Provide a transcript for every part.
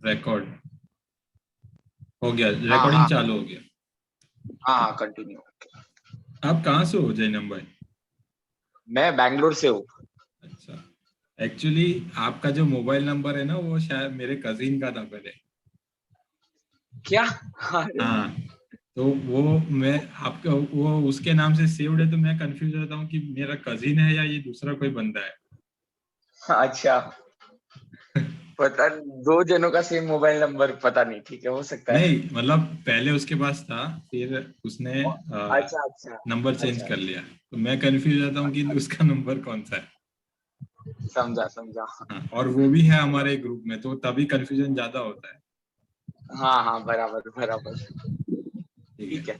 Record हो गया, हाँ रिकॉर्डिंग हाँ चालू हो गया। हाँ हाँ, कंटिन्यू। आप कहाँ से हो जैनम भाई? मैं बैंगलोर से हूँ। अच्छा, एक्चुअली आपका जो मोबाइल नंबर है ना, वो शायद मेरे कजिन का था पहले। क्या? अरे हाँ, तो वो मैं आपका वो उसके नाम से सेव्ड है, तो मैं कंफ्यूज रहता हूँ कि मेरा कजिन है या ये दूसरा कोई बंदा है। अच्छा, पता दो जनों का सेम मोबाइल नंबर, पता नहीं, ठीक है, हो सकता है। नहीं मतलब पहले उसके पास था, फिर उसने अच्छा अच्छा नंबर चेंज अच्छा, कर लिया, तो मैं कंफ्यूज रहता हूँ कि अच्छा उसका नंबर कौन सा है। समझा समझा। हाँ, और वो भी है हमारे ग्रुप में, तो तभी कंफ्यूजन ज्यादा होता है। हाँ हाँ, बराबर बराबर। ठीक है। ठीक है।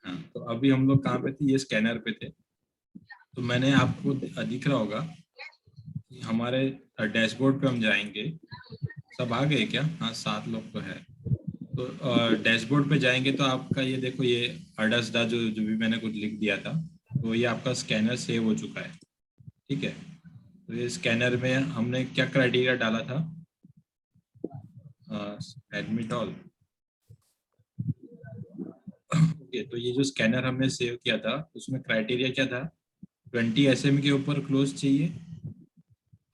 हाँ, तो अभी हम लोग कहाँ पे थे, ये स्कैनर पे थे। तो मैंने आपको दिख रहा होगा कि हमारे डैशबोर्ड पे हम जाएंगे। सब आ गए क्या? हाँ, 7 लोग तो है। तो डैशबोर्ड पे जाएंगे तो आपका ये देखो, ये अडसडा जो जो भी मैंने कुछ लिख दिया था, तो ये आपका स्कैनर सेव हो चुका है। ठीक है। तो ये स्कैनर में हमने क्या क्राइटेरिया डाला था? Admit all. ओके, तो ये जो स्कैनर हमने सेव किया था, उसमें क्राइटेरिया क्या था? 20 SM के ऊपर क्लोज चाहिए,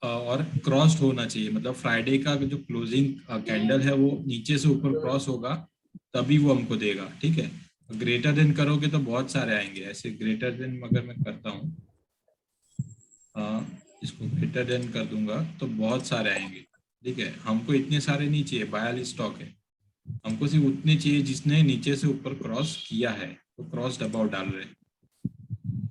और क्रॉस्ड होना चाहिए, मतलब फ्राइडे का जो क्लोजिंग कैंडल है वो नीचे से ऊपर क्रॉस होगा, तभी वो हमको देगा। ठीक है। ग्रेटर देन करोगे तो बहुत सारे आएंगे ऐसे। ग्रेटर देन अगर मैं करता हूँ, इसको ग्रेटर देन कर दूंगा तो बहुत सारे आएंगे। ठीक है, हमको इतने सारे नहीं चाहिए, 42 स्टॉक है। हमको सिर्फ उतने चाहिए जिसने नीचे से ऊपर क्रॉस किया है, तो क्रॉस अबाउट डाल रहे हैं।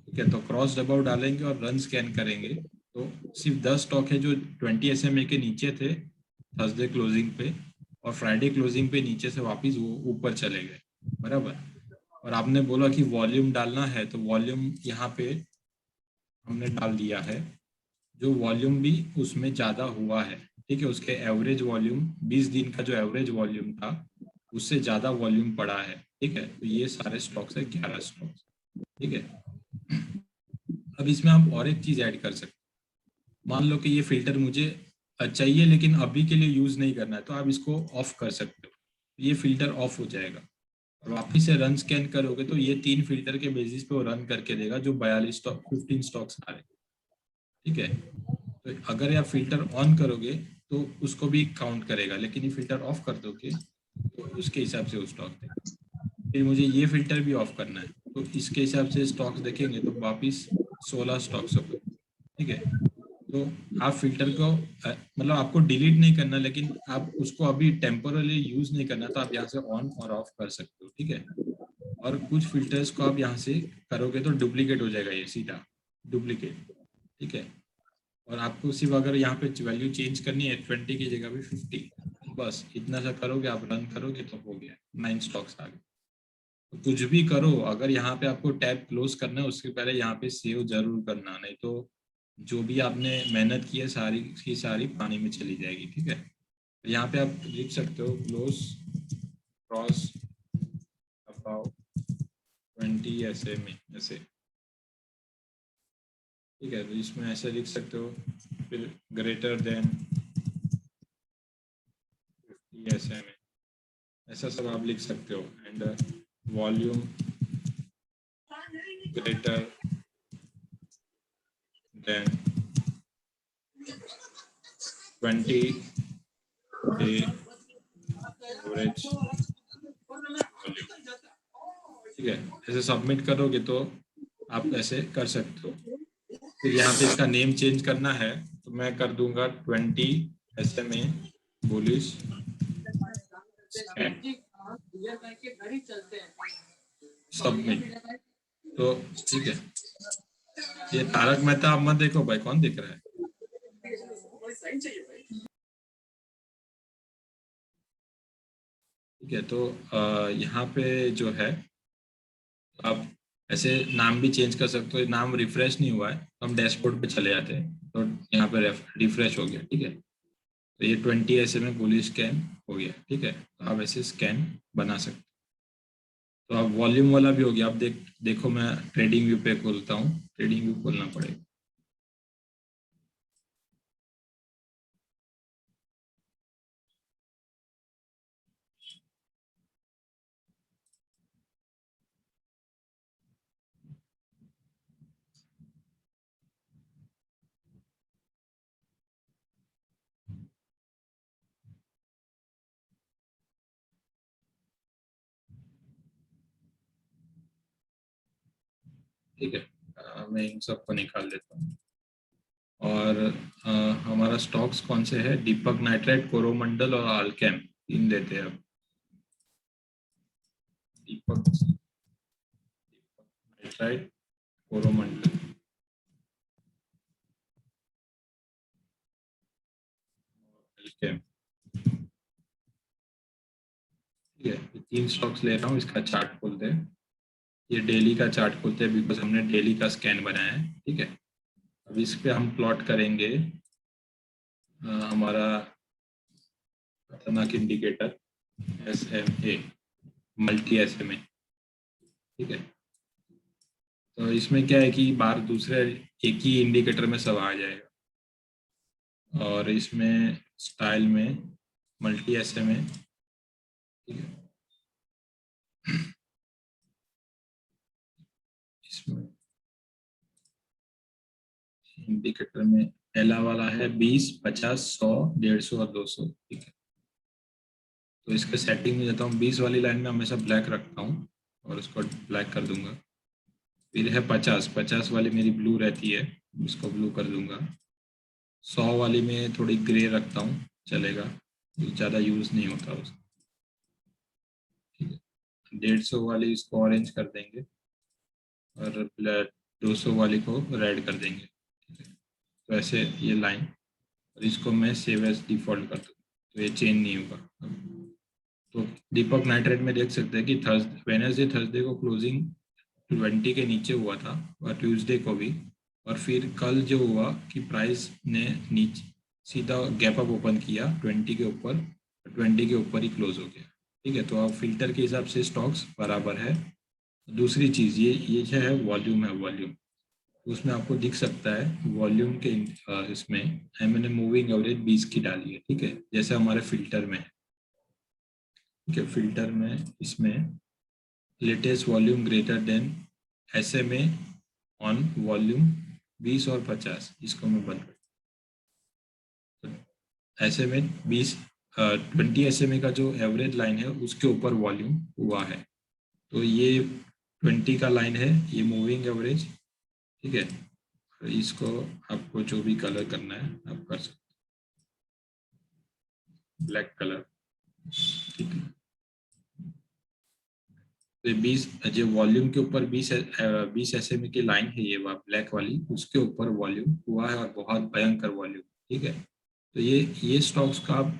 ठीक है, तो क्रॉस अबाउट डालेंगे और रन स्कैन करेंगे, तो सिर्फ 10 स्टॉक है जो 20 SMA के नीचे थे थर्सडे क्लोजिंग पे, और फ्राइडे क्लोजिंग पे नीचे से वापस वो ऊपर चले गए। बराबर। और आपने बोला कि वॉल्यूम डालना है, तो वॉल्यूम यहाँ पे हमने डाल दिया है। जो वॉल्यूम भी उसमें ज़्यादा हुआ है। ठीक है, उसके एवरेज वॉल्यूम 20 दिन का जो एवरेज वॉल्यूम था, उससे ज़्यादा वॉल्यूम पड़ा है। ठीक है, तो ये सारे स्टॉक्स है, 11 स्टॉक्स। ठीक है। अब इसमें आप और एक चीज़ ऐड कर सकते हैं। मान लो कि ये फिल्टर मुझे चाहिए लेकिन अभी के लिए यूज़ नहीं करना है, तो आप इसको ऑफ कर सकते हो। ये फिल्टर ऑफ हो जाएगा, और वापिस से रन स्कैन करोगे तो ये 3 फिल्टर के बेसिस पे वो रन करके देगा, जो 42 स्टॉक 15 स्टॉक्स आ रहे हैं। ठीक है। तो अगर आप फिल्टर ऑन करोगे तो उसको भी काउंट करेगा, लेकिन ये फिल्टर ऑफ कर दोगे तो उसके हिसाब से वो स्टॉक देगा। फिर मुझे ये फिल्टर भी ऑफ करना है, तो इसके हिसाब से स्टॉक्स देखेंगे तो वापिस 16 स्टॉक्स हो गए। ठीक है। तो आप फिल्टर को मतलब आपको डिलीट नहीं करना, लेकिन आप उसको अभी टेम्पोरली यूज नहीं करना, तो आप यहाँ से ऑन और ऑफ कर सकते हो। ठीक है। और कुछ फिल्टर्स को आप यहाँ से करोगे तो डुप्लीकेट हो जाएगा, ये सीधा डुप्लीकेट। ठीक है। और आपको सिर्फ अगर यहाँ पे वैल्यू चेंज करनी है 20 की जगह पे 50, बस इतना सा करोगे, आप रन करोगे तो हो गया, 9 स्टॉक्स आ गए। तो कुछ भी करो, अगर यहाँ पे आपको टैब क्लोज करना है उसके पहले यहाँ पे सेव जरूर करना, नहीं तो जो भी आपने मेहनत की है सारी की सारी पानी में चली जाएगी। ठीक है। तो यहाँ पे आप लिख सकते हो क्लोज क्रॉस अबाउट 20 SMA ऐसे। ठीक है, तो इसमें ऐसे लिख सकते हो। फिर ग्रेटर देन 50 SMA, ऐसा सब आप लिख सकते हो। And volume greater than 20 day average volume. ठीक है, ऐसे सबमिट करोगे तो आप ऐसे कर सकते हो। फिर यहाँ पे इसका नेम चेंज करना है, तो मैं कर दूंगा 20 SMA बुलिश स्कैन, सबमिट। तो ठीक है, ये तारक मेहता आप मत देखो भाई, कौन देख रहा है? ठीक है, तो यहाँ पे जो है, आप ऐसे नाम भी चेंज कर सकते हो। नाम रिफ्रेश नहीं हुआ है तो हम डैशबोर्ड पे चले जाते हैं, तो यहाँ पे रिफ्रेश हो गया। ठीक है, तो ये 20 SMA पुलिस स्कैन हो गया। ठीक है, तो आप ऐसे स्कैन बना सकते हो। तो अब वॉल्यूम वाला भी हो गया। आप देखो, मैं ट्रेडिंग व्यू पे खोलता हूँ, ट्रेडिंग व्यू खोलना पड़ेगा। ठीक है। मैं इन सबको निकाल देता हूँ। और अ, हमारा स्टॉक्स कौन से है? दीपक नाइट्राइट, कोरोमंडल और अल्केम, तीन लेते हैं अब। दीपक नाइट्राइट, कोरोमंडल, अल्केम। ठीक है, ये तीन स्टॉक्स ले रहा हूँ। इसका चार्ट खोलते हैं। ये डेली का चार्ट खोलते हैं बिकॉज हमने डेली का स्कैन बनाया है। ठीक है, अब इस पे हम प्लॉट करेंगे हमारा खतरनाक इंडिकेटर SMA, मल्टी SMA। ठीक है, तो इसमें क्या है कि बार दूसरे एक ही इंडिकेटर में सब आ जाएगा। और इसमें स्टाइल में मल्टी SMA। ठीक है, इसमें इंडिकेटर में पहला वाला है 20, 50, 100, 150 और 200। ठीक है, तो इसके सेटिंग में जाता हूँ। 20 वाली लाइन में हमेशा ब्लैक रखता हूँ और उसको ब्लैक कर दूंगा। फिर है 50, 50 वाली मेरी ब्लू रहती है, उसको ब्लू कर दूंगा। 100 वाली में थोड़ी ग्रे रखता हूँ, चलेगा, ज़्यादा यूज़ नहीं होता उसका। ठीक है, 150 वाली इसको ऑरेंज कर देंगे और 200 वाली को रेड कर देंगे। ठीक है, तो ऐसे ये लाइन, और इसको मैं सेव एज डिफॉल्ट कर दूँ तो ये चेंज नहीं होगा। तो दीपक नाइट्रेट में देख सकते हैं कि वेनसडे थर्सडे को क्लोजिंग 20 के नीचे हुआ था, और ट्यूसडे को भी। और फिर कल जो हुआ कि प्राइस ने नीचे सीधा गैप अप ओपन किया 20 के ऊपर, 20 के ऊपर ही क्लोज हो गया। ठीक है, तो अब फिल्टर के हिसाब से स्टॉक्स बराबर है। दूसरी चीज़ ये जो है वॉल्यूम है, वॉल्यूम उसमें आपको दिख सकता है वॉल्यूम के इसमें मैंने मूविंग एवरेज 20 की डाली है। ठीक है, जैसे हमारे फिल्टर में है। ठीक है, फिल्टर में इसमें latest volume greater than SMA on volume 20 और 50, इसको मैं बंद कर। SMA 20, 20 SMA का जो एवरेज लाइन है उसके ऊपर वॉल्यूम हुआ है, तो ये 20 का लाइन है, ये मूविंग एवरेज। ठीक है, इसको आपको जो भी कलर करना है आप कर सकते, ब्लैक कलर। ठीक है, तो 20 जो वॉल्यूम के ऊपर 20 SMA की लाइन है, ये ब्लैक वाली, उसके ऊपर वॉल्यूम हुआ है और बहुत भयंकर वॉल्यूम। ठीक है, तो ये स्टॉक्स का आप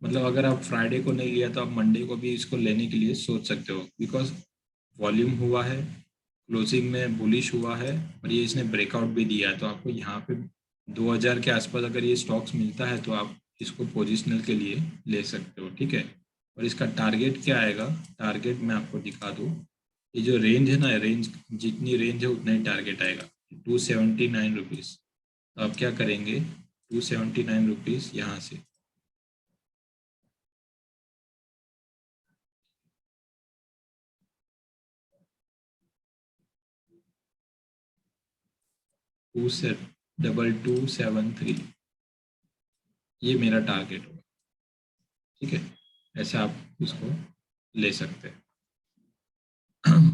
मतलब अगर आप फ्राइडे को नहीं लिया तो आप मंडे को भी इसको लेने के लिए सोच सकते हो, बिकॉज वॉल्यूम हुआ है, क्लोजिंग में बुलिश हुआ है, और ये इसने ब्रेकआउट भी दिया है। तो आपको यहाँ पे 2000 के आसपास अगर ये स्टॉक्स मिलता है तो आप इसको पोजिशनल के लिए ले सकते हो। ठीक है, और इसका टारगेट क्या आएगा? टारगेट मैं आपको दिखा दूँ, ये जो रेंज है ना, रेंज जितनी रेंज है उतना ही टारगेट आएगा, 279 रुपीज़। तो आप क्या करेंगे, 279 रुपीज़ यहाँ से 227273, ये मेरा टारगेट होगा। ठीक है, ऐसे आप इसको ले सकते हैं।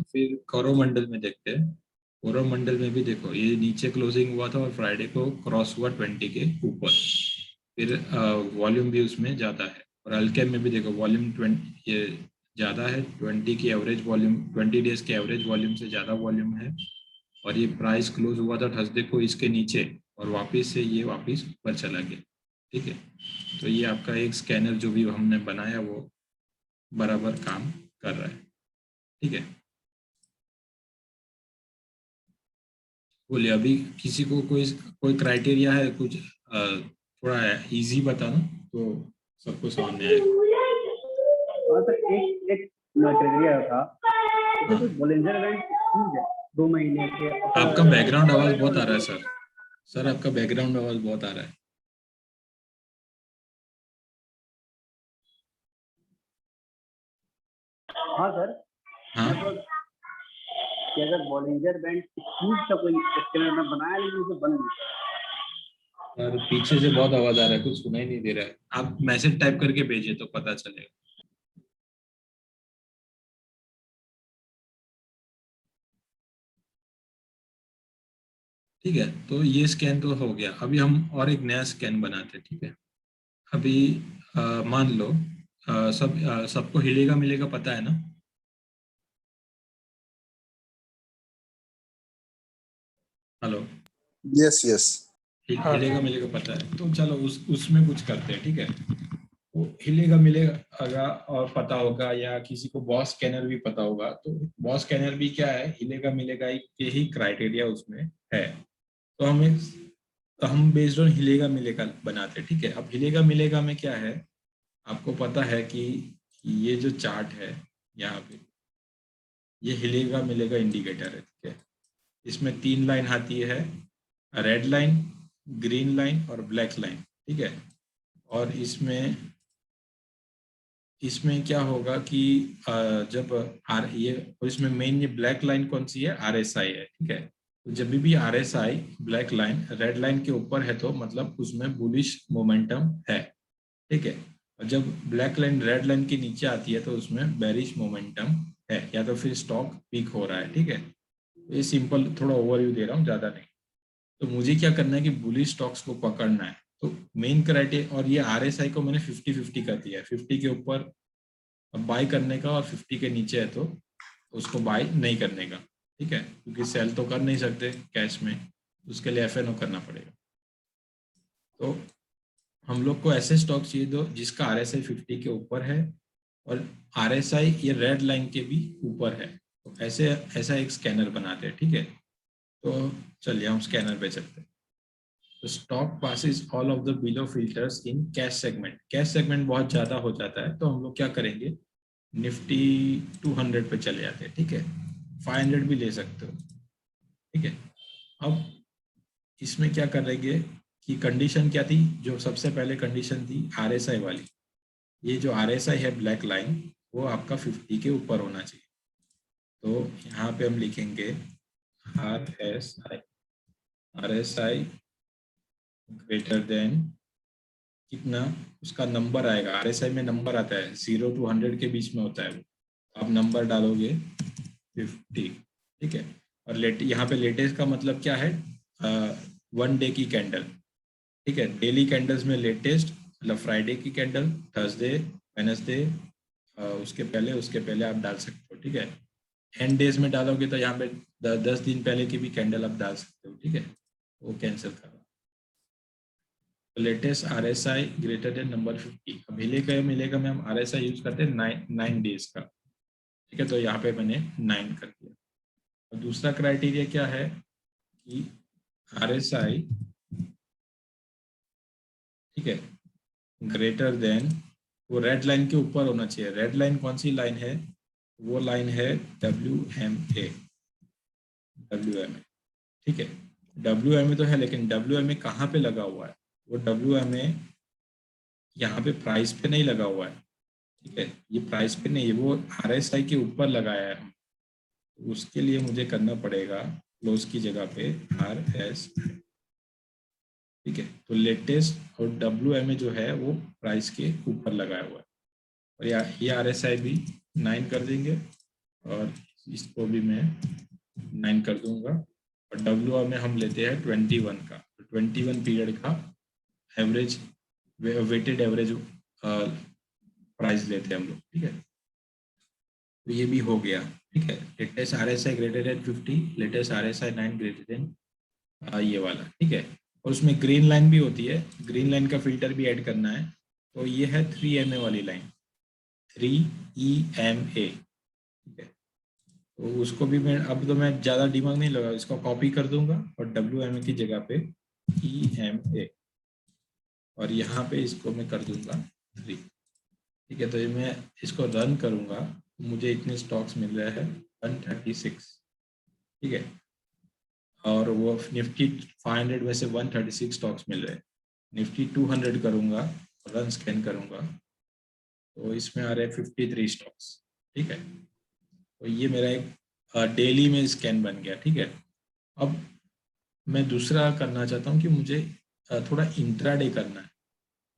फिर कोरोमंडल में देखते हैं। कोरोमंडल में भी देखो, ये नीचे क्लोजिंग हुआ था और फ्राइडे को क्रॉस हुआ 20 के ऊपर। फिर वॉल्यूम भी उसमें ज़्यादा है। और अल्केम में भी देखो वॉल्यूम 20 ये ज़्यादा है, 20 की एवरेज वॉल्यूम, 20 डेज के एवरेज वॉल्यूम से ज़्यादा वॉल्यूम है। और ये प्राइस क्लोज हुआ था थर्सडे को इसके नीचे, और वापस से ये वापस ऊपर चला गया। ठीक है, तो ये आपका एक स्कैनर जो भी हमने बनाया वो बराबर काम कर रहा है। ठीक है, बोलिए अभी किसी को कोई कोई क्राइटेरिया है कुछ थोड़ा इजी बताना तो सबको समझ में आएगा। हाँ सर, एक एक क्राइटेरिया था, जैसे हाँ, कोई वॉलेंटियर इवेंट ठीक है 2 महीने के आपका बैकग्राउंड आवाज बहुत आ रहा है सर। सर आपका बैकग्राउंड आवाज बहुत आ रहा है। हाँ सर, हाँ, मतलब कि अगर वॉलेंटियर बैंक स्कूल का कोई स्कैनर में बनाया लेकिन उसे बंद नहीं सर पीछे से बहुत आवाज आ रहा है, कुछ सुनाई नहीं दे रहा है। आप मैसेज टाइप करके भेजिए तो पता चलेगा। ठीक है, तो ये स्कैन तो हो गया। अभी हम और एक नया स्कैन बनाते हैं। ठीक है, अभी मान लो सबको हिलेगा मिलेगा पता है ना? Hello, yes yes. हाँ हिलेगा मिलेगा पता है, तो चलो उसमें कुछ करते हैं। ठीक है, वो हिलेगा मिलेगा अगर और पता होगा, या किसी को बॉस स्कैनर भी पता होगा, तो बॉस स्कैनर भी क्या है, हिलेगा मिलेगा के ही क्राइटेरिया उसमें है। तो हम बेस्ड ऑन हिलेगा मिलेगा बनाते हैं। ठीक है, अब हिलेगा मिलेगा में क्या है, आपको पता है कि ये जो चार्ट है यहाँ पे, ये हिलेगा मिलेगा इंडिकेटर है। ठीक है, इसमें 3 लाइन आती है, रेड लाइन, ग्रीन लाइन और ब्लैक लाइन। ठीक है, और इसमें क्या होगा कि जब आर ये, और इसमें मेन ये ब्लैक लाइन कौन सी है, आरएसआई है। ठीक है, तो जब भी RSI black line red line के ऊपर है तो मतलब उसमें बुलिश मोमेंटम है। ठीक है, और जब ब्लैक लाइन रेड लाइन के नीचे आती है तो उसमें बेरिश मोमेंटम है, या तो फिर स्टॉक पीक हो रहा है। ठीक है, तो ये सिंपल थोड़ा ओवरव्यू दे रहा हूँ, ज़्यादा नहीं। तो मुझे क्या करना है कि बुलिश स्टॉक्स को पकड़ना है। तो मेन क्राइटेरिया, और ये आरएसआई को मैंने 50-50 कर दिया है, 50 के ऊपर बाय करने का और 50 के नीचे है तो उसको बाय नहीं करने का। ठीक है, क्योंकि सेल तो कर नहीं सकते कैश में, उसके लिए एफएनओ करना पड़ेगा। तो हम लोग को ऐसे स्टॉक चाहिए दो जिसका आरएसआई 50 के ऊपर है और आरएसआई ये रेड लाइन के भी ऊपर है। तो ऐसे ऐसा एक स्कैनर बनाते हैं। ठीक है, तो चलिए हम स्कैनर पे चलते हैं। तो stock passes all of the below filters in cash segment. Cash segment बहुत ज़्यादा हो जाता है तो हम लोग क्या करेंगे, निफ्टी 200 पे चले जाते हैं। ठीक है, 500 भी ले सकते हो। ठीक है, अब इसमें क्या करेंगे कि कंडीशन क्या थी, जो सबसे पहले कंडीशन थी आरएसआई वाली, ये जो आरएसआई है ब्लैक लाइन, वो आपका 50 के ऊपर होना चाहिए। तो यहाँ पे हम लिखेंगे आरएसआई ग्रेटर देन कितना, उसका नंबर आएगा, आरएसआई में नंबर आता है 0 to 100 के बीच में होता है वो, आप नंबर डालोगे 50। ठीक है, और यहाँ पे लेटेस्ट का मतलब क्या है, 1 डे की कैंडल। ठीक है, डेली कैंडल्स में लेटेस्ट मतलब फ्राइडे की कैंडल, थर्सडे, वेनसडे, उसके पहले आप डाल सकते हो। ठीक है, एंड डेज में डालोगे तो यहाँ पे 10 दिन पहले की भी कैंडल आप डाल सकते हो। ठीक है, वो कैंसिल करो। Latest RSI greater than number 50। अब मिलेगा में हम आरएसआई यूज करते हैं 9 डेज का। ठीक है, तो यहाँ पे मैंने 9 कर दिया। और दूसरा क्राइटेरिया क्या है कि आरएसआई, ठीक है, ग्रेटर देन, वो रेड लाइन के ऊपर होना चाहिए। रेड लाइन कौन सी लाइन है, वो लाइन है WMA। ठीक है, WMA तो है, लेकिन WMA कहाँ पे लगा हुआ है, वो WMA यहाँ पे प्राइस पे नहीं लगा हुआ है। ठीक है, ये प्राइस पे नहीं है, वो RSI के ऊपर लगाया है। उसके लिए मुझे करना पड़ेगा क्लोज की जगह पे RSI। ठीक है, तो लेटेस्ट और WMA जो है वो प्राइस के ऊपर लगाया हुआ है। और ये RSI भी 9 कर देंगे और इसको भी मैं 9 कर दूंगा। और WMA हम लेते हैं 21 का, 21 पीरियड का एवरेज, वेटेड एवरेज प्राइस लेते हैं हम लोग। ठीक है, तो ये भी हो गया। ठीक है, latest RSI greater than 50, latest RSI 9 greater than ये वाला। ठीक है, और उसमें ग्रीन लाइन भी होती है, ग्रीन लाइन का फिल्टर भी ऐड करना है। तो ये है 3MA वाली लाइन, 3EMA। ठीक है, तो उसको भी मैं, अब तो मैं ज़्यादा दिमाग नहीं लगा, इसको कॉपी कर दूंगा और WMA की जगह पे EMA, और यहाँ पे इसको मैं कर दूंगा 3। ठीक है, तो ये मैं इसको रन करूंगा तो मुझे इतने स्टॉक्स मिल रहे हैं 136। ठीक है, और वो निफ्टी 500 में से 136 स्टॉक्स मिल रहे हैं। निफ्टी 200 करूंगा, रन स्कैन करूंगा, तो इसमें आ रहे हैं 53 स्टॉक्स। ठीक है, तो ये मेरा एक डेली में स्कैन बन गया। ठीक है, अब मैं दूसरा करना चाहता हूँ कि मुझे थोड़ा इंट्राडे करना है।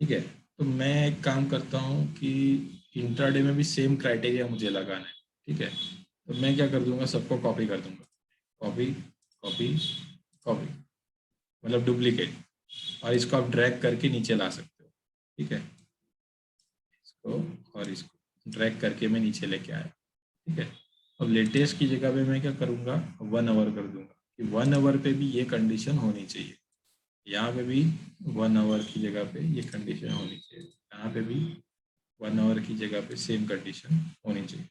ठीक है, तो मैं एक काम करता हूँ कि इंट्राडे में भी सेम क्राइटेरिया मुझे लगाना है। ठीक है, तो मैं क्या कर दूंगा, सबको कॉपी कर दूंगा, कॉपी कॉपी कॉपी। मतलब डुप्लीकेट, और इसको आप ड्रैग करके नीचे ला सकते हो, ठीक है। इसको और इसको ड्रैग करके मैं नीचे लेके आया, ठीक है। अब लेटेस्ट की जगह पे मैं क्या करूँगा, 1 आवर कर दूंगा कि 1 आवर पे भी ये कंडीशन होनी चाहिए। यहाँ पे भी 1 आवर की जगह पे ये कंडीशन होनी चाहिए, यहाँ पे भी 1 आवर की जगह पे सेम कंडीशन होनी चाहिए।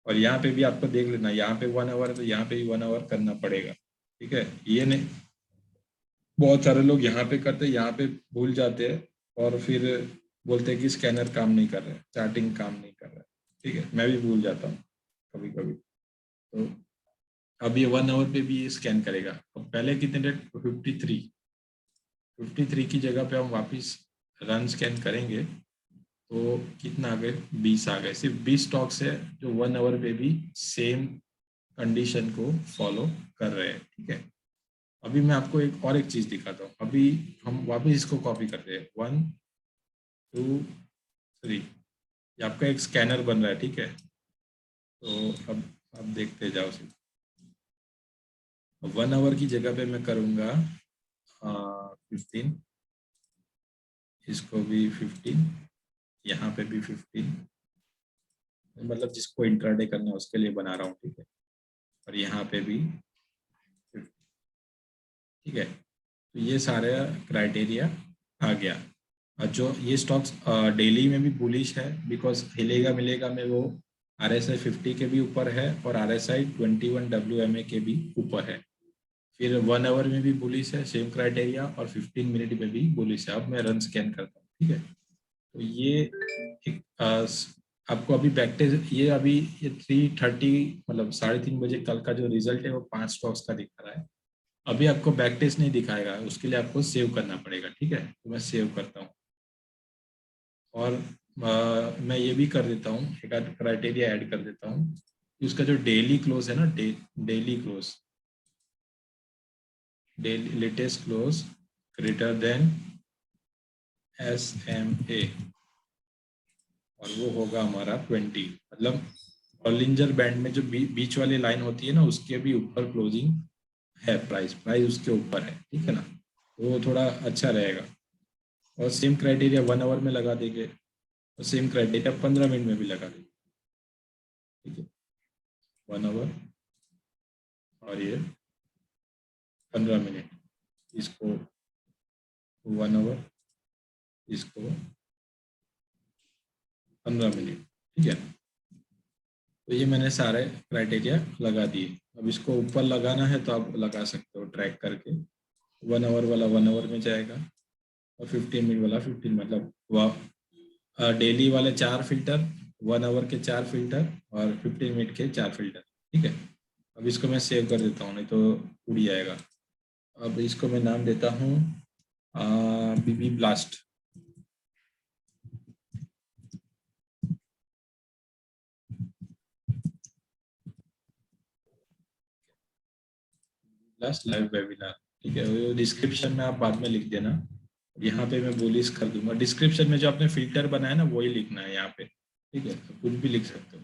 और यहाँ पे भी आपको देख लेना, यहाँ पे 1 आवर है तो यहाँ पे भी 1 आवर करना पड़ेगा, ठीक है। ये नहीं, बहुत सारे लोग यहाँ पे करते हैं, यहाँ पे भूल जाते हैं और फिर बोलते हैं कि स्कैनर काम नहीं कर रहा है, चार्टिंग काम नहीं कर रहा है, ठीक है। मैं भी भूल जाता हूँ कभी कभी। तो अब ये 1 आवर पे भी ये स्कैन करेगा। अब पहले कितने डेट 53 की जगह पे हम वापस रन स्कैन करेंगे तो कितना आ गए, 20 आ गए। सिर्फ 20 स्टॉक्स है जो 1 आवर पे भी सेम कंडीशन को फॉलो कर रहे हैं, ठीक है। अभी मैं आपको एक चीज दिखाता हूँ। अभी हम वापस इसको कॉपी करते हैं, 1 2 3, ये आपका एक स्कैनर बन रहा है, ठीक है। तो अब देखते जाओ सिर्फ। 1 आवर की जगह पे मैं करूँगा 15, इसको भी 15, यहाँ पे भी 15, मतलब जिसको इंट्राडे करना है उसके लिए बना रहा हूँ, ठीक है। और यहाँ पे भी 15, ठीक है। तो ये सारे क्राइटेरिया आ गया। और जो ये स्टॉक्स डेली में भी बुलिश है, बिकॉज हिलेगा मिलेगा में वो RSI 50 के भी ऊपर है और RSI 21 WMA के भी ऊपर है। फिर 1 आवर में भी बुलिश है, सेम क्राइटेरिया, और 15 मिनट में भी बुलिश है। अब मैं रन स्कैन करता हूँ, ठीक है। तो ये एक आपको अभी बैकटेस्ट, ये अभी ये 3:30 मतलब 3:30 बजे कल का जो रिजल्ट है वो 5 स्टॉक्स का दिखा रहा है। अभी आपको बैक टेस्ट नहीं दिखाएगा, उसके लिए आपको सेव करना पड़ेगा, ठीक है। तो मैं सेव करता हूँ और मैं ये भी कर देता हूँ, एक आध क्राइटेरिया ऐड कर देता हूँ कि उसका जो डेली क्लोज है ना, daily close, daily latest close greater than SMA, और वो होगा हमारा 20। मतलब बॉलिंजर बैंड में जो बीच वाली लाइन होती है ना, उसके भी ऊपर क्लोजिंग है, प्राइस उसके ऊपर है, ठीक है ना। तो वो थोड़ा अच्छा रहेगा। और सेम क्राइटेरिया 1 आवर में लगा देंगे और सेम क्राइटेरिया 15 मिनट में भी लगा देंगे, ठीक है। 1 आवर और ये 15 मिनट, इसको 1 आवर, इसको 15 मिनट, ठीक है। तो ये मैंने सारे क्राइटेरिया लगा दिए। अब इसको ऊपर लगाना है तो आप लगा सकते हो ट्रैक करके। 1 आवर वाला 1 आवर में जाएगा और 15 मिनट वाला 15, मतलब वह डेली वाले 4 फिल्टर, 1 आवर के 4 फिल्टर और 15 मिनट के 4 फिल्टर, ठीक है। अब इसको मैं सेव कर देता हूँ, नहीं तो उड़ जाएगा। अब इसको मैं नाम देता हूँ BB blast. Blast live webinar, ठीक है। वो डिस्क्रिप्शन में आप बाद में लिख देना, यहाँ पे मैं बुलिश कर दूंगा। डिस्क्रिप्शन में जो आपने फिल्टर बनाया ना वही लिखना है यहाँ पे, ठीक है। तो कुछ भी लिख सकते हो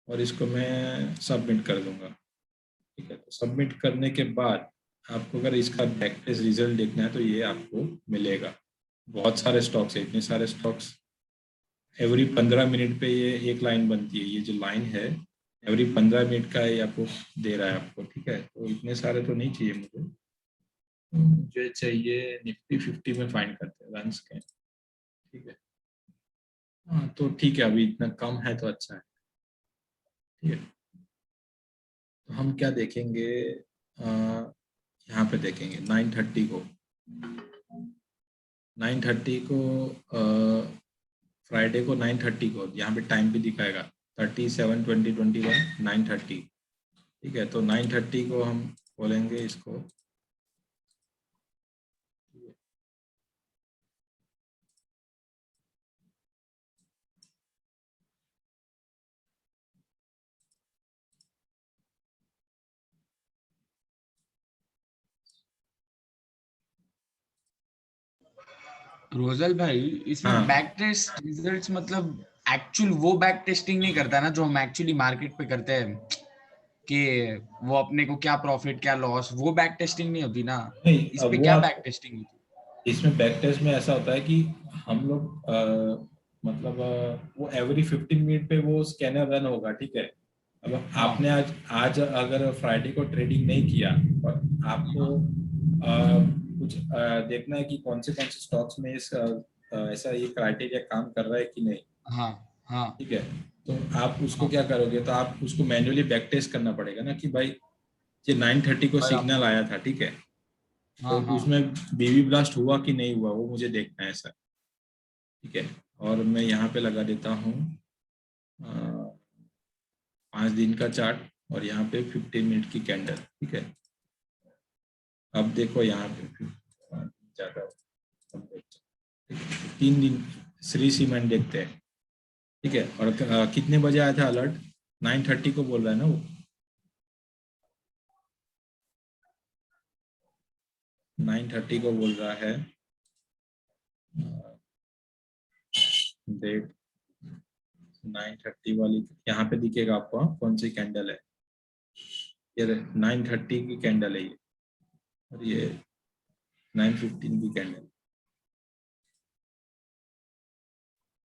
और इसको मैं सबमिट कर दूंगा, ठीक है। तो सबमिट करने के बाद आपको अगर इसका बैक टेस्ट रिजल्ट देखना है तो ये आपको मिलेगा। बहुत सारे स्टॉक्स है, इतने सारे स्टॉक्स, एवरी 15 मिनट पे ये एक लाइन बनती है। ये जो लाइन है एवरी 15 मिनट का ये आपको दे रहा है आपको, ठीक है। तो इतने सारे तो नहीं चाहिए मुझे, मुझे चाहिए निफ्टी 50 में फाइंड करते हैं रन स्कैन, ठीक है। हाँ तो ठीक है, अभी इतना कम है तो अच्छा है, ठीक है। तो हम क्या देखेंगे, यहाँ पे देखेंगे 9:30 को, 9:30 को फ्राइडे को 9:30 को, यहाँ पे टाइम भी दिखाएगा 37/20/21 9:30, ठीक है। तो 9:30 को हम बोलेंगे इसको, रोजल भाई, इसमें हाँ बैक टेस्ट रिजल्ट्स मतलब एक्चुअल वो बैक टेस्टिंग नहीं करता ना जो हम एक्चुअली मार्केट पे करते हैं। कि वो अपने को क्या प्रॉफिट क्या लॉस, वो बैक टेस्टिंग नहीं होती ना, नहीं, इस अब पे वो क्या आप बैक टेस्टिंग होती है? इसमें बैक टेस्ट में ऐसा होता है कि हम लोग मतलब वो एवरी 15 मिनट पे वो स्कैनर रन होगा, ठीक है। अब हाँ आपने आज आज अगर फ्राइडे को ट्रेडिंग नहीं किया और आपको कुछ देखना है कि कौन से स्टॉक्स में इस ऐसा ये क्राइटेरिया काम कर रहा है कि नहीं, हाँ हाँ ठीक है। तो आप उसको हाँ क्या करोगे, तो आप उसको मैन्युअली बैक टेस्ट करना पड़ेगा ना कि भाई ये 9:30 को बराबर, सिग्नल आया था, ठीक है। तो हाँ हाँ उसमें बीबी ब्लास्ट हुआ कि नहीं हुआ वो मुझे देखना है सर, ठीक है। और मैं यहाँ पे लगा देता हूँ 5 दिन का चार्ट और यहाँ पे 15 मिनट की कैंडल, ठीक है। अब देखो यहाँ पे ज्यादा 3 दिन श्री सीमेंट देखते हैं, ठीक है। और कितने बजे आया था अलर्ट? 9:30 को बोल रहा है ना वो, 9:30 को बोल रहा है। डेट 9:30 वाली यहाँ पे दिखेगा आपको, हाँ, कौन सी कैंडल है ये? 9:30 की कैंडल है ये, और ये 9:15 की कैंडल।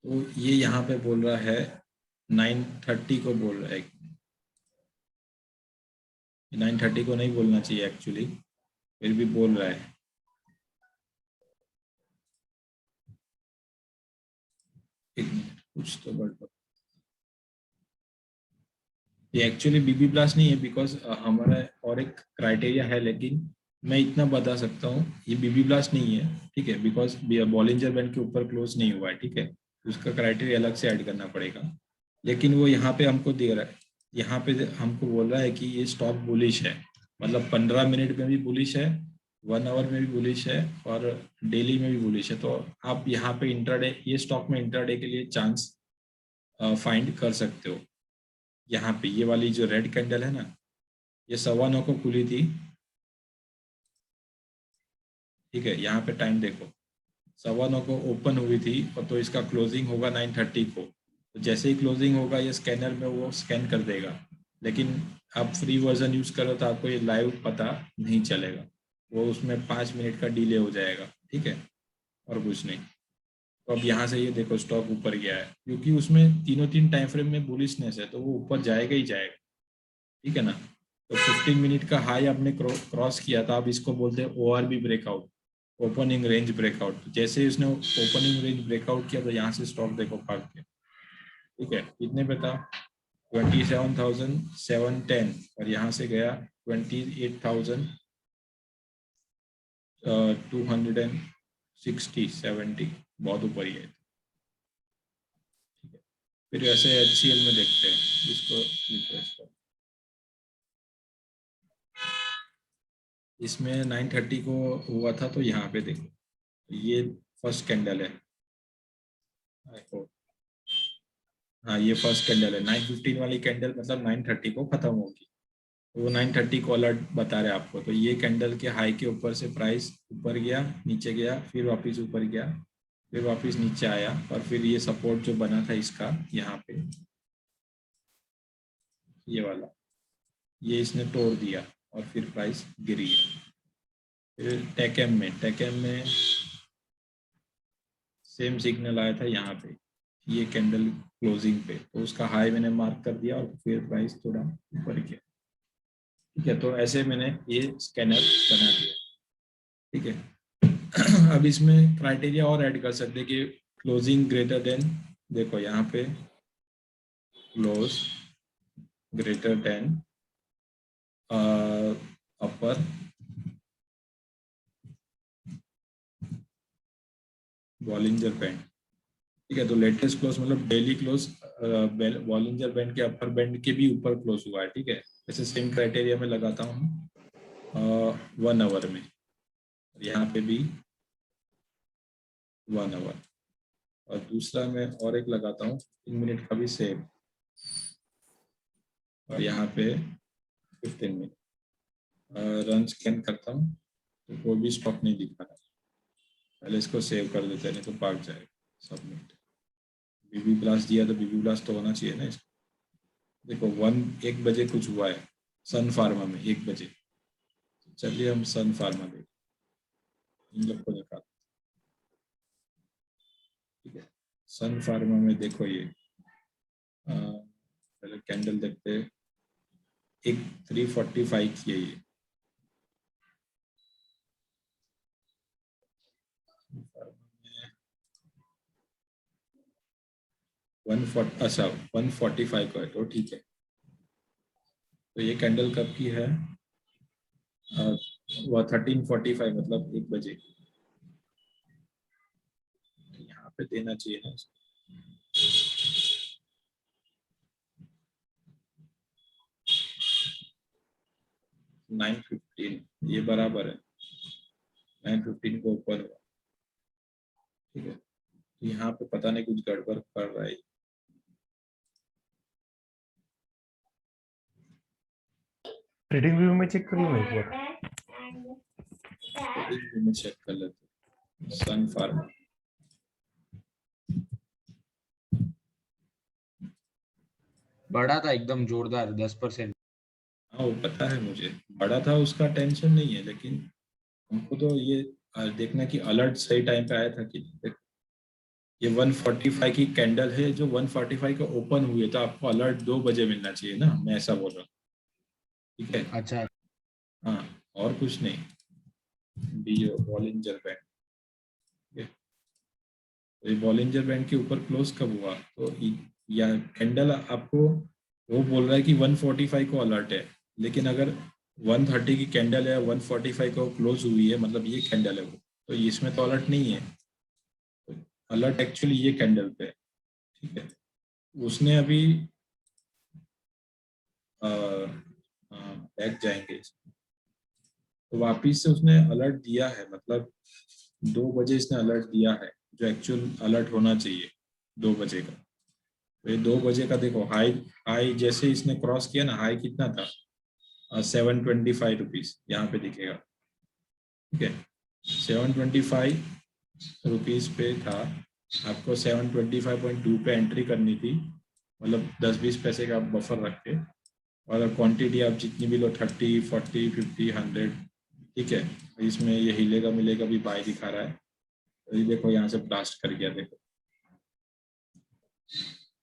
तो ये यहाँ पे बोल रहा है 9:30 को बोल रहा है, 9:30 को नहीं बोलना चाहिए एक्चुअली, फिर भी बोल रहा है। एक मिनट, कुछ तो गड़बड़। ये एक्चुअली बीबी प्लस नहीं है, बिकॉज हमारा और एक क्राइटेरिया है, लेकिन मैं इतना बता सकता हूँ ये बीबी प्लस नहीं है, ठीक है। बिकॉज बॉलिंजर बैंड के ऊपर क्लोज नहीं हुआ है, ठीक है। उसका क्राइटेरिया अलग से ऐड करना पड़ेगा, लेकिन वो यहाँ पे हमको दे रहा है, यहाँ पे हमको बोल रहा है कि ये स्टॉक बुलिश है, मतलब 15 मिनट में भी बुलिश है, 1 आवर में भी बुलिश है, और डेली में भी बुलिश है। तो आप यहाँ पे इंट्राडे, ये स्टॉक में इंट्राडे के लिए चांस फाइंड कर सकते हो। यहाँ पे ये वाली जो रेड कैंडल है ना, ये 9:15 को खुली थी, ठीक है। यहाँ पे टाइम देखो, 9:15 को ओपन हुई थी, और तो इसका क्लोजिंग होगा 9:30 को। तो जैसे ही क्लोजिंग होगा ये स्कैनर में वो स्कैन कर देगा, लेकिन आप फ्री वर्जन यूज करो तो आपको ये लाइव पता नहीं चलेगा, वो उसमें 5 मिनट का डिले हो जाएगा, ठीक है, और कुछ नहीं। तो अब यहाँ से ये देखो स्टॉक ऊपर गया है, क्योंकि उसमें तीनों तीन टाइम फ्रेम में बुलिशनेस है, तो वो ऊपर जाएगा ही जाएगा, ठीक है ना। तो 15 मिनट का हाई आपने क्रॉस किया था, अब इसको बोलते हैं ORB breakout, opening range breakout. जैसे ही उसने ओपनिंग रेंज ब्रेकआउट किया तो यहाँ से स्टॉक देखो भाग गया, ठीक है। कितने पे था? 27,710, और यहाँ से गया 28,260 70, बहुत ऊपर ही है, ठीक है। फिर ऐसे HCL में देखते हैं, इसको रिफ्रेश कर। इसमें 9:30 को हुआ था, तो यहाँ पे देखो ये फर्स्ट कैंडल है, हाँ ये फर्स्ट कैंडल है। 9:15 वाली कैंडल मतलब 9:30 को खत्म होगी, तो वो 9:30 को अलर्ट बता रहे आपको। तो ये कैंडल के हाई के ऊपर से प्राइस ऊपर गया, नीचे गया, फिर वापस ऊपर गया, फिर वापस नीचे आया, और फिर ये सपोर्ट जो बना था इसका यहाँ पे, ये वाला, ये इसने तोड़ दिया, और फिर प्राइस गिर गया। फिर टेकएम में सेम सिग्नल आया था यहाँ पे, ये कैंडल क्लोजिंग पे, तो उसका हाई मैंने मार्क कर दिया, और फिर प्राइस थोड़ा ऊपर गया, ठीक है। तो ऐसे मैंने ये स्कैनर बना दिया, ठीक है। अब इसमें क्राइटेरिया और ऐड कर सकते हैं कि क्लोजिंग ग्रेटर देन, देखो यहाँ पे क्लोज ग्रेटर देन अपर बॉलिंजर बैंड, ठीक है। तो लेटेस्ट क्लोज मतलब डेली क्लोज बॉलिंजर बैंड के अपर बैंड के भी ऊपर क्लोज हुआ है, ठीक है। ऐसे सेम क्राइटेरिया में लगाता हूँ 1 आवर में, यहाँ पे भी 1 आवर, और दूसरा मैं और एक लगाता हूँ 3 मिनट का भी सेम, और यहाँ पे 15 मिनट रन स्कैन करता हूँ, तो कोई भी स्टॉक नहीं दिखा रहा। पहले इसको सेव कर देते हैं, नहीं तो भाग जाएगा। सबमिट, बीबी ब्लास्ट दिया तो बीबी ब्लास्ट तो होना चाहिए ना इसको। देखो 1 बजे कुछ हुआ है, सन फार्मा में 1 बजे। चलिए हम सन फार्मा देख, इन लोग को दिखा, ठीक है। सन फार्मा में देखो ये पहले कैंडल देखते हैं, एक 345 की है ये। अच्छा 145 का है तो ठीक है। तो ये कैंडल कब की है? वह 1345 मतलब 1 बजे। यहाँ पे देना चाहिए ना इसको। 915 ये बराबर है, 915 को ऊपर हुआ, ठीक है। तो यहाँ पे पता नहीं कुछ गड़बड़ कर रहा है। ट्रेडिंग व्यू में चेक कर लो एक बार। ट्रेडिंग व्यू में चेक कर लेते हैं। सन फार्मा बढ़ा था एकदम जोरदार 10%। हाँ वो पता है मुझे, बड़ा था उसका टेंशन नहीं है, लेकिन हमको तो ये देखना कि अलर्ट सही टाइम पे आया था कि नहीं। देखो ये 145 की कैंडल है, जो 145 का ओपन हुई है, तो आपको अलर्ट 2 बजे मिलना चाहिए ना, मैं ऐसा बोल रहा हूँ, ठीक है। अच्छा हाँ और कुछ नहीं। बॉलिंजर बैंड, ठीक है। तो ये बॉलिंजर बैंड के ऊपर क्लोज कब हुआ? तो या कैंडल आपको वो बोल रहा है कि 145 को अलर्ट है, लेकिन अगर 130 की कैंडल है, 145 को क्लोज हुई है, मतलब ये कैंडल है वो, तो इसमें तो अलर्ट नहीं है। तो अलर्ट एक्चुअली ये कैंडल पे है, ठीक है। उसने अभी बैक जाएंगे, तो वापिस से उसने अलर्ट दिया है, मतलब 2 बजे इसने अलर्ट दिया है, जो एक्चुअल अलर्ट होना चाहिए 2 बजे का। तो ये 2 बजे का देखो, हाई हाई जैसे इसने क्रॉस किया ना, हाई कितना था? 725 रुपीज यहाँ पे दिखेगा, ठीक है। 725 रुपीज पे था, आपको 725.2 पे एंट्री करनी थी, मतलब 10-20 पैसे का बफर रख के, और क्वांटिटी आप जितनी भी लो, 30, 40, 50, 100, ठीक है। इसमें ये हिलेगा मिलेगा भी बाय दिखा रहा है, तो ये देखो यहाँ से ब्लास्ट कर गया, देखो।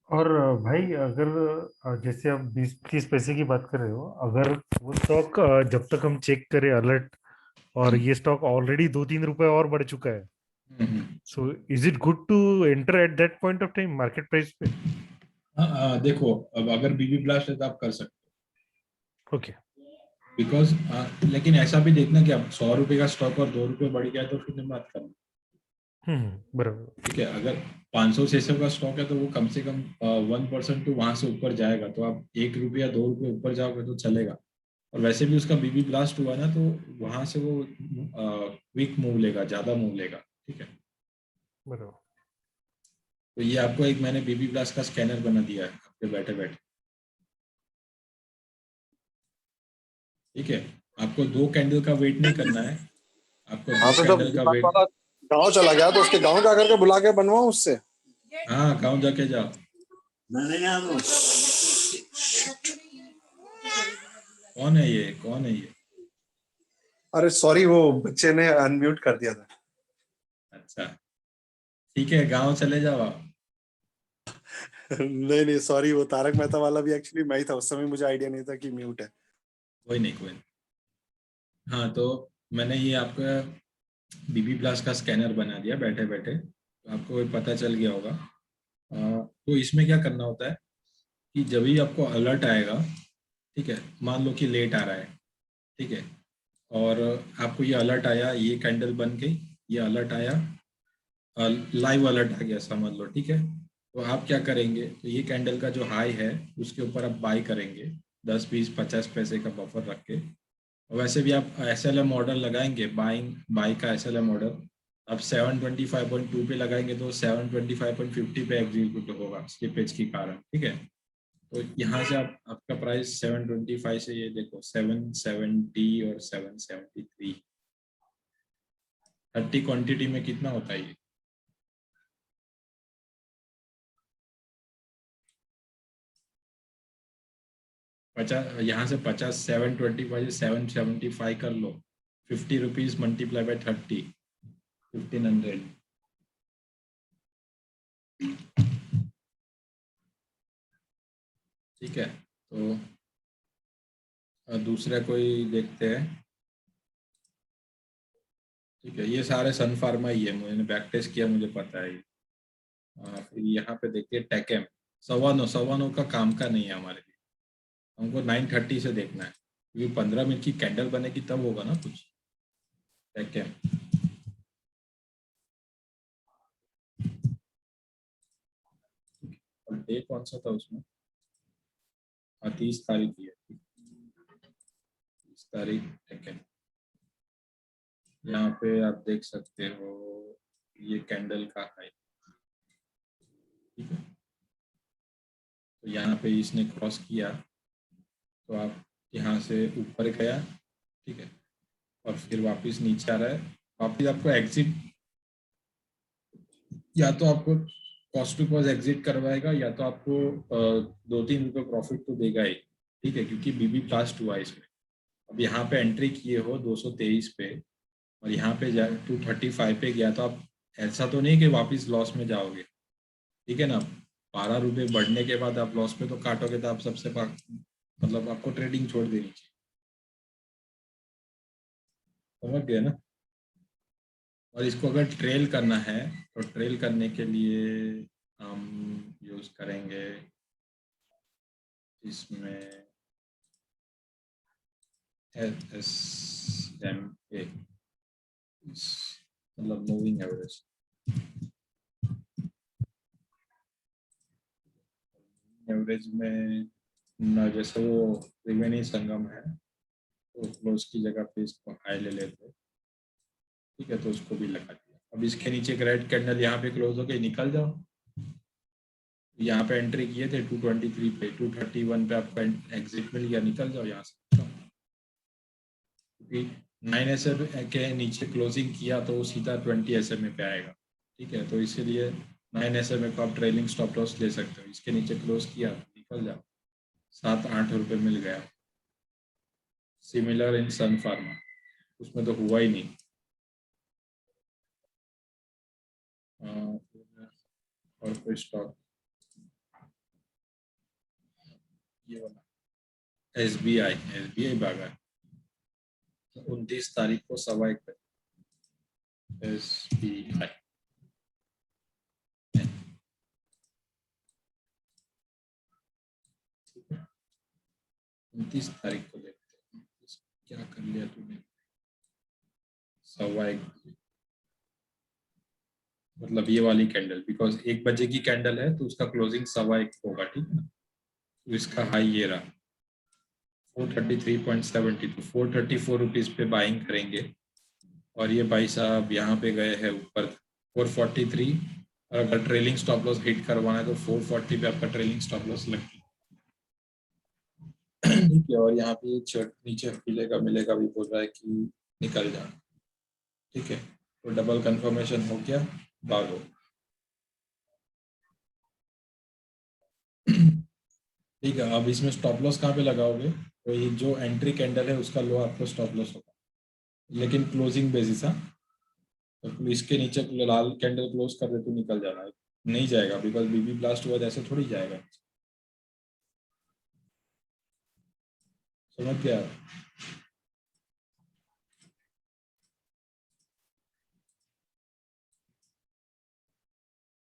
और भाई अगर जैसे आप 20-30 पैसे की बात कर रहे हो, अगर वो स्टॉक जब तक हम चेक करें अलर्ट, और ये स्टॉक ऑलरेडी 2-3 रुपए और बढ़ चुका है, so is it good to enter at that point of time market price पे? देखो अब अगर बीबी ब्लास्ट है तो आप कर सकते ओके। हो, बिकॉज लेकिन ऐसा भी देखना कि अब 100 रुपए का स्टॉक और 2 रुपए बढ़ गया तो फिर मत करना, बराबर। ठीक है। अगर 500-600 का स्टॉक है तो वो कम से कम 1% तो वहां से ऊपर जाएगा, तो आप 1 रुपया 2 रुपये ऊपर जाओगे तो चलेगा। और वैसे भी उसका बीबी ब्लास्ट हुआ ना, तो वहां से वो क्विक मूव लेगा, ज्यादा मूव लेगा, ठीक है। बराबर। तो ये आपको एक मैंने बीबी ब्लास्ट का स्कैनर बना दिया है आपके बैठे बैठे, ठीक है। आपको 2 कैंडल का वेट नहीं करना है, आपको हाँ 2 तो जब कैंडल का विकास वेट। वाला गाँव चला गया तो उसके गाँव जा करके बुला के बनवाओ उससे। हाँ गाँव जाके जाओ। कौन है ये, कौन है ये? अरे सॉरी, वो बच्चे ने अनम्यूट कर दिया था। अच्छा ठीक है, गाँव चले जाओ आप। नहीं नहीं सॉरी, वो तारक मेहता वाला भी एक्चुअली मैं ही था उस समय, मुझे आइडिया नहीं था कि म्यूट है। कोई नहीं, कोई नहीं। हाँ तो मैंने ये आपका बीबी प्लस का स्कैनर बना दिया बैठे बैठे, तो आपको पता चल गया होगा। तो इसमें क्या करना होता है कि जब भी आपको अलर्ट आएगा, ठीक है, मान लो कि लेट आ रहा है, ठीक है, और आपको ये अलर्ट आया, ये कैंडल बन गई, ये अलर्ट आया, लाइव अलर्ट आ गया समझ लो, ठीक है। तो आप क्या करेंगे, तो ये कैंडल का जो हाई है उसके ऊपर आप बाई करेंगे 10, 20, 50 पैसे का बफर रख के। वैसे भी आप SLM ऑर्डर लगाएंगे, बाइंग बाई का SLM ऑर्डर आप 725.2 पे लगाएंगे तो 725.50 पे एग्जीक्यूट होगा स्लिपेज के कारण, ठीक है। तो यहाँ से आप आपका प्राइस 725 से ये देखो 770 और 773, 30 क्वांटिटी में कितना होता है ये? 50 यहाँ से 50 725 775 कर लो, 50 रुपीज मल्टीप्लाई बाय 30, 1500। ठीक है, तो दूसरा कोई देखते हैं। ठीक है, ये सारे सन फार्मा ही है, मैंने बैक टेस्ट किया, मुझे पता है। फिर यहाँ पे देखिए टेकेम 9:15 का काम का नहीं है हमारे लिए, हमको 9:30 से देखना है, क्योंकि 15 मिनट की कैंडल बनेगी तब होगा ना कुछ। टेकेम और डे कौन सा था उसमें? 30 तारीख की है, 30 तारीख टेकेम। यहाँ पे आप देख सकते हो ये कैंडल का है। ठीक है, तो यहाँ पे इसने क्रॉस किया तो आप यहाँ से ऊपर गया। ठीक है, और फिर वापस नीचे आ रहा है, वापस आपको एग्जिट, या तो आपको कॉस्ट टू कॉस्ट एग्जिट करवाएगा, या तो आपको 2-3 रुपये प्रॉफिट तो देगा ही। ठीक है, क्योंकि बीबी ब्लास्ट हुआ इसमें। अब यहाँ पे एंट्री किए हो 223 पे, और यहाँ पे 235 पे गया, तो आप ऐसा तो नहीं कि वापस लॉस में जाओगे। ठीक है ना, 12 रुपये बढ़ने के बाद आप लॉस में तो काटोगे, तो आप सबसे मतलब आपको ट्रेडिंग छोड़ देनी चाहिए। समझ गए ना। और इसको अगर ट्रेल करना है तो ट्रेल करने के लिए हम यूज करेंगे इसमें SMA, मतलब मूविंग एवरेज। एवरेज में न, जैसे वो त्रिवेणी संगम है तो क्लोज की जगह पे इसको हाई ले लेते। ठीक है, तो उसको भी लगा दिया। अब इसके नीचे एक रेड कैंडल यहाँ पे क्लोज हो गई, निकल जाओ। यहाँ पे एंट्री किए थे 223 पे, 231 पे आपका एग्जिट मिल गया, निकल जाओ यहाँ से। क्योंकि 9 SMA के नीचे क्लोजिंग किया तो वो सीधा 20 SMA पे आएगा। ठीक है, तो इसीलिए 9 SMA को आप ट्रेलिंग स्टॉप लॉस ले सकते हो। इसके नीचे क्लोज किया, निकल जाओ, 7-8 रुपये मिल गया। सिमिलर इन सन फार्मा, उसमें तो हुआ ही नहीं। और कोई स्टॉक, ये वाला SBI भागा 29 तारीख को 1:15 पे। SBI ठीक है, 29 तारीख को देखते हैं क्या कर लिया तूने। 1:15, मतलब ये वाली कैंडल, बिकॉज 1 बजे की कैंडल है तो उसका क्लोजिंग 1:15 होगा। ठीक है ना, तो इसका हाई ये रहा 433.70, तो 434 रुपीज पे बाइंग करेंगे। और ये भाई साहब यहाँ पे गए हैं ऊपर 443, और अगर ट्रेलिंग स्टॉप लॉस हिट करवाना है तो 440 पे आपका ट्रेलिंग स्टॉप लॉस लग गया। ठीक है, और यहाँ पे नीचे मिलेगा भी बोल रहा है कि निकल जा। ठीक है, तो डबल कंफर्मेशन हो गया, भागो। ठीक है, अब इसमें स्टॉप लॉस कहाँ पे लगाओगे? तो ये जो एंट्री कैंडल है उसका लो आपको स्टॉप लॉस होगा, लेकिन क्लोजिंग बेसिस। हाँ, तो इसके नीचे लाल कैंडल क्लोज कर दे तो निकल जाना है, नहीं जाएगा, बिकॉज बीबी ब्लास्ट हुआ ऐसे थोड़ी जाएगा। समझ गया?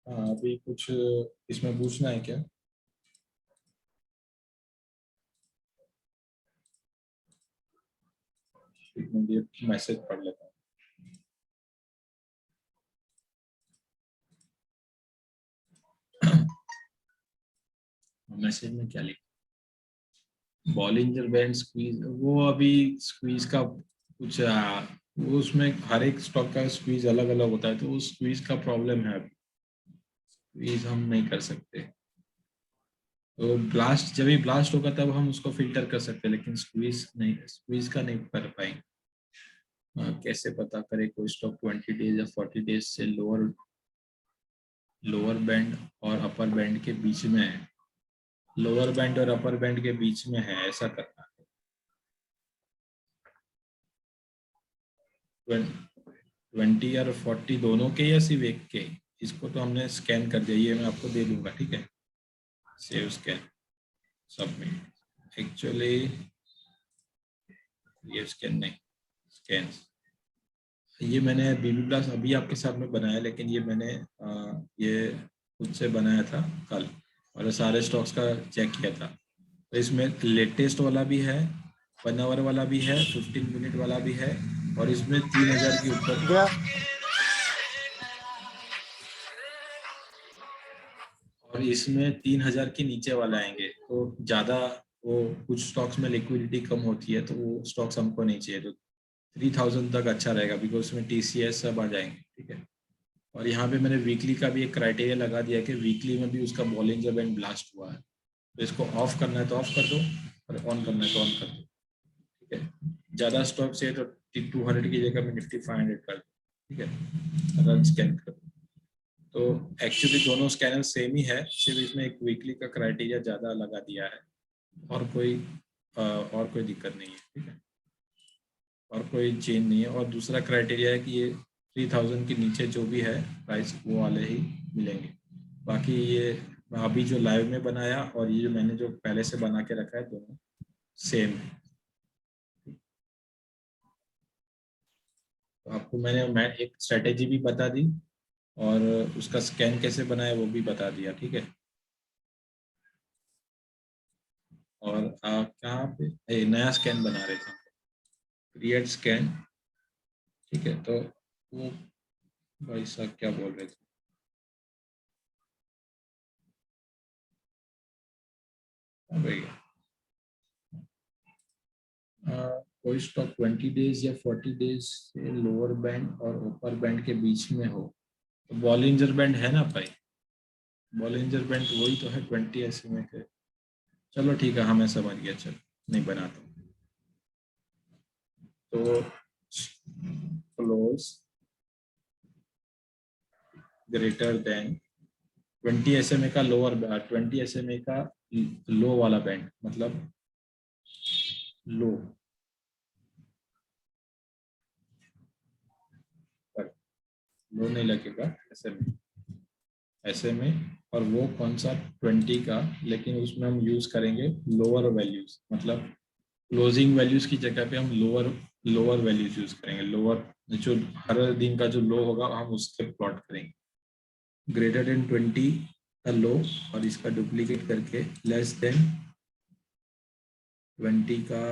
हाँ, अभी कुछ इसमें पूछना है क्या? एक मिनट, ये मैसेज पढ़ लेता हूँ। मैसेज में क्या लिखा? बॉलिंजर बैंड स्क्वीज, वो अभी स्क्वीज का कुछ वो उसमें हर एक स्टॉक का स्क्वीज अलग अलग होता है, तो वो स्क्वीज का प्रॉब्लम है। अभी स्क्वीज हम नहीं कर सकते, तो ब्लास्ट जब भी ब्लास्ट होगा तब हम उसको फिल्टर कर सकते हैं, लेकिन स्क्वीज नहीं, स्क्वीज का नहीं कर पाएंगे। कैसे पता करें कोई स्टॉक 20 डेज या 40 डेज से लोअर बैंड और अपर बैंड के बीच में है? लोअर बैंड और अपर बैंड के बीच में है, ऐसा करना है। 20 और 40 दोनों के या सिर्फ एक के? इसको तो हमने स्कैन कर दिया, ये मैं आपको दे दूंगा, ठीक है। Save scan submit. एक्चुअली ये स्कैन नहीं, स्कैन ये मैंने बीबी प्लस अभी आपके साथ में बनाया, लेकिन ये मैंने ये खुद से बनाया था कल, और सारे स्टॉक्स का चेक किया था। तो इसमें लेटेस्ट वाला भी है, 1 आवर वाला भी है, 15 मिनट वाला भी है, और इसमें 3000 के ऊपर गया और इसमें 3000 के नीचे वाले आएंगे। तो ज़्यादा वो कुछ स्टॉक्स में लिक्विडिटी कम होती है, तो वो स्टॉक्स हमको नहीं चाहिए। तो 3000 तक अच्छा रहेगा, बिकॉज उसमें TCS सब आ जाएंगे, ठीक है। और यहाँ पे मैंने वीकली का भी एक क्राइटेरिया लगा दिया कि वीकली में भी उसका बॉलिंजर बैंड ब्लास्ट हुआ है। तो इसको ऑफ करना है तो ऑफ कर दो, और ऑन करना है तो ऑन कर दो, ठीक है। ज़्यादा स्टॉक चाहिए तो 200 की जगह में निफ्टी 500 कर दो, ठीक है। रन स्कैन कर दो। तो एक्चुअली दोनों स्कैनर सेम ही है, सिर्फ इसमें एक वीकली का क्राइटेरिया ज़्यादा लगा दिया है, और कोई दिक्कत नहीं है, ठीक है। और कोई चेंज नहीं है। और दूसरा क्राइटेरिया है कि ये 3000 के नीचे जो भी है प्राइस, वो वाले ही मिलेंगे। बाकी ये अभी जो लाइव में बनाया और ये जो मैंने जो पहले से बना के रखा है, दोनों सेम है। तो आपको मैं एक स्ट्रेटेजी भी बता दी, और उसका स्कैन कैसे बनाया वो भी बता दिया, ठीक है। और कहाँ पे नया स्कैन बना रहे थे, क्रिएट स्कैन, ठीक है। तो वो भाई साहब क्या बोल रहे थे, भैया कोई स्टॉक 20 डेज या 40 डेज से लोअर बैंड और अपर बैंड के बीच में हो, तो बॉलिंजर बैंड है ना भाई, बॉलिंजर बैंड वही तो है 20 SMA के। चलो ठीक है, हमें समझ गया, चलो नहीं बनाता। तो क्लोज ग्रेटर देन 20 SMA का लोअर, 20 SMA का लो वाला बैंड, मतलब लो लो नहीं लगेगा ऐसे में। और वो कौन सा 20 का, लेकिन उसमें हम यूज करेंगे लोअर वैल्यूज, मतलब क्लोजिंग वैल्यूज की जगह पे हम लोअर वैल्यूज यूज करेंगे। लोअर जो हर दिन का जो लो होगा हम उसके प्लॉट करेंगे। ग्रेटर देन 20 का लो, और इसका डुप्लीकेट करके लेस देन 20 का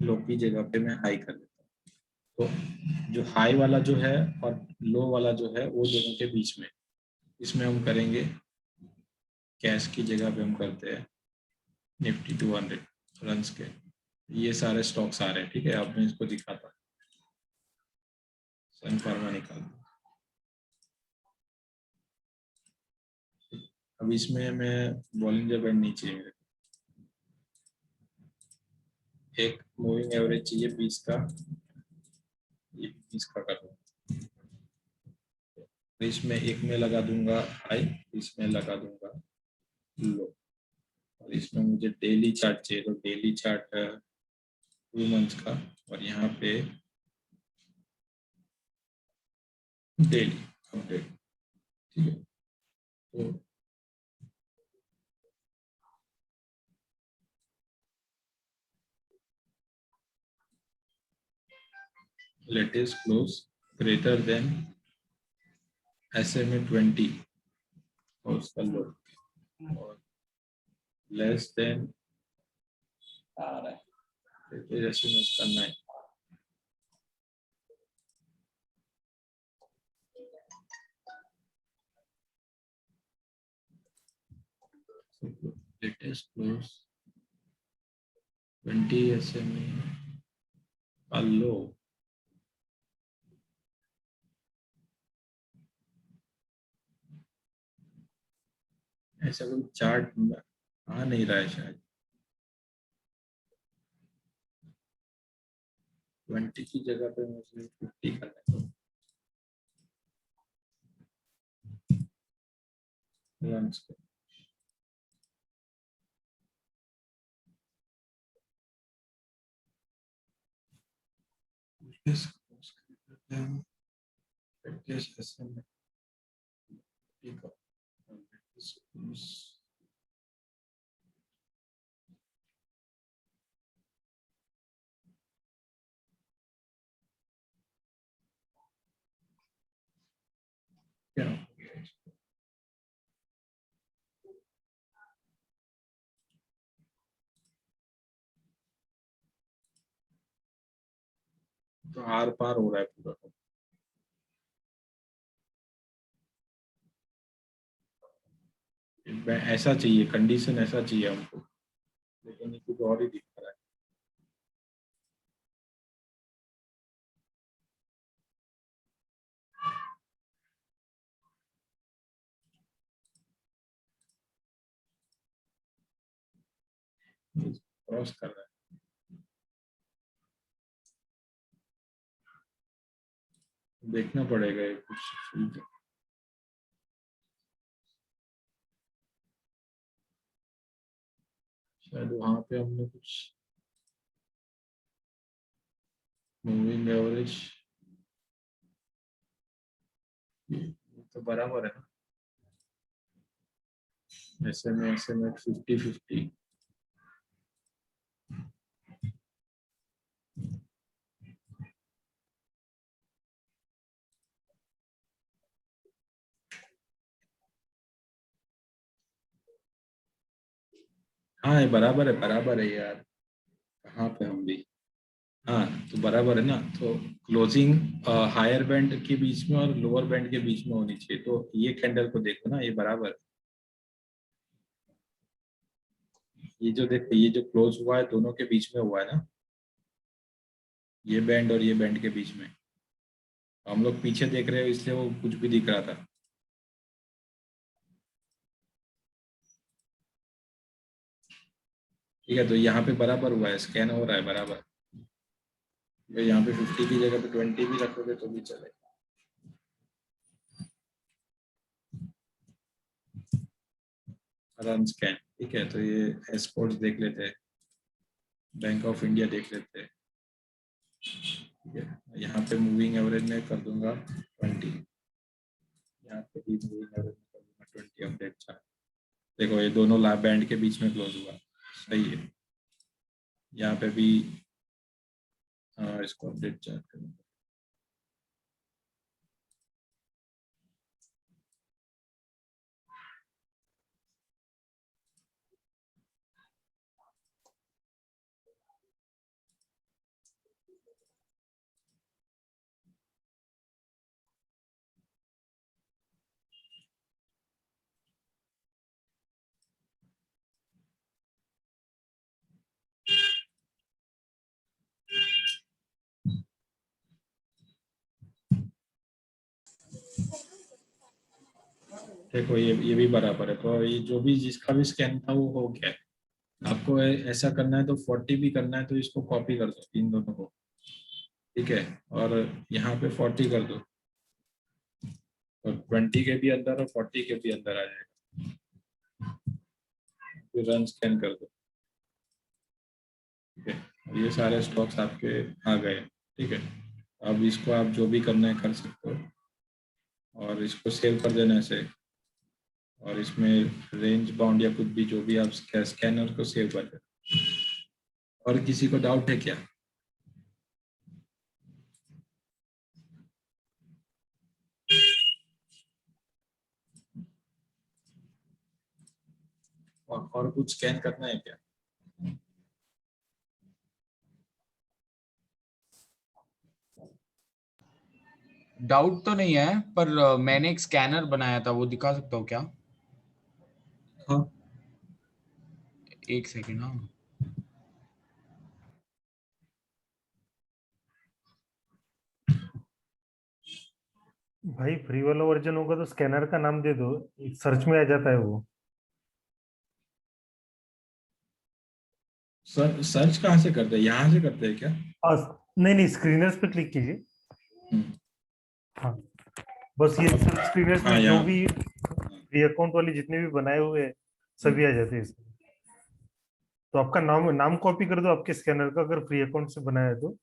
लो की जगह पे मैं हाई कर देता हूँ। तो जो हाई वाला जो है और लो वाला जो है वो दोनों के बीच में, इसमें हम करेंगे कैश की जगह पे हम करते हैं निफ्टी 200 रन्स के। ये सारे स्टॉक्स आ रहे हैं, ठीक है। अब मैं इसको दिखाता हूँ, सन फार्मा निकाल। अब इसमें मैं बॉलिंजर बैंड नहीं चाहिए मेरे, एक मूविंग एवरेज चाहिए 20 का, ये 20 का कर दूँ। तो इसमें एक में लगा दूंगा हाई, इसमें लगा दूंगा लो, और इसमें मुझे डेली चार्ट चाहिए, तो डेली चार्ट है 2 मंथ्स का, और यहाँ पे डेली अपडेट, ठीक है। तो latest close greater than SMA 20 और उसका लो, और लेस देन आ रहा है जैसे में उसका 9। लेटेस्ट क्लोज 20 SMA का लो, ऐसा कोई चार्ट आ नहीं रहा है शायद। 20 की जगह पे मुझे 50 करना है। Yes, yes, yes, ठीक है। क्या तो आर पार हो रहा है पूरा। ऐसा चाहिए, कंडीशन ऐसा चाहिए हमको, लेकिन ये कुछ और ही दिख रहा है। क्रॉस कर रहा है। देखना पड़ेगा ये कुछ। शायद वहां पे हमने कुछ मूविंग एवरेज तो बराबर है ना, ऐसे में 50-50। हाँ ये बराबर है यार। कहाँ पे हम भी, हाँ तो बराबर है ना। तो क्लोजिंग हायर बैंड के बीच में और लोअर बैंड के बीच में होनी चाहिए। तो ये कैंडल को देखो ना, ये बराबर है। ये जो देखो, ये जो क्लोज हुआ है दोनों के बीच में हुआ है ना, ये बैंड और ये बैंड के बीच में। हम लोग पीछे देख रहे हो इसलिए वो कुछ भी दिख रहा था। ठीक है, तो यहाँ पे बराबर हुआ है, स्कैन हो रहा है बराबर। तो यहाँ पे 50 की जगह पे 20 भी रखोगे तो भी चलेगा। रन स्कैन, ठीक है। तो ये एस्पोर्ट्स देख लेते हैं, बैंक ऑफ इंडिया देख लेते हैं। ठीक है, यहाँ पे मूविंग एवरेज में कर दूंगा 20, यहाँ पे भी मूविंग एवरेज में कर दूंगा 20 अपडेट चार्ट। देखो ये दोनों लाभ बैंड के बीच में क्लोज हुआ, सही है। यहाँ पे भी इसको अपडेट चार्ट करूंगा। देखो ये भी बराबर है। तो ये जो भी जिसका भी स्कैन था वो हो गया है। आपको ऐसा करना है तो 40 भी करना है तो इसको कॉपी कर दो इन दोनों को, ठीक है। और यहाँ पे 40 कर दो, और 20 के भी अंदर और 40 के भी अंदर आ जाएगा। फिर रन स्कैन कर दो, ठीक है। और ये सारे स्टॉक्स आपके आ गए, ठीक है। अब इसको आप जो भी करना है कर सकते हो, और इसको सेव कर देना ऐसे। और इसमें रेंज बाउंड या कुछ भी जो भी आप स्कैनर को सेव कर देना। और किसी को डाउट है क्या? और कुछ स्कैन करना है क्या? डाउट तो नहीं है, पर मैंने एक स्कैनर बनाया था, वो दिखा सकता हूँ क्या? हाँ एक सेकेंड। हाँ भाई फ्री वाला वर्जन होगा तो स्कैनर का नाम दे दो, सर्च में आ जाता है वो। सर्च कहाँ से करते हैं? यहाँ से करते हैं क्या? नहीं नहीं, स्क्रीनर्स पे क्लिक कीजिए। हम्म, हाँ, बस ये स्क्रीनर्स हाँ में जो यहाँ। भी फ्री अकाउंट वाले जितने भी बनाए हुए हैं सभी आ जाते हैं इसमें। तो आपका नाम कॉपी कर दो आपके स्कैनर का, अगर फ्री अकाउंट से बनाया है तो।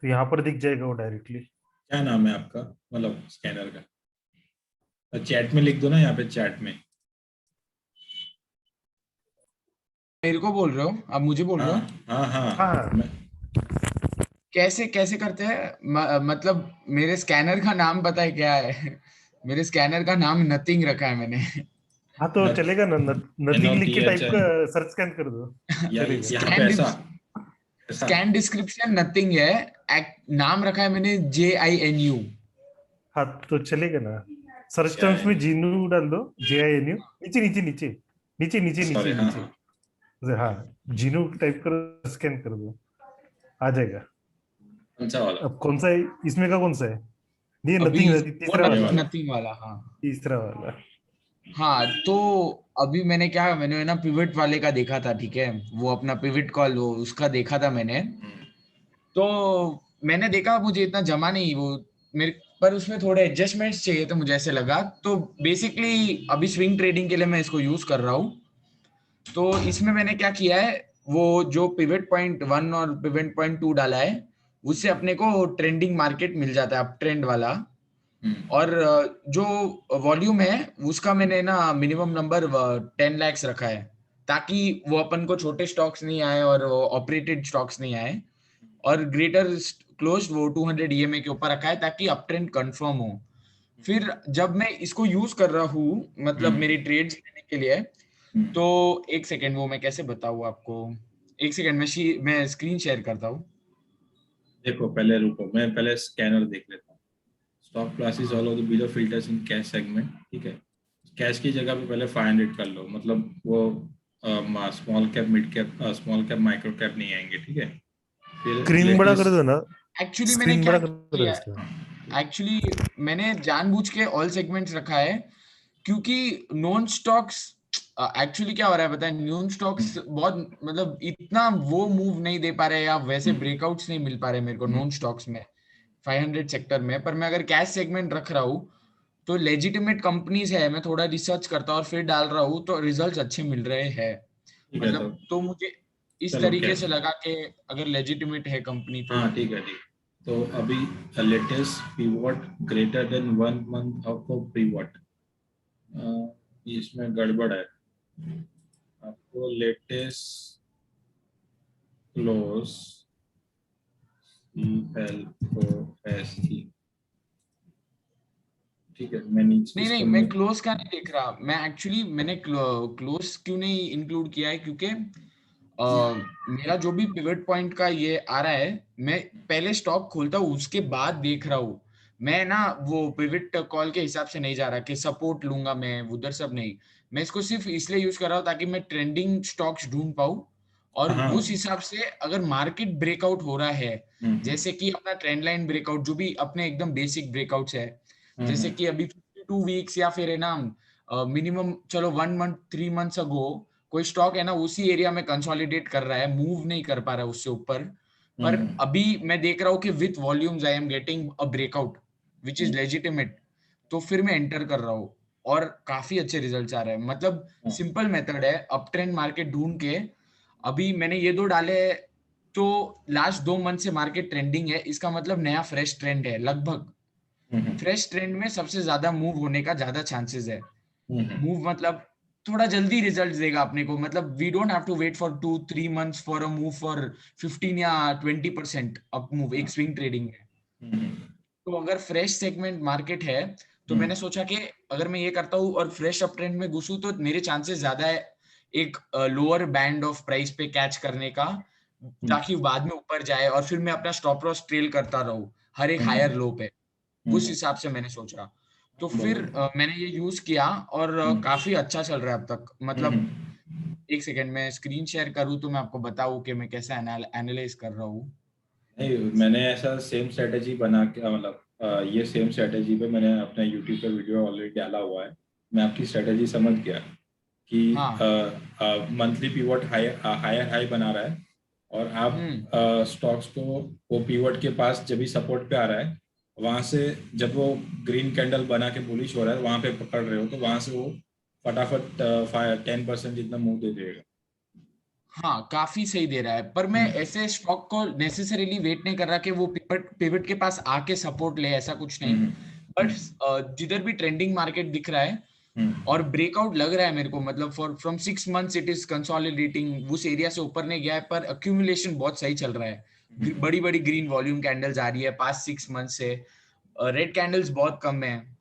तो यहाँ पर दिख जाएगा वो डायरेक्टली। क्या नाम है आपका, मतलब स्कैनर का? चैट में लिख दो ना, यहाँ पे चैट में। मेरे को बोल रहे हो, अब मुझे बोल रहे हो? हाँ हाँ हाँ, हाँ कैसे कैसे करते हैं? मतलब मेरे स्कैनर का नाम पता है क्या है? मेरे स्कैनर का नाम नथिंग रखा है मैंने। हाँ तो चलेगा ना, नथिंग लिख के टाइप NOTH का सर्च स्कैन कर दो, चलेगा। यहाँ पे ऐसा ऐसा। स्कैन डिस्क्रिप्शन नथिंग है। नाम रखा है मैंने JINU। हाँ तो चलेगा ना, सर्च टर्म्स में जीनू डाल दो, JINU, नीचे नीचे नीचे नीचे नीचे नीचे सॉरी, हाँ नीचे। हाँ। हाँ जीनू टाइप करो, स्कैन कर दो, आ जाएगा। कौन सा वाला? अब कौन सा है इसमें का, कौन सा है? ये अभी नथिंग, वो तीसरा वाला, वाला। नथिंग वाला, हाँ। तीसरा वाला। हाँ तो अभी मैंने ना पिवट वाले का देखा था, ठीक है, वो अपना पिवट कॉल, वो उसका देखा था मैंने। तो मैंने देखा, मुझे इतना जमा नहीं वो मेरे पर, उसमें थोड़े एडजस्टमेंट्स चाहिए थे मुझे, ऐसे लगा। तो बेसिकली अभी स्विंग ट्रेडिंग के लिए मैं इसको यूज कर रहा हूँ। तो इसमें मैंने क्या किया है, वो जो पिवट पॉइंट 1 और पिवट पॉइंट 2 डाला है, उससे अपने को ट्रेंडिंग मार्केट मिल जाता है, अप ट्रेंड वाला। और जो वॉल्यूम है उसका मैंने ना मिनिमम नंबर 10 lakhs रखा है, ताकि वो अपन को छोटे स्टॉक्स नहीं आए और ऑपरेटेड स्टॉक्स नहीं आए। और ग्रेटर क्लोज वो 200 EMA के ऊपर रखा है, ताकि अप ट्रेंड कंफर्म हो। फिर जब मैं इसको यूज कर रहा हूँ, मतलब मेरी ट्रेड्स लेने के लिए, तो एक सेकेंड, वो मैं कैसे बताऊँ आपको। एक सेकेंड, मैं स्क्रीन शेयर करता हूँ। देखो पहले रुको, मैं पहले स्कैनर देख लेता हूँ। Stop classes all of the below filters in cash segment, ठीक है। कैश की जगह पे पहले 500 कर लो, मतलब वो small cap, mid cap, small cap, micro cap नहीं आएंगे, ठीक है। फिर स्क्रीन बड़ा कर लेटेस्ट। दो ना, एक्चुअली मैंने स्क्रीन क्या बड़ा कर दो किया, इसका। एक्चुअली मैंने जानबूझ के ऑल सेगमेंट्स रखा है, क्योंकि नॉन स्टॉक्स, एक्चुअली क्या हो रहा है पता है, नॉन स्टॉक्स बहुत, मतलब इतना वो मूव नहीं दे पा रहे, या वैसे ब्रेकआउट्स नहीं मिल पा रहे मेरे को नॉन स्टॉक्स में 500 सेक्टर में। पर मैं अगर कैश सेगमेंट रख रहा हूँ, तो लेजिटिमेट कंपनीज है, मैं थोड़ा रिसर्च करता हूँ और फिर डाल रहा हूँ, तो रिजल्ट्स अच्छे मिल रहे हैं। ठीक है, मतलब तो मुझे इस चलो क्या, तरीके से लगा कि अगर लेजिटिमेट है कंपनी तो। हाँ ठीक है ठीक है। तो अभी latest pivot greater than 1 month of pivot, इसमें गड़बड़ है। आपको लेटेस्ट क्लोज CLOSE, ठीक है। मैं नीचे नहीं नहीं, इसको मैं क्लोज का नहीं देख रहा, मैं एक्चुअली मैंने क्लोज क्यों नहीं इंक्लूड किया है, क्योंकि मेरा जो भी पिवट पॉइंट का ये आ रहा है, मैं पहले स्टॉक खोलता हूँ उसके बाद देख रहा हूँ। मैं ना वो पिवट कॉल के हिसाब से नहीं जा रहा कि सपोर्ट लूंगा मैं उधर, सब नहीं। मैं इसको सिर्फ इसलिए यूज कर रहा हूँ ताकि मैं ट्रेंडिंग स्टॉक्स ढूंढ पाऊँ, और हाँ उस हिसाब से अगर मार्केट ब्रेकआउट हो रहा है, जैसे कि अपना ट्रेंड लाइन ब्रेकआउट, जो भी अपने एकदम बेसिक ब्रेकआउट्स है, जैसे कि अभी 52 वीक्स, या फिर है ना मिनिमम, चलो 1 month 3 months अगो कोई स्टॉक है ना उसी एरिया में कंसोलिडेट कर रहा है, मूव नहीं कर पा रहा है उससे ऊपर। पर अभी मैं देख रहा हूँ कि with volumes I am getting a breakout which is legitimate, तो फिर मैं एंटर कर रहा हूँ, और काफी अच्छे रिजल्ट्स आ रहे हैं। मतलब सिंपल मेथड है, अप ट्रेंड मार्केट ढूंढ के। अभी मैंने ये दो डाले, तो लास्ट 2 मंथ से मार्केट ट्रेंडिंग है, इसका मतलब नया फ्रेश ट्रेंड है लगभग। फ्रेश ट्रेंड में सबसे ज्यादा मूव होने का ज्यादा चांसेस है। मूव मतलब थोड़ा जल्दी रिजल्ट देगा अपने को, मतलब we don't have to wait for 2-3 months for a move for 15 या 20% अप मूव एक स्विंग ट्रेडिंग में। तो अगर फ्रेश सेगमेंट मार्केट है, तो मैंने सोचा कि अगर मैं ये करता हूँ और फ्रेश अप ट्रेंड में घुसूं, तो मेरे चांसेस ज्यादा है एक लोअर बैंड ऑफ प्राइस पे कैच करने का, ताकि बाद में ऊपर जाए और फिर मैं अपना स्टॉप लॉस ट्रेल करता रहूं हर एक हायर लो पे। उस हिसाब से मैंने सोचा, तो फिर मैंने ये यूज किया, और काफी अच्छा चल रहा है अब तक। मतलब एक सेकेंड में स्क्रीन शेयर करूँ तो मैं आपको बताऊं कि मैं कैसे एनालाइज कर रहा हूँ। नहीं, मैंने ऐसा सेम स्ट्रेटेजी बना के, मतलब ये सेम स्ट्रेटेजी पे मैंने अपने यूट्यूब पे वीडियो ऑलरेडी डाला हुआ है। मैं आपकी स्ट्रेटेजी समझ गया कि हाँ। मंथली पीवट हायर हाई बना रहा है, और आप स्टॉक्स को वो पीवट के पास जब भी सपोर्ट पे आ रहा है, वहां से जब वो ग्रीन कैंडल बना के बुलिश हो रहा है, वहां पे पकड़ रहे हो, तो वहां से वो फटाफट 10% जितना मूव दे देगा। हाँ काफी सही दे रहा है, पर मैं ऐसे स्टॉक को नेसेसरीली वेट नहीं कर रहा कि वो पिवट के पास आके सपोर्ट ले, ऐसा कुछ नहीं। बट जिधर भी ट्रेंडिंग मार्केट दिख रहा है और ब्रेकआउट लग रहा है मेरे को, मतलब from 6 months it is consolidating, उस एरिया से ऊपर नहीं गया है, पर अक्यूमुलेशन बहुत सही चल रहा है। बड़ी बड़ी ग्रीन वॉल्यूम कैंडल्स आ रही है पास्ट 6 मंथ से, रेड कैंडल्स बहुत कम है।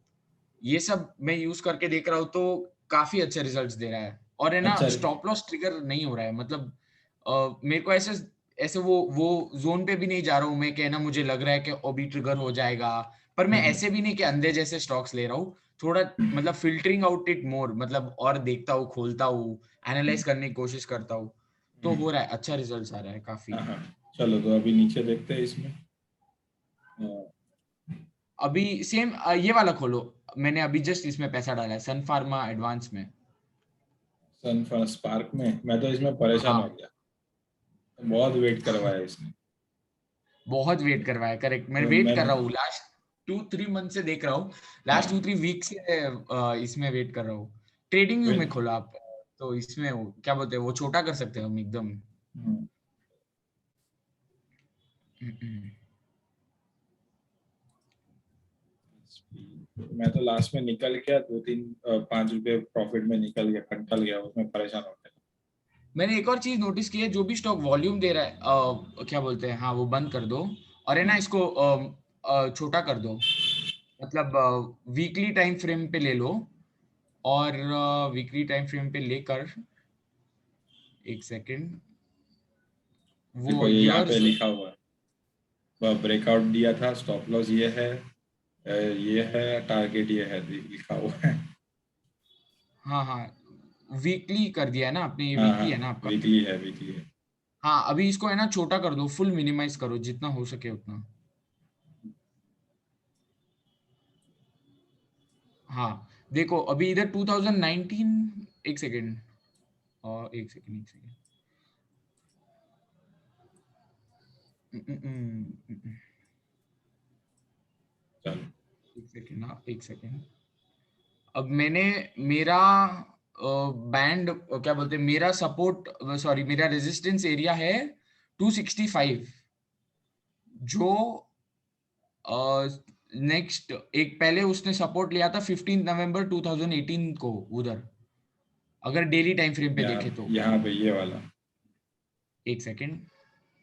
ये सब मैं यूज करके देख रहा हूँ तो काफी अच्छे रिजल्ट्स दे रहा है। और है ना, अच्छा। स्टॉप लॉस ट्रिगर नहीं हो रहा है, मतलब मेरे को ऐसे ऐसे वो जोन पे भी नहीं जा रहा हूँ मैं कि ना मुझे लग रहा है कि ओबी ट्रिगर हो जाएगा। पर मैं ऐसे भी नहीं कि अंधे जैसे स्टॉक्स ले रहा हूँ, थोड़ा मतलब फिल्टरिंग आउट इट मोर, मतलब और देखता हूँ, खोलता हूँ, एनालाइज करने की कोशिश करता हूँ, तो हो रहा है, अच्छा रिजल्ट्स आ रहा है काफी। हाँ, चलो तो अभी नीचे देखते हैं इसमें। अभी सेम ये वाला खोलो, मैंने अभी जस्ट इसमें पैसा डाला है, सन फार्मा एडवांस में। सन स्पार्क में मैं तो इसमें परेशान हो हाँ गया, बहुत वेट करवाया इसने। बहुत वेट करवाया, करेक्ट। मैं तो वेट कर मैंने रहा हूँ लास्ट 2-3 मंथ से देख रहा हूँ, लास्ट हाँ 2-3 वीक से इसमें वेट कर रहा हूँ। ट्रेडिंग व्यू में वेट खोला आप, तो इसमें क्या बोलते हैं वो छोटा कर सकते हैं हम एकदम। मैं तो लास्ट में निकल गया, 2-3-5 रुपए प्रॉफिट में निकल गया, उसमें परेशान हो गया। मैंने एक और चीज नोटिस की है, जो भी स्टॉक वॉल्यूम दे रहा है क्या बोलते हैं, हाँ वो बंद कर दो, और है ना इसको छोटा कर दो, मतलब वीकली टाइम फ्रेम पे ले लो, और वीकली टाइम फ्रेम पे लेकर, एक सेकेंड, देखो वो ये यहाँ पे ईयर्स, लिखा हुआ है, वह ब्रेकआउट दिया था, स्टॉप लॉस ये है, टारगेट ये है, लिखा हुआ है। हाँ हाँ वीकली कर दिया है ना आपने, ये हाँ हाँ, वीकली है ना आपका। वीकली है। हाँ अभी इसको है ना छोटा कर दो, फुल मिनिमाइज करो जितना हो सके उतना। हाँ देखो अभी इधर 2019, एक सेकेंड, और एक सेकेंड, एक सेकेंड, चलो एक सेकेंड, हाँ एक सेकेंड। अब मैंने मेरा बैंड क्या बोलते हैं, मेरा सपोर्ट, सॉरी मेरा रेजिस्टेंस एरिया है 265, जो नेक्स्ट एक पहले उसने सपोर्ट लिया था 15 नवंबर 2018 को उधर, अगर डेली टाइम फ्रेम पे देखे तो। यहाँ पे ये वाला, एक सेकेंड,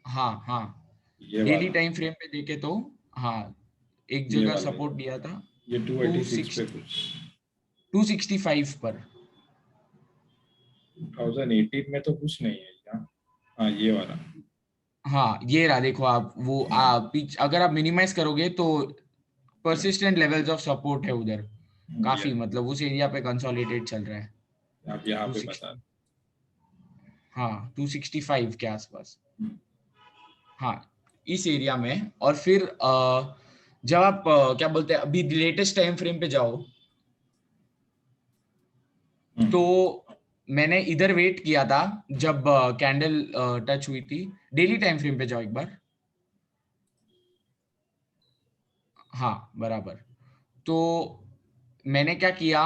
हाँ हाँ ये डेली वाला, टाइम फ्रेम पे देखे तो, हाँ एक ये जगह वाला, सपोर्ट दिया था ये 286 पे 260 कुछ 265 पर। 2018 में तो कुछ नहीं है यहाँ। हाँ ये वाला, हाँ ये रहा, देखो आप वो अगर आप मिनिमाइज करोगे तो परसिस्टेंट लेवल्स ऑफ सपोर्ट है उधर ये काफी, मतलब उस एरिया पे कंसोलिडेट चल रहा है। आप यहाँ पे 260, बता। हाँ 265 के आसपास, हाँ इस एरिया में। और फिर जब आप क्या बोलते हैं अभी लेटेस्ट टाइम फ्रेम पे जाओ, तो मैंने इधर वेट किया था जब कैंडल टच हुई थी। डेली टाइम फ्रेम पे जाओ एक बार, हाँ बराबर। तो मैंने क्या किया,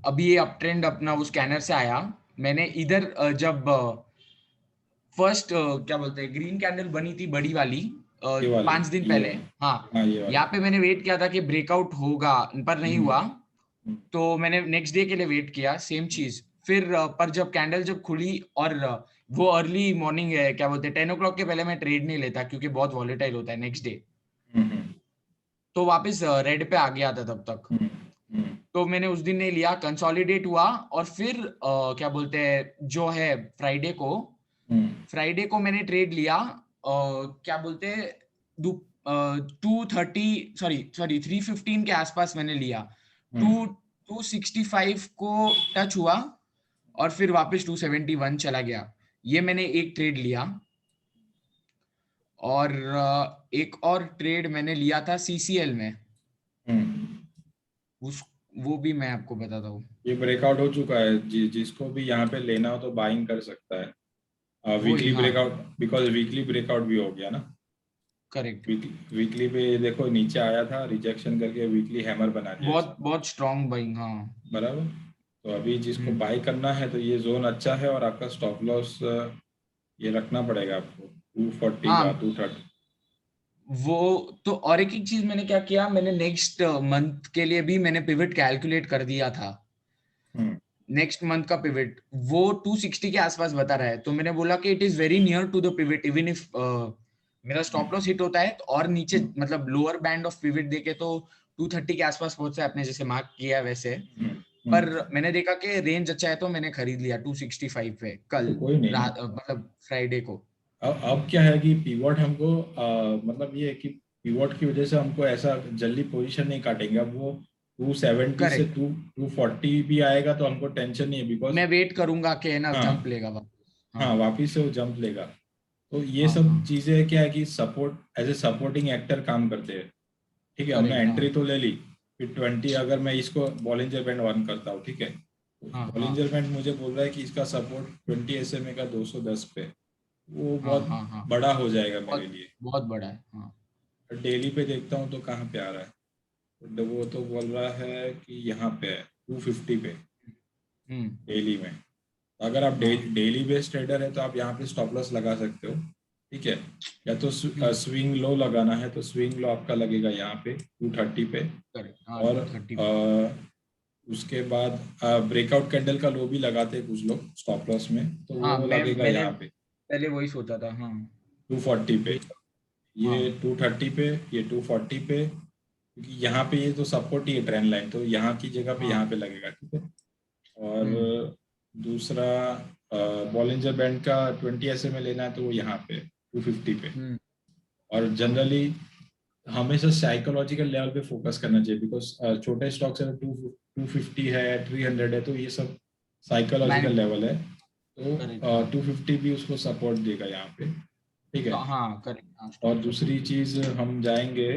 अभी ये अप ट्रेंड अपना उस स्कैनर से आया, मैंने इधर जब फर्स्ट क्या बोलते हैं ग्रीन कैंडल बनी थी बड़ी वाली ये वाली, 5 दिन ये पहले, वाली, हाँ हाँ ये वाली। यहाँ पे मैंने वेट किया था कि ब्रेकआउट होगा, पर नहीं हुआ, तो मैंने नेक्स्ट डे के लिए वेट किया, सेम चीज। फिर पर जब कैंडल जब खुली, और वो अर्ली मॉर्निंग है, क्या बोलते हैं 10 o'clock के पहले मैं ट्रेड नहीं लेता क्योंकि बहुत वॉलेटाइल होता है नेक्स्ट डे, तो वापस रेड पे आ गया था तब तक, तो मैंने उस दिन नहीं लिया, कंसोलिडेट हुआ। और फिर क्या बोलते हैं जो है फ्राइडे को मैंने ट्रेड लिया, क्या बोलते हैं 230 सॉरी 315 के आसपास मैंने लिया, 265 को टच हुआ, और फिर वापस 271 चला गया। ये मैंने एक ट्रेड लिया, और एक और ट्रेड मैंने लिया था सीसीएल में, उस वो भी मैं आपको बताता हूँ। ये ब्रेकआउट हो चुका है, जिसको भी यहाँ पे लेना हो तो बाइंग कर सकता है। वही वीकली हाँ ब्रेकआउट, बिकॉज वीकली ब्रेकआउट भी हो गया ना। करेक्ट, वीकली पे देखो नीचे आया था, रिजेक्शन करके वीकली हैमर बना दिया बहुत बहुत स्ट्रॉन्ग बाइंग, हाँ। बराबर। तो अभी जिसको बाय करना है तो ये जोन अच्छा है, और आपका स्टॉप लॉस ये रखना पड़ेगा आपको 240 हाँ। का 230। वो तो, और एक चीज मैंने क्या किया, मैंने नेक्स्ट मंथ के लिए भी मैंने पिवट कैलकुलेट कर दिया था। नेक्स्ट मंथ का पिवट वो 260 के आसपास बता रहा है, तो मैंने बोला कि it is very near to the pivot, even if मेरा स्टॉप लॉस हिट होता है तो और नीचे मतलब लोअर बैंड ऑफ पिवट देखे तो 230 के आसपास पहुंचता है, आपने जैसे मार्क किया है वैसे। पर मैंने देखा कि रेंज अच्छा है तो मैंने खरीद लिया 265 पे कल तो कोई नहीं। मतलब फ्राइडे को। अब क्या है कि पीवट हमको मतलब ये है कि पीवट की वजह से हमको ऐसा जल्दी पोजीशन नहीं काटेंगे। अब वो 270 से Correct. 240 भी आएगा तो हमको टेंशन नहीं है, बिकॉज मैं वेट करूंगा कि ना हाँ जंप लेगा वापस। हाँ वापिस से वो जंप लेगा। तो ये हाँ, सब हाँ। चीजें क्या है कि support as a supporting actor काम करते हैं। ठीक है, हमने Correct, एंट्री हाँ। तो ले ली, फिर 20 अगर मैं इसको बॉलिंजर बैंड ऑन करता हूँ, ठीक है, हाँ, बॉलिंजर बैंड मुझे बोल रहा है कि इसका सपोर्ट 20 SMA का 210 पे, वो हाँ, बहुत हाँ, हाँ। बड़ा हो जाएगा मेरे बहुत लिए। बहुत बड़ा है, हाँ। डेली पे देखता हूँ तो कहाँ पे आ रहा है, तो वो तो बोल रहा है कि यहाँ पे है 250 पे डेली में। अगर आप हाँ। डेली बेस्ड ट्रेडर है तो आप यहाँ पे स्टॉप लॉस लगा सकते हो। ठीक है, या तो स्विंग लो लगाना है तो स्विंग लो आपका लगेगा यहाँ पे 230 पे। Correct, हाँ, और 230 उसके बाद ब्रेकआउट कैंडल का लो भी लगाते हैं कुछ लोग स्टॉप लॉस में, तो हाँ, वो लगेगा मैंने यहाँ पे पहले वही सोचा था, हाँ। 240 पे। हाँ। ये 230 पे, ये 240 पे, क्योंकि यहाँ पे ये तो सपोर्ट ही है ट्रेंड लाइन, तो यहाँ की जगह पे हाँ। यहाँ पे लगेगा। ठीक है, और दूसरा बॉलिंजर बैंड का 20 SMA लेना है तो वो यहाँ पे 250 पे। और जनरली हमेशा साइकोलॉजिकल लेवल पे फोकस करना चाहिए, बिकॉज छोटे स्टॉक्स है 250 है 300 है, तो ये सब साइकोलॉजिकल लेवल है, तो Correct, हाँ। 250 भी उसको सपोर्ट देगा यहाँ पे। ठीक है, हाँ, करेक्ट, हाँ, और stop दूसरी support। चीज हम जाएंगे,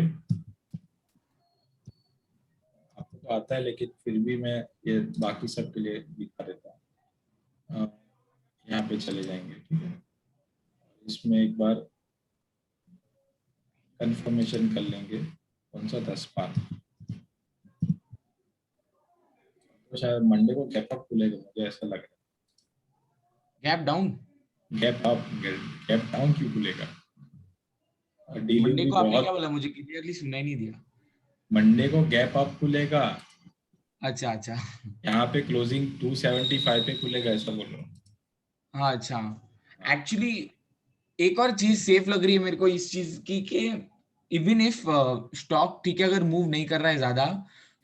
आपको तो आता है लेकिन फिर भी मैं ये बाकी सब के लिए दिखा देता हूँ। यहाँ पे चले जाएंगे, ठीक है, इसमें एक बार कंफर्मेशन कर लेंगे कौन सा 10 पार, तो शायद मंडे को गैप अप खुलेगा, मुझे ऐसा लग रहा गैप डाउन है। गैप अप, गैप डाउन क्यों खुलेगा? मंडे डिलीवरी को आपने क्या बहुत, बोला, मुझे क्लियरली सुनाई नहीं दिया। मंडे को गैप अप खुलेगा, अच्छा, अच्छा। यहाँ पे क्लोजिंग 275 पे खुलेगा, ऐसा बोल रहा हूँ। हाँ, अच्छा। एक्चुअली एक और चीज सेफ लग रही है मेरे को इस चीज की कि इवन इफ स्टॉक ठीक है अगर मूव नहीं कर रहा है ज्यादा,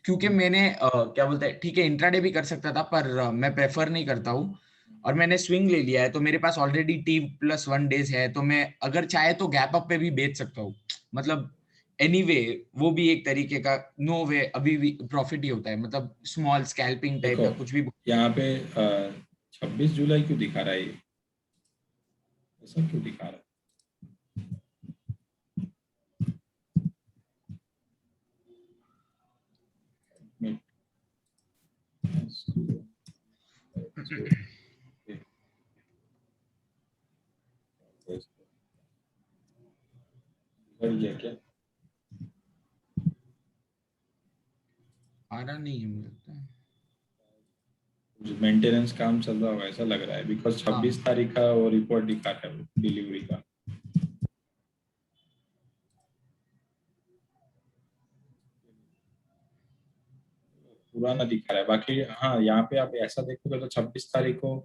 क्योंकि मैंने क्या बोलते हैं, ठीक है इंट्राडे भी कर सकता था पर मैं प्रेफर नहीं करता हूँ, और मैंने स्विंग ले लिया है तो मेरे पास ऑलरेडी T+1 डेज है, तो मैं अगर चाहे तो गैप अप पे भी बेच सकता हूँ। मतलब एनीवे वो भी एक तरीके का नो वे अभी भी प्रॉफिट ही होता है, मतलब स्मॉल स्कैल्पिंग टाइप देखो या कुछ भी। यहाँ पे 26 जुलाई क्यों दिखा रहा है ये, ऐसा क्यों दिखा रहा है? बढ़ गया क्या? आ रहा नहीं है मुझे लगता है। मेंटेनेंस काम चल रहा होगा ऐसा लग रहा है, बिकॉज 26 तारीख का वो रिपोर्ट दिखा रहा है डिलीवरी का। पुराना दिखा रहा है बाकी। हाँ, यहाँ पे आप ऐसा देखोगे तो 26 तारीख को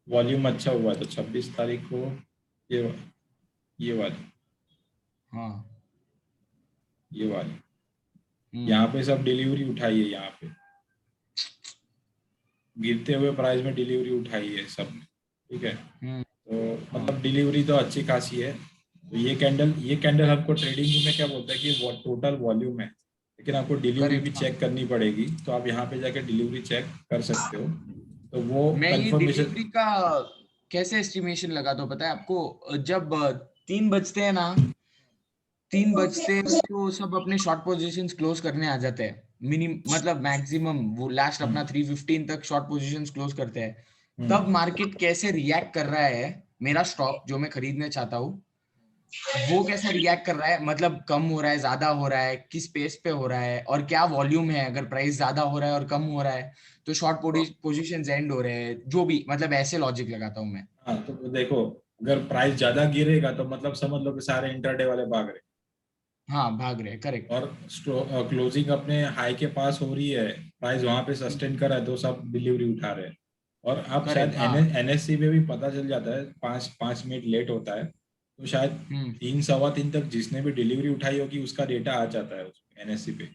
वॉल्यूम अच्छा हुआ है, तो 26 तारीख को ये वाली हाँ। ये वाली यहाँ पे सब डिलीवरी उठाई है, यहाँ पे गिरते हुए प्राइस में डिलीवरी उठाई है सब ने। ठीक है, तो मतलब डिलीवरी तो अच्छी खासी है। तो ये कैंडल हमको ट्रेडिंग में क्या बोलता है कि वो टोटल वॉल्यूम है, लेकिन आपको डिलीवरी भी करेक्ट, हाँ। चेक करनी पड़ेगी, तो आप यहाँ पे जाके डिलीवरी चेक कर सकते हो। तो वो मैं ये कंफर्मेशन डिलीवरी का कैसे एस्टिमेशन लगाता हूँ पता है आपको, जब 3 बजते हैं ना, 3 बजते हैं तो सब अपने शॉर्ट पोजीशंस क्लोज करने आ जाते हैं, मतलब मैक्सिमम वो लास्ट अपना 315 तक शॉर्ट पोजीशंस क्लोज करते हैं। तब मार्केट कैसे रिएक्ट कर रहा है, मेरा स्टॉक जो मैं खरीदना चाहता हूँ वो कैसा रिएक्ट कर रहा है, मतलब कम हो रहा है, ज्यादा हो रहा है, किस पेस पे हो रहा है, और क्या वॉल्यूम है, अगर प्राइस ज्यादा हो रहा है और कम हो रहा है तो शॉर्ट पोजीशंस एंड हो रहे हैं, जो भी, मतलब ऐसे लॉजिक लगाता हूँ मैं। हाँ, तो देखो अगर प्राइस ज्यादा गिरेगा तो मतलब समझ लो कि सारे इंटरडे वाले भाग रहे, हाँ भाग रहे, करेक्ट। और क्लोजिंग अपने हाई के पास हो रही है, प्राइस वहां पे सस्टेन कर रहा है, तो सब डिलीवरी उठा रहे हैं। और अब शायद करेक्ट, हाँ। एनएससी में भी पता चल जाता है, 5 मिनट लेट होता है, तो शायद हम्म 3 सवा 3 तक जिसने भी डिलीवरी उठाई होगी उसका डेटा आ जाता है एनएससी पे।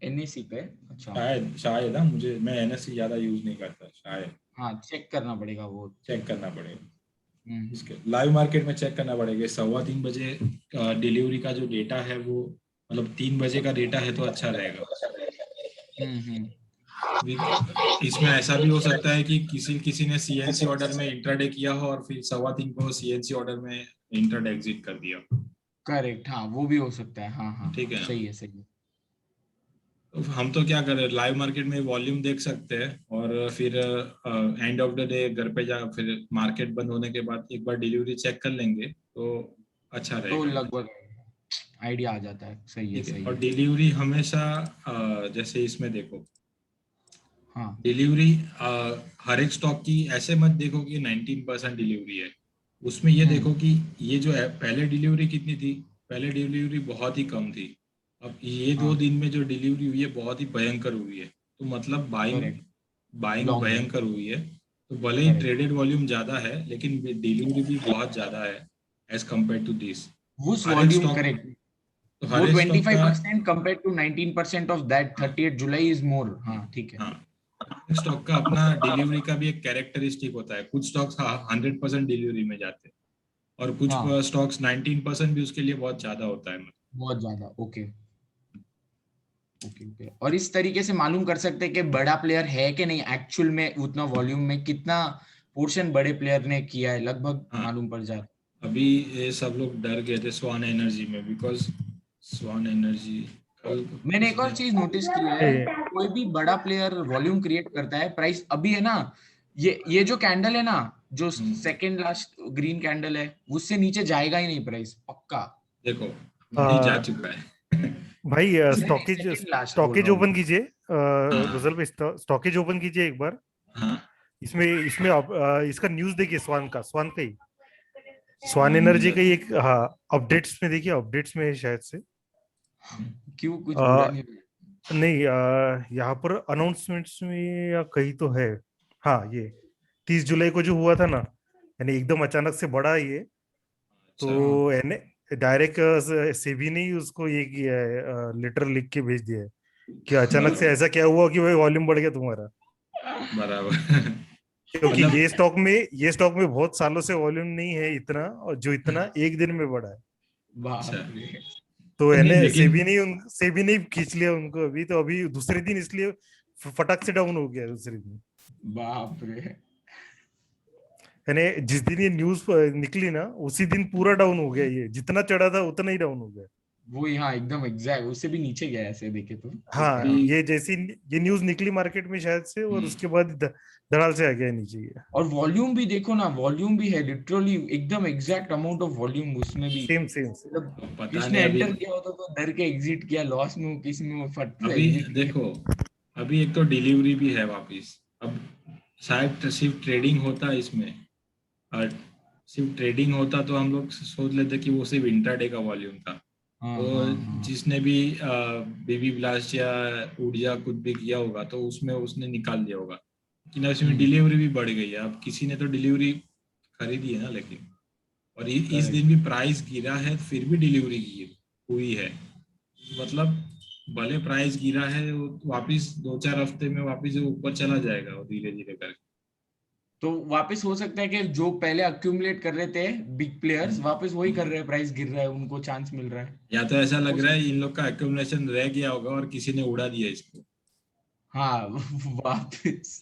एनएसी पे, अच्छा। शायद शायद ना, मैं एनएससी ज्यादा यूज नहीं करता, शायद हाँ चेक करना पड़ेगा वो। चेक करना पड़ेगा। हम्म इसके लाइव मार्केट में चेक करना पड़ेगा, 3:15 बजे डिलीवरी का जो डेटा है वो, मतलब 3 बजे का डेटा है तो अच्छा रहेगा। हम्म। इसमें ऐसा भी हो सकता है कि किसी किसी ने सीएनसी ऑर्डर में इंट्राडे किया हो और फिर 3:15 को सीएनसी ऑर्डर में इंट्राडे एग्जिट कर दिया। करेक्ट, हाँ वो भी हो सकता है, हाँ हाँ ठीक हाँ, है ना? सही है, सही है। तो हम तो क्या करें, लाइव मार्केट में वॉल्यूम देख सकते हैं, और फिर एंड ऑफ द डे घर पे जा, फिर मार्केट बंद होने के बाद एक बार डिलीवरी चेक कर लेंगे तो अच्छा तो रहेगा। लगभग आइडिया आ जाता है, सही है, ठीक है, सही और है। डिलीवरी हमेशा जैसे इसमें देखो, हाँ डिलीवरी हर एक स्टॉक की ऐसे मत देखो कि 19% डिलीवरी है, उसमें ये देखो कि ये जो है पहले डिलीवरी कितनी थी, पहले डिलीवरी बहुत ही कम थी, अब ये हाँ 2 दिन में जो डिलीवरी हुई है बहुत ही भयंकर हुई है, तो मतलब बाइंग करेक्ट, बाइंग लॉन्ग है, भयंकर हुई है। तो भले ही करेक्ट। ट्रेडेड वॉल्यूम ज्यादा है लेकिन डिलीवरी भी बहुत ज्यादा है एज कम्पेयर टू दिस। उस हर एक वॉल्यूम, स्टॉक करेक्ट। तो वो हर एक स्टॉक का 25% compared to 19% of that हाँ 30th जुलाई is more, हाँ ठीक है। हाँ, स्टॉक का अपना डिलीवरी का भी एक कैरेक्टरिस्टिक होता है, कुछ स्टॉक्स 100% डिलीवरी में जाते हैं, और कुछ हाँ स्टॉक्स 19% भी उसके लिए बहुत ज्यादा होता है। बहुत ज्यादा, ओके ओके ओके। और इस तरीके से मालूम कर सकते हैं कि बड़ा प्लेयर है कि नहीं एक्चुअल में, उतना वॉल्यूम में कितना पोर्शन बड़े प्लेयर ने किया है, लगभग हाँ, मालूम पड़ जाता अभी ये सब लोग डर गए थे स्वान एनर्जी में, बिकॉज स्वान एनर्जी कल है। मैंने एक किसी और ने चीज नोटिस की है, ए, कोई भी बड़ा प्लेयर वॉल्यूम क्रिएट करता है, प्राइस अभी है ना, ये जो कैंडल है ना, जो सेकंड लास्ट ग्रीन कैंडल है, उससे नीचे जाएगा ही नहीं प्राइस, पक्का। देखो नहीं जा आ, चुका है। भाई नहीं, स्टॉकेज सेकंड लास्ट बोल स्टॉकेज रहा हूँ। ओपन कीजिए, हाँ गजल पे स्टॉकेज ओपन कीजिए एक बार। हाँ, इसमें इसमें इसका न्यूज़ देखिए, स्वान का ही, स्वान स्वान एनर्जी का ही एनर्जी। एक, हाँ अपडेट्स में देखिए, अपडेट्स में है शायद से। क्यों, कुछ बुरा आ, नहीं? नहीं, यहाँ पर अनाउंसमेंट्स में या कहीं तो है। हाँ, ये 30 जुलाई को जो हुआ था ना, यानी एकदम अचानक से बढ़ा ये, तो अच्छा हाँ यानी डायरेक्ट सेबी ने ही उसको ये किया है, लेटर लिख के भेज दिया है कि अचानक से बराबर ऐसा क्या हुआ कि भाई वॉल्यूम बढ़ गया तुम्हारा। बराबर। क्योंकि मतलब ये स्टॉक में बहुत सालों से वॉल्यूम नहीं है इतना, और जो इतना एक दिन में बढ़ा है, अच्छा, बाप रे। तो नहीं यानी लेकिन सेबी ने खींच लिया उनको अभी, तो अभी दूसरे दिन इसलिए फटक से डाउन हो गया दूसरे दिन। बाप रे। यानी जिस दिन ये न्यूज निकली ना, उसी दिन पूरा डाउन हो गया, ये जितना चढ़ा था उतना ही डाउन हो गया। वो यहाँ एकदम एग्जैक्ट, उससे भी नीचे गया ऐसे देखे तो, ओके हाँ, हाँ। अभी ये जैसी ये न्यूज निकली मार्केट में शायद से, और उसके बाद धड़ाल से आ गया नीचे ये। और वॉल्यूम भी देखो ना, वॉल्यूम भी है लिटरली एकदम एग्जैक्ट अमाउंट ऑफ वॉल्यूम उसमें भी, सेम सेम सेम। मतलब पता किसने नहीं अभी एंटर किया होता तो डर के एग्जिट किया, लॉस में किसी में फट से अभी एग्जिट किया। देखो, अभी एक तो डिलीवरी भी है वापिस, अब शायद सिर्फ ट्रेडिंग होता इसमें, और सिर्फ ट्रेडिंग होता तो हम लोग सोच लेते कि वो सिर्फ इंट्राडे का वॉल्यूम था, हाँ तो हाँ हाँ जिसने भी बेबी ब्लास्ट या ऊर्जा कुछ भी किया होगा तो उसमें उसने निकाल दिया होगा, लेकिन उसमें हम्म डिलीवरी भी बढ़ गई है, अब किसी ने तो डिलीवरी खरीदी है ना, लेकिन और इस करेक्ट। दिन भी प्राइस गिरा है फिर भी डिलीवरी की हुई है, मतलब भले प्राइस गिरा है वो वापिस 2-4 हफ्ते में वापिस वो ऊपर चला जाएगा वो धीरे धीरे करके। तो वापस हो सकता है कि जो पहले अक्यूमुलेट कर रहे थे बिग प्लेयर्स वापस वही कर रहे हैं, प्राइस गिर रहा है, उनको चांस मिल रहा है। या तो ऐसा हो लग रहा है सकता इन लोग का एक्यूमुलेशन रह गया होगा और किसी ने उड़ा दिया इसको, है, हाँ वापस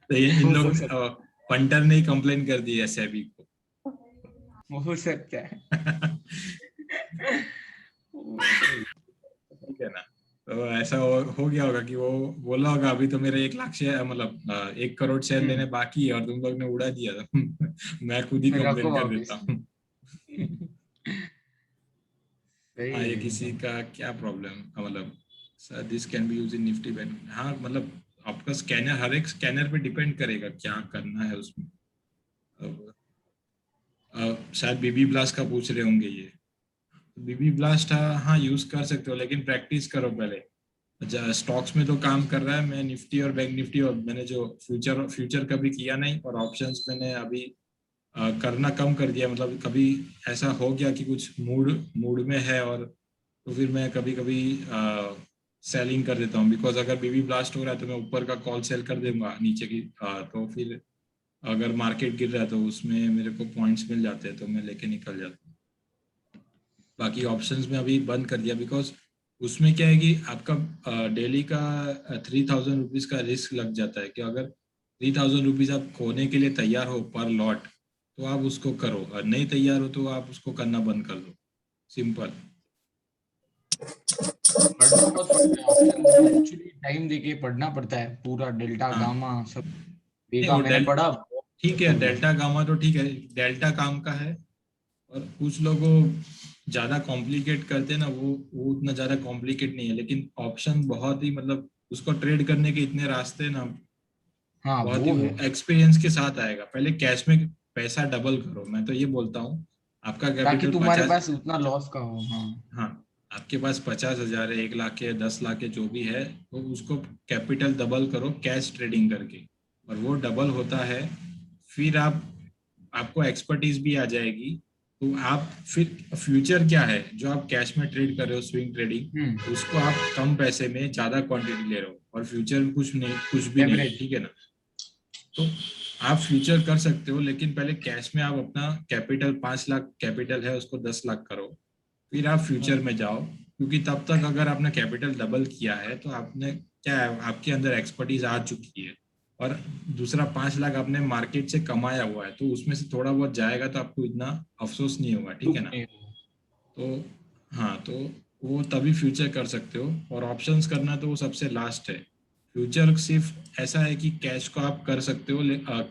तो ये इन हो लोग सकता पंटर ने ही कंप्लेन कर दी है सेबी को। हो सकता है। ठीक है ना, तो ऐसा हो गया होगा कि वो बोला होगा अभी तो मेरे 1 लाख शेयर, मतलब 1 करोड़ शेयर लेने बाकी है और तुम लोग ने उड़ा दिया था। मैं खुद ही रखो कंप्लेन कर देता वापस। हूँ। हाँ, सही ये है किसी एकदम। का क्या प्रॉब्लम, मतलब sir this can be use in Nifty bank, हाँ मतलब आपका स्कैनर, हर एक स्कैनर पे डिपेंड करेगा क्या करना है उसमें। अब शायद बीबी ब्लास्ट का पूछ रहे होंगे ये। बीबी ब्लास्ट हाँ यूज कर सकते हो, लेकिन प्रैक्टिस करो पहले। स्टॉक्स में तो काम कर रहा है, मैं निफ्टी और बैंक निफ्टी, और मैंने जो फ्यूचर कभी किया नहीं, और ऑप्शंस मैंने अभी करना कम कर दिया। मतलब कभी ऐसा हो गया कि कुछ मूड मूड में है, और तो फिर मैं कभी कभी सेलिंग कर देता हूँ, बिकॉज अगर बीबी ब्लास्ट हो रहा है तो मैं ऊपर का कॉल सेल कर दूंगा नीचे की, तो फिर अगर मार्केट गिर रहा है तो उसमें मेरे को पॉइंट्स मिल जाते हैं, तो मैं लेके निकल जाता हूँ। बाकी ऑप्शंस में अभी बंद कर दिया, बिकॉज उसमें क्या है कि आपका डेली का 3000 रुपीज का रिस्क लग जाता है, कि अगर 3000 रुपीज आप खोने के लिए तैयार हो पर लॉट, तो आप उसको करो, और नहीं तैयार हो तो आप उसको करना बंद कर दो। सिंपल। पढ़ना बहुत पड़ता है ऑप्शंस में, एक्चुअली टाइम देके पढ़ना पड़ता है पूरा, डेल्टा हाँ गामा सब नहीं, देखा वो मैंने, पढ़ा। ठीक है, डेल्टा गामा तो ठीक है, डेल्टा काम का है। और कुछ लोगों ज्यादा कॉम्प्लिकेट करते हैं ना, वो उतना ज्यादा कॉम्प्लिकेट नहीं है, लेकिन ऑप्शन बहुत ही, मतलब उसको ट्रेड करने के इतने रास्ते हैं ना, हाँ बहुत ही, वो वो है। एक्सपीरियंस के साथ आएगा। पहले कैश में पैसा डबल करो, मैं तो ये बोलता हूँ। आपका ताकि कैपिटल तुम्हारे 50, पास उतना लॉस का हो। हाँ हाँ, आपके पास 50,000 है, 1 लाख है, 10 लाख है, जो भी है, तो उसको कैपिटल डबल करो कैश ट्रेडिंग करके, और वो डबल होता है। फिर आपको एक्सपर्टीज भी आ जाएगी। तो आप फिर फ्यूचर क्या है जो आप कैश में ट्रेड कर रहे हो, स्विंग ट्रेडिंग, उसको आप कम पैसे में ज्यादा क्वांटिटी ले रहे हो, और फ्यूचर में कुछ नहीं, कुछ भी नहीं है, एवरेज। ठीक है ना। तो आप फ्यूचर कर सकते हो, लेकिन पहले कैश में आप अपना कैपिटल, 5 लाख कैपिटल है उसको 10 लाख करो, फिर आप फ्यूचर में जाओ। क्योंकि तब तक अगर आपने कैपिटल डबल किया है तो आपने क्या है, आपके अंदर एक्सपर्टीज आ चुकी है। और दूसरा 5 लाख आपने मार्केट से कमाया हुआ है, तो उसमें से थोड़ा बहुत जाएगा तो आपको इतना अफसोस नहीं होगा, ठीक है ना। तो हाँ, तो वो तभी फ्यूचर कर सकते हो, और ऑप्शंस करना तो वो सबसे लास्ट है। फ्यूचर सिर्फ ऐसा है कि कैश को आप कर सकते हो,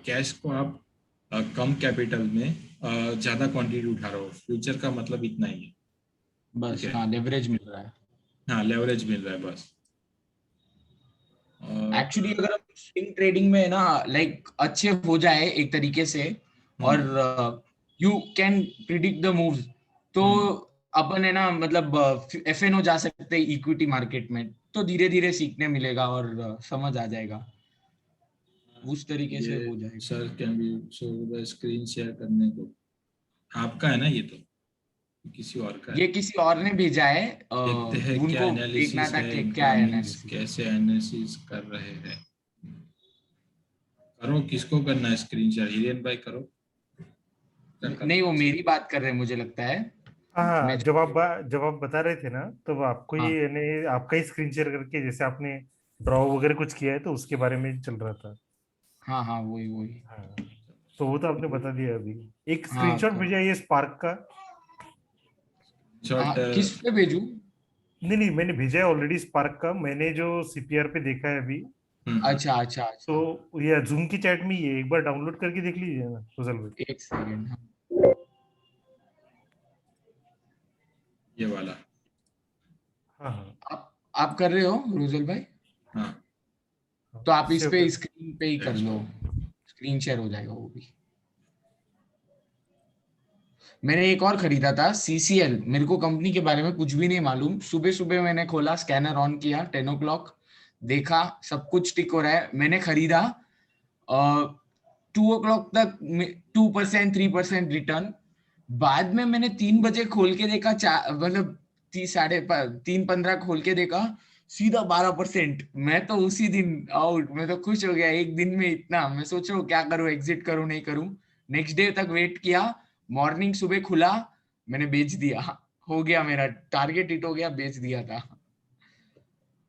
कैश को आप कम कैपिटल में ज्यादा क्वांटिटी उठा रहे हो। फ्यूचर का मतलब इतना ही है, ठीक बस है। हाँ, लेवरेज मिल रहा है। हाँ, लेवरेज मिल रहा है बस। और एक्चुअली अगर हम स्विंग ट्रेडिंग में ना लाइक अच्छे हो जाए एक तरीके से, और hmm you can predict the moves, तो हम्म अपन है ना, मतलब एफएनओ जा सकते हैं इक्विटी मार्केट में, तो धीरे धीरे सीखने मिलेगा और समझ आ जाएगा, उस तरीके से ये हो जाएगा। Sir can be show screen share करने को, आपका है ना ये, तो किसी और का है। ये किसी और ने भेजा है, देखते हैं क्या उनको देखना एनालिसिस था है कि क्या इनका, है मीन्स एनालिसिस। कैसे एनालिसिस कर रहे हैं। करो, किसको करना है स्क्रीन शेयर, हिरेन भाई करो, क्या नहीं, करना वो है। मेरी बात कर रहे हैं मुझे लगता है। हाँ, मैं जब आप बता रहे थे ना, तब आपको हाँ ये यानी आपका ही स्क्रीन शेयर करके जैसे आपने ड्रॉ वगैरह कुछ किया है तो उसके बारे में चल रहा था। हाँ हाँ, वही वही। हाँ, तो वो तो आपने बता दिया अभी। एक हाँ स्क्रीनशॉट भेजा है ये स्पार्क का। शॉर्ट। किस पे भेजूं? नहीं नहीं, मैंने भेजा है ऑलरेडी स्पार्क का, मैंने जो सीपीआर पे देखा है अभी। अच्छा अच्छा अच्छा। तो ये जूम की चैट में ही है, एक बार डाउनलोड करके देख लीजिए ना फजल भाई। एक सेकेंड। हाँ, ये वाला। हाँ हाँ आप कर रहे हो रोजल भाई? हाँ, हाँ, तो आप इस इससे पे होगा। स्क्रीन पे ही कर लो, स्क्रीन शेयर हो जाएगा वो भी। मैंने एक और खरीदा था सीसीएल, मेरे को कंपनी के बारे में कुछ भी नहीं मालूम, सुबह सुबह मैंने खोला, स्कैनर ऑन किया, 10 o'clock, देखा सब कुछ टिक हो रहा है, मैंने खरीदा। 2 o'clock तक 2% 3% रिटर्न। बाद में मैंने 3 बजे खोल के देखा, मतलब 3:15 खोल के देखा, सीधा 12%। मैं तो उसी दिन आउट, मैं तो खुश हो गया, एक दिन में इतना। मैं सोच रहा हूँ क्या करूँ, एग्जिट करूँ नहीं करूँ। नेक्स्ट डे तक वेट किया, मॉर्निंग सुबह खुला, मैंने बेच दिया, हो गया मेरा टारगेट हिट हो गया, बेच दिया था।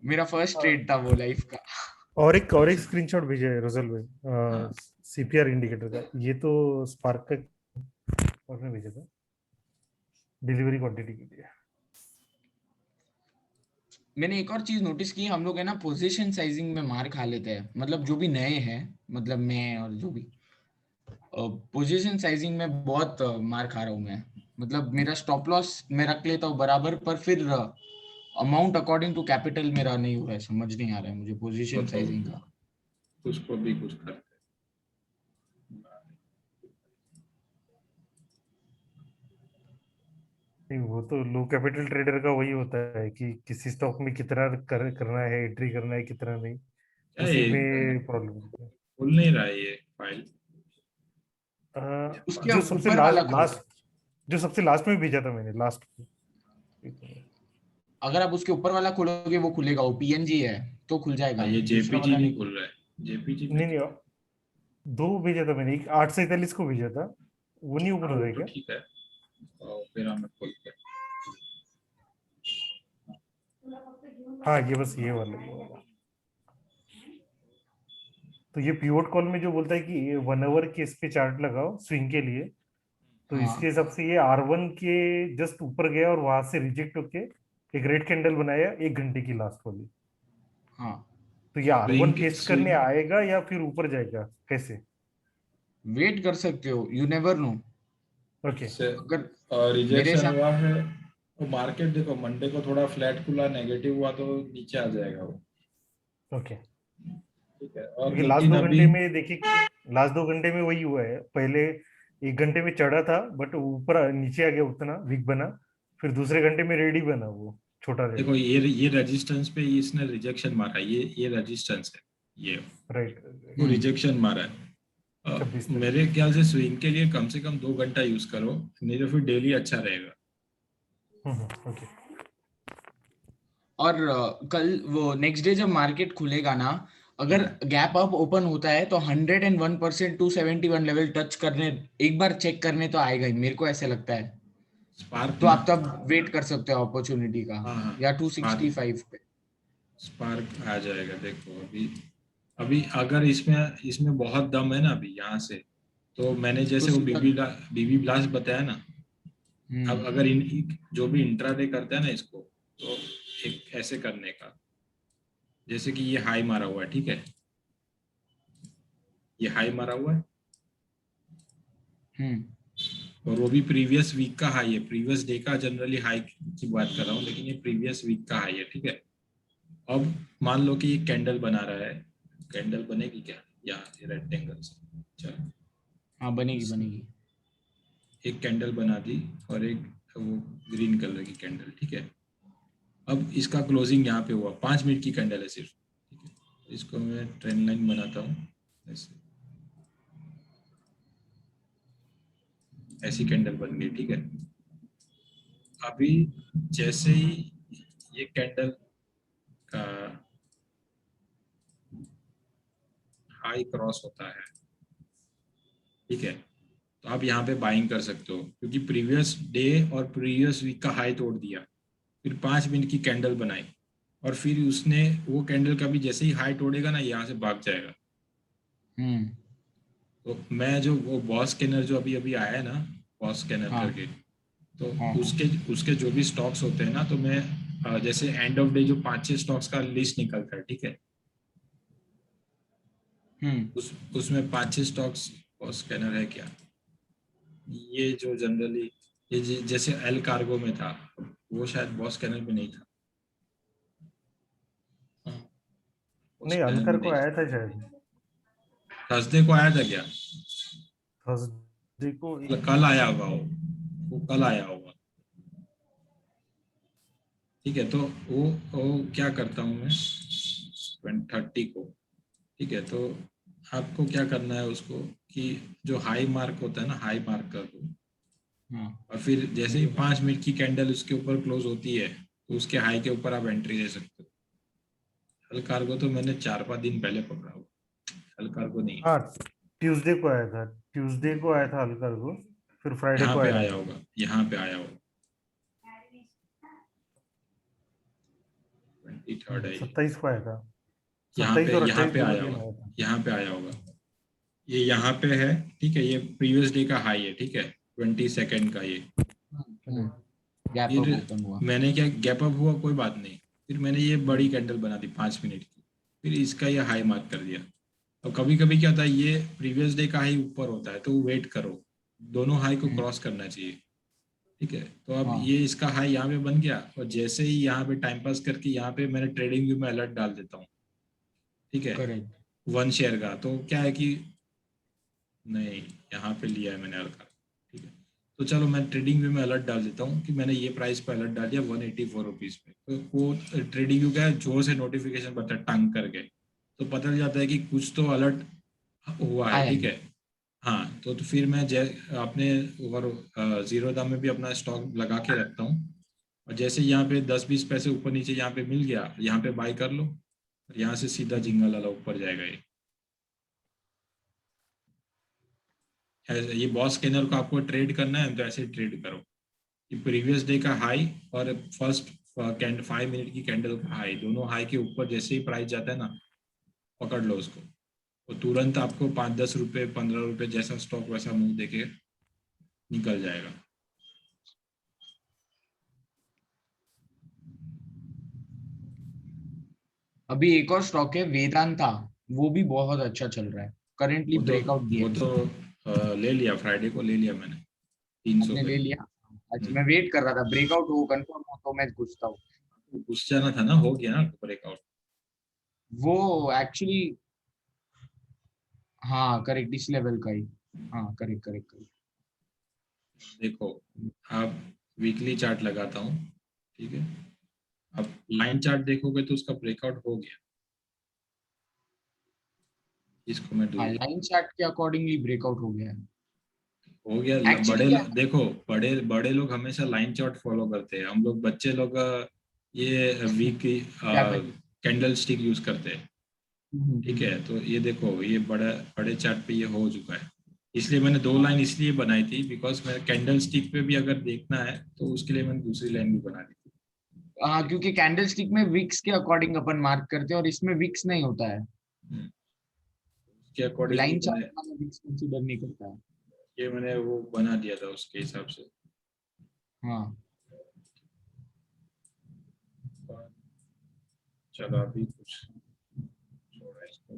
मेरा फर्स्ट ट्रेड था वो लाइफ का। और एक स्क्रीनशॉट भेजा है रजल भाई, हाँ, सीपीआर इंडिकेटर का। ये तो स्पार्क का आपने भेजा था डिलीवरी क्वांटिटी के लिए। मैंने एक और चीज नोटिस की, हम लोग है ना पोजीशन साइजिंग में मार खा लेते हैं, मतलब जो भी नए हैं, मतलब मैं और जो भी, पोजीशन साइजिंग में बहुत मार खा रहा हूँ मैं। मतलब मेरा स्टॉप लॉस मैं रख लेता हूँ बराबर, पर फिर अमाउंट अकॉर्डिंग टू कैपिटल मेरा नहीं हो रहा है, समझ नहीं आ रहा है मुझे पोजीशन तो साइजिंग का। उसको भी कुछ करते हैं। नहीं, वो तो लो कैपिटल ट्रेडर का वही होता है कि किसी स्टॉक में कितना करना है, एंट्री करना है, कितना नहीं, क्या उसी ये में प्रॉब्लम होता है। खुल नहीं रहा है ये फाइल। उसके जो सबसे ऊपर वाला खोलो। लास्ट जो सबसे लास्ट में भेजा था मैंने, लास्ट। अगर आप उसके ऊपर वाला खोलोगे वो खुलेगा, वो पीएनजी है तो खुल जाएगा, ये दूसरा जेपीजी वाला नहीं नहीं। खुल रहा है। जेपीजी नहीं नहीं, दो भेजा था मैंने, एक 847 को भेजा था, वो नहीं ओपन हो रहा है तो क्या? ठीक है, और फिर हमें खोलते हैं। हाँ, ये बस ये वाला। तो ये पिवोट कॉल में जो बोलता है कि 1 आवर के इस पे चार्ट लगाओ स्विंग के लिए, तो इसके हाँ हिसाब से ये R1 के जस्ट ऊपर गया और वहां से रिजेक्ट होके एक रेड कैंडल बनाया 1 घंटे की लास्ट वाली। हाँ, तो ये R1 स्विंग टेस्ट करने स्विंग आएगा या फिर ऊपर जाएगा, कैसे? वेट कर सकते हो, यू नेवर नो। ओके। से अगर मेरे रिजेक्शन हिसाब, हुआ है तो मार्केट देखो मंडे को थोड़ा फ्लैट खुला, नेगेटिव हुआ तो नीचे आ जाएगा वो। ओके, ठीक है, और क्योंकि लास्ट लेकिन दो अभी घंटे में देखिए, लास्ट 2 घंटे में वही हुआ है। पहले 1 घंटे में चढ़ा था बट ऊपर नीचे आ गया, उतना वीक बना, फिर दूसरे घंटे में रेडी बना, वो छोटा रेडी। देखो ये रेजिस्टेंस पे इसने रिजेक्शन मारा है, ये रेजिस्टेंस है, ये राइट। वो रिजेक्शन मारा है। 26 तारीख। मेरे ख्याल से स्विंग के लिए कम से कम 2 घंटा यूज करो, नहीं तो फिर डेली अच्छा रहेगा। ओके। और कल वो नेक्स्ट डे जब मार्केट खुलेगा ना, अगर गैप अप ओपन होता है तो 101% 271 लेवल टच करने, एक बार चेक करने तो आएगा ही, मेरे को ऐसे लगता है। स्पार्क तो ना, आप तब वेट कर सकते हो अपॉर्चुनिटी का, हाँ हाँ, या स्पार्क 265 पे। स्पार्क आ जाएगा। देखो अभी अभी अगर इसमें इसमें बहुत दम है ना अभी यहाँ से, तो मैंने तो जैसे वो सीधा, बीबी ब्लास्ट बताया ना, अब हम्म, अगर जो भी इंट्राडे करता है ना इसको, तो एक ऐसे करने का, जैसे कि ये हाई मारा हुआ है, ठीक है, ये हाई मारा हुआ है हम्म, और वो भी प्रीवियस वीक का हाई है, प्रीवियस डे का जनरली हाई की बात कर रहा हूँ, लेकिन ये प्रीवियस वीक का हाई है, ठीक है। अब मान लो कि ये कैंडल बना रहा है, कैंडल बनेगी क्या यहाँ रेक्टेंगल से, चलो हाँ बनेगी बनेगी। एक कैंडल बना दी और एक वो ग्रीन कलर की कैंडल, ठीक है। अब इसका क्लोजिंग यहाँ पे हुआ, 5 मिनट की कैंडल है सिर्फ, ठीक है। इसको मैं ट्रेंड लाइन बनाता हूँ, ऐसे ऐसी कैंडल बन गई, ठीक है। अभी जैसे ही ये कैंडल का हाई क्रॉस होता है, ठीक है, तो आप यहाँ पे बाइंग कर सकते हो, क्योंकि प्रीवियस डे और प्रीवियस वीक का हाई तोड़ दिया, फिर 5 मिनट की कैंडल बनाई, और फिर उसने वो कैंडल का भी जैसे ही हाई तोड़ेगा ना, यहाँ से भाग जाएगा। हम्म, तो मैं जो वो बॉस स्कैनर जो अभी अभी आया है ना, बॉस स्कैनर हाँ करके, तो हाँ उसके उसके जो भी स्टॉक्स होते हैं ना, तो मैं जैसे एंड ऑफ डे जो 5-6 स्टॉक्स का लिस्ट निकलता है, ठीक है, हम्म, उसमें 5-6 स्टॉक्स बॉस स्कैनर है क्या, ये जो जनरली ये जैसे एल कार्गो में था, वो शायद बॉस स्कैनर में नहीं था। हाँ, बॉस नहीं, स्कैनर में अलकर को नहीं आया था। था शायद, थर्सडे को आया था क्या? थर्सडे को कल आया होगा वो कल आया होगा, ठीक है। तो वो क्या करता हूँ मैं 30 को, ठीक है। तो आपको क्या करना है उसको, कि जो हाई मार्क होता है ना, हाई मार्क कर दो, हाँ, और फिर जैसे ही 5 मिनट की कैंडल उसके ऊपर क्लोज होती है, तो उसके हाई के ऊपर आप एंट्री ले सकते हो। हल कार्गो तो मैंने 4-5 दिन पहले पकड़ा हुआ, हल कार्गो नहीं है। हाँ, ट्यूसडे को आया था, ट्यूसडे को आया था अलकर को, फिर फ्राइडे यहाँ को पे आया आया था। होगा, यहाँ पे आया होगा, 23rd है ये। 27 को आया था, यहाँ 27 पे और यहाँ 28 पे दोनों आया दिन होगा, आया था। यहाँ पे आया होगा, ये यहाँ पे है, ठीक है। ये प्रीवियस डे का हाई है, ठीक है, 22nd का ये। गैप फिर अप ओपन हुआ। मैंने क्या, गैप अप हुआ कोई बात नहीं, फिर मैंने ये बड़ी कैंडल बना दी 5 मिनट की, फिर इसका ये हाई मार्क कर दिया। और कभी कभी क्या होता है, ये प्रीवियस डे का हाई ऊपर होता है, तो वेट करो, दोनों हाई को क्रॉस करना चाहिए, ठीक है। तो अब हाँ ये इसका हाई यहाँ पे बन गया, और जैसे ही यहाँ पे टाइम पास करके यहाँ पे मैंने ट्रेडिंग व्यू में अलर्ट डाल देता हूँ, ठीक है, करेक्ट। 1 शेयर का, तो क्या है कि नहीं, यहाँ पे लिया है मैंने हल्का, ठीक है। तो चलो मैं ट्रेडिंग व्यू में अलर्ट डाल देता हूँ कि मैंने ये प्राइस पे अलर्ट डाल दिया 184 रुपीज पे, तो वो ट्रेडिंग व्यू क्या है, जोर से नोटिफिकेशन बता टंग करके, तो पता चल जाता है कि कुछ तो अलर्ट हुआ है, आया ठीक है। है। हाँ, तो फिर मैं अपने ओवर जीरो दाम में भी अपना स्टॉक लगा के रखता हूँ, और जैसे यहाँ पे 10-20 पैसे ऊपर नीचे यहाँ पे मिल गया, यहाँ पे बाय कर लो, और यहाँ से सीधा जिंगल वाला ऊपर जाएगा ये। ये बॉस स्कैनर को आपको ट्रेड करना है तो ऐसे ट्रेड करो कि प्रीवियस डे का हाई और फर्स्ट 5 मिनट की कैंडल का हाई, दोनों हाई के ऊपर जैसे ही प्राइस जाता है ना, पकड़ लो उसको, तो तुरंत आपको 5-10 रुपए 15 रुपए जैसा स्टॉक वैसा मुंह देके निकल जाएगा। अभी एक और स्टॉक है वेदांता, वो भी बहुत अच्छा चल रहा है, करेंटली ब्रेकआउट दिया वो तो ले लिया, फ्राइडे को ले लिया मैंने 300 आपने पे। ले लिया। अच्छा, मैं वेट कर रहा था ब्रेकआउट हो कंफर्म हो तो मैं घुसता हूँ। घुस जाना था ना, हो गया ना ब्रेकआउट। वो एक्चुअली हाँ करेक्ट, इस लेवल का ही। हाँ करेक्ट करेक्ट करेक्ट। देखो, आप वीकली चार्ट लगाता हूँ, ठीक है, अब लाइन चार्ट देखोगे तो उसका ब्रेकआउट हो गया, इसको मैं हाँ दूर लाइन चार्ट के अकॉर्डिंगली ब्रेकआउट हो गया है हो गया। एक्चुअली क्या है देखो, बड़े बड़े लोग हमेशा लाइन चार्ट फॉलो करते हैं, हम लोग बच्चे लोग ये वीक क्या करें। कैंडल स्टिक यूज करते हैं, ठीक हम्म। है। तो ये देखो, ये बड़े चार्ट पे ये हो चुका है, इसलिए मैंने 2 लाइन इसलिए बनाई थी बिकॉज मैं कैंडल स्टिक पे भी अगर देखना है तो उसके लिए मैंने दूसरी लाइन भी बना दी थी। हाँ क्योंकि कैंडल स्टिक में विक्स के अकॉर्डिंग अपन मार्क करते हैं और इसमें विक्स नहीं होता है, हम्म, उसके अकॉर्डिंगली लाइन चार्ट मैंने में विक्स कंसीडर नहीं करता है। ये मैंने वो बना दिया था उसके हिसाब से। हाँ चलो अभी कुछ छोड़ा इसको,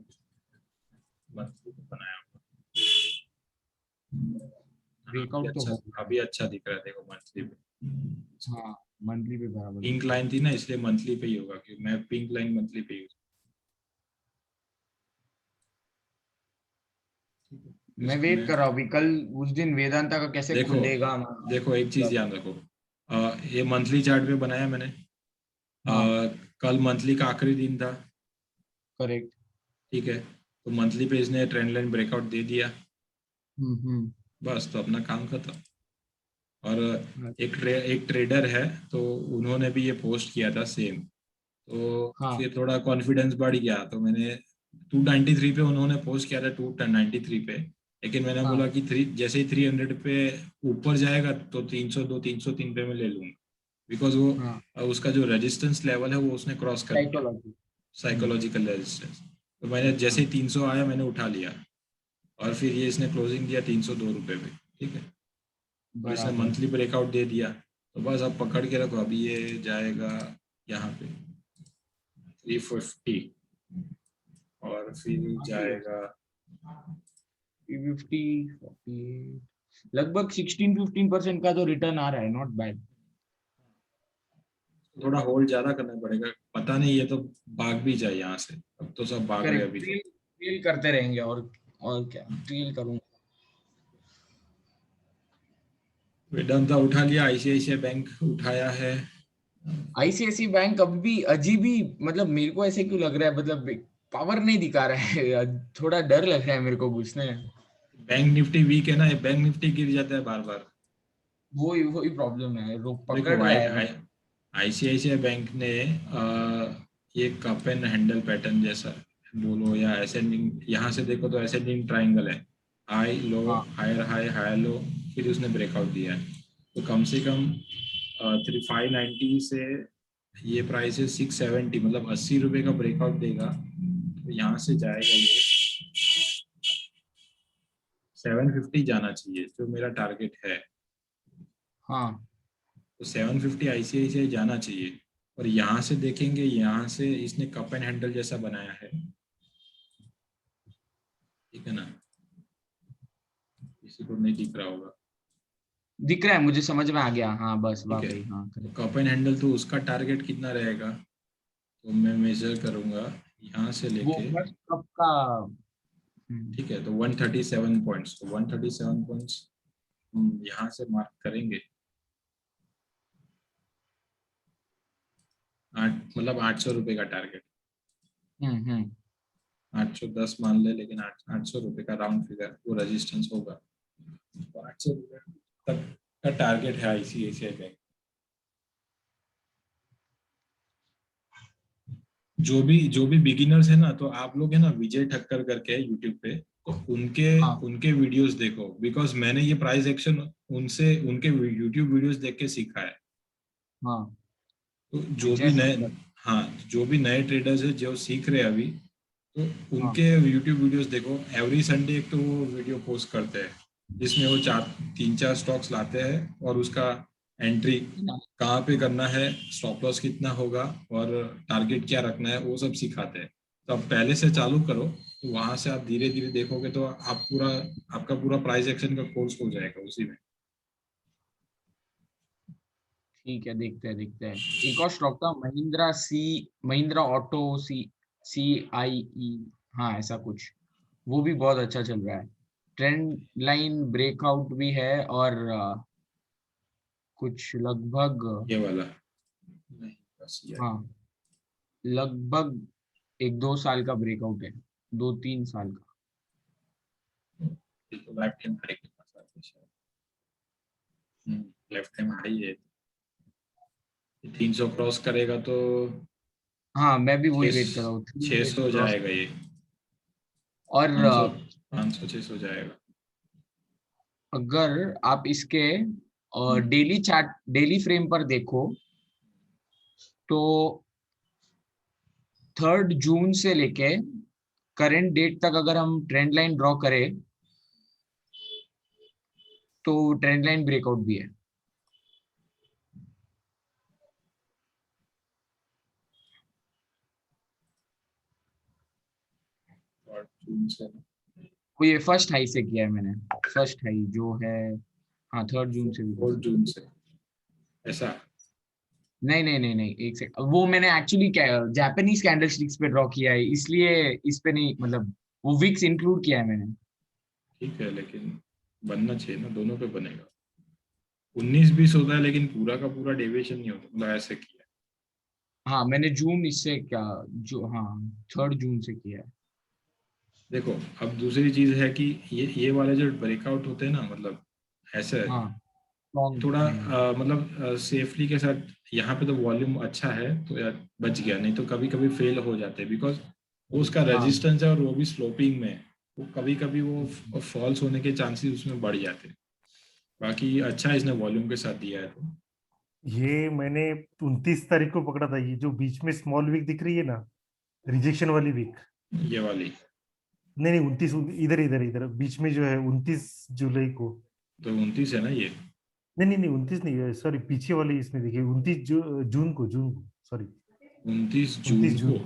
मंथली को बनाया ब्रेकआउट तो हो गया। अभी अच्छा दिख रहा है, देखो मंथली पे हाँ मंथली पे बराबर पिंक दिख रहा है। लाइन थी ना, इसलिए मंथली पे ही होगा, क्योंकि मैं पिंक लाइन मंथली पे यूज। मैं वेट कर रहा हूँ अभी, कल उस दिन वेदांता का कैसे देखो खुलेगा। देखो एक चीज ध्यान रखो, ये मंथली चार्ट पे बनाया मैंने, हाँ कल मंथली का आखिरी दिन था, करेक्ट। ठीक है, तो मंथली पे इसने ट्रेंड लाइन ब्रेकआउट दे दिया, हम्म। बस तो अपना काम खत्म। और एक ट्रेडर है, तो उन्होंने भी ये पोस्ट किया था सेम, तो हाँ फिर थोड़ा कॉन्फिडेंस बढ़ गया, तो मैंने 293 पे उन्होंने पोस्ट किया था 293 पे, लेकिन मैंने हाँ बोला कि जैसे ही 300 पे ऊपर जाएगा तो 302 303 पे मैं ले लूंगा, बिकॉज वो हाँ उसका जो रेजिस्टेंस लेवल है वो उसने क्रॉस कर दिया, साइकोलॉजी। Psychological resistance. तो मैंने जैसे ही 300 आया मैंने उठा लिया, और फिर ये इसने क्लोजिंग दिया 302 रुपए पे, ठीक है, और इसने बराबर। मंथली ब्रेकआउट दे दिया, तो बस अब पकड़ के रखो, अभी ये जाएगा यहाँ पे 350, और फिर जाएगा 350 48, लगभग 16-15% का तो रिटर्न आ रहा है, नॉट बैड। थोड़ा होल्ड ज्यादा करना पड़ेगा, पता नहीं ये तो भाग भी जाए यहाँ से, अब तो सब भाग रहे हैं करेक्ट, अभी तो। ट्रेल करते रहेंगे और क्या ट्रेल करूंगा। वेदांता उठा लिया, आईसीआईसीआई बैंक उठाया है। आईसीआईसी बैंक अभी भी अजीब ही, मतलब मेरे को ऐसे क्यों लग रहा है, मतलब पावर नहीं दिखा रहा है थोड़ा डर लग रहा है मेरे को घुसने। बैंक निफ्टी वीक है ना, ये बैंक निफ्टी गिर जाता है बार बार। वही प्रॉब्लम है, देखो पकड़ रहा है आईसीआईसीआई बैंक ने ये कप एंड हैंडल पैटर्न जैसा बोलो या असेंडिंग, यहाँ से देखो तो असेंडिंग ट्राइंगल है, हाई लो हाँ हायर हाई हायर लो, फिर उसने ब्रेकआउट दिया है, तो कम से कम 590 से ये प्राइस है 670, मतलब 80 रुपए का ब्रेकआउट देगा, तो यहाँ से जाएगा ये 750 जाना चाहिए, जो मेरा टारगेट है, हाँ तो 750 आईसीआईसीआई जाना चाहिए। और यहाँ से देखेंगे, यहाँ से इसने कप एंड हैंडल जैसा बनाया है, ठीक है ना, किसी को नहीं दिख रहा होगा, दिख रहा है मुझे, समझ में आ गया, हाँ बस ठीक है। वाकई हाँ तो correct। कप एंड हैंडल तो उसका टारगेट कितना रहेगा, तो मैं मेजर करूंगा यहाँ से वो लेके, बस कब का ठीक है, तो 137 पॉइंट्स, तो 137 पॉइंट्स हम यहाँ से मार्क करेंगे 800 रुपए का टारगेट। हम्म 810 मान ले, लेकिन 800 रुपए का राउंड फिगर वो रेजिस्टेंस होगा। तो 800 रुपए तक का टारगेट है आईसीआईसीआई बैंक। जो भी बिगिनर्स है ना, तो आप लोग है ना विजय ठक्कर करके है यूट्यूब पे, तो उनके हाँ उनके वीडियोस देखो, बिकॉज मैंने ये प्राइस एक्शन उनसे उनके यूट्यूब वीडियोस देख के सीखा है। हाँ तो विजय ठक्कर। हाँ, जो भी नए ट्रेडर्स है जो सीख रहे हैं अभी, तो हाँ उनके यूट्यूब वीडियोस देखो। एवरी संडे एक तो वो वीडियो पोस्ट करते हैं जिसमें वो 3-4 स्टॉक्स लाते हैं और उसका एंट्री कहाँ पे करना है, स्टॉप लॉस कितना होगा और टारगेट क्या रखना है, वो सब सिखाते हैं। तो आप पहले से चालू करो, तो वहां से आप धीरे धीरे देखोगे तो आपका पूरा प्राइस एक्शन का कोर्स हो जाएगा उसी में। ठीक है, देखते हैं। एक और स्टॉक था महिंद्रा ऑटो CIE, हाँ ऐसा कुछ, वो भी बहुत अच्छा चल रहा है। ट्रेंड लाइन ब्रेकआउट भी है और कुछ लगभग, ये वाला नहीं, बस ये हाँ लगभग 1-2 साल का ब्रेकआउट है, 2-3 साल का। तो लेफ्ट हैंड हाई के पास आते हैं शायद। लेफ्ट हैंड हाई है, 300 क्रॉस करेगा तो हाँ मैं भी वही वेट कर रहा हूँ, 600 हो 300 क्रॉस। जाएगा ये। और 500-600 जाएगा। अगर आप इसके हम्म, डेली फ्रेम पर देखो तो 3 जून से लेके करंट डेट तक अगर हम ट्रेंड लाइन ड्रॉ करें तो ट्रेंड लाइन ब्रेकआउट भी है। और जून से वो ये फर्स्ट हाई से किया है मैंने, फर्स्ट हाई जो है, हाँ 3 जून से भी कर 4 सकते जून हैं। से ऐसा। नहीं, एक सेकंड, वो मैंने एक्चुअली जापानीज कैंडल स्टिक्स पे ड्रॉ किया है, इसलिए इस पे नहीं, मतलब वो विक्स इंक्लूड किया है मैंने। ठीक है, लेकिन बनना चाहिए ना, दोनों पे बनेगा। 19-20 होता है लेकिन पूरा का पूरा डेविएशन नहीं होता, मतलब ऐसे किया है। हाँ मैंने जून इससे क्या, जो हाँ 3 जून से किया है। देखो, अब दूसरी चीज है कि ये वाले जो ब्रेकआउट होते हैं ना, मतलब ऐसे हाँ लॉन्ग, थोड़ा मतलब सेफली के साथ, यहाँ पे तो वॉल्यूम अच्छा है तो यार बच गया, नहीं तो कभी कभी फेल हो जाते हैं, बिकॉज वो उसका हाँ रेजिस्टेंस है और वो भी स्लोपिंग में है। वो कभी कभी वो फॉल्स होने के चांसेस उसमें बढ़ जाते हैं। बाकी अच्छा इसने वॉल्यूम के साथ दिया है। तो ये मैंने 29 तारीख को पकड़ा था, ये जो बीच में स्मॉल वीक दिख रही है ना, रिजेक्शन वाली वीक। ये वाली नहीं 29, इधर इधर इधर बीच में जो है 29 जुलाई को। तो 29 है ना ये। नहीं 29 नहीं, सॉरी पीछे वाली इसमें देखिए 29 जून को सॉरी 29 उनतीस जून को जून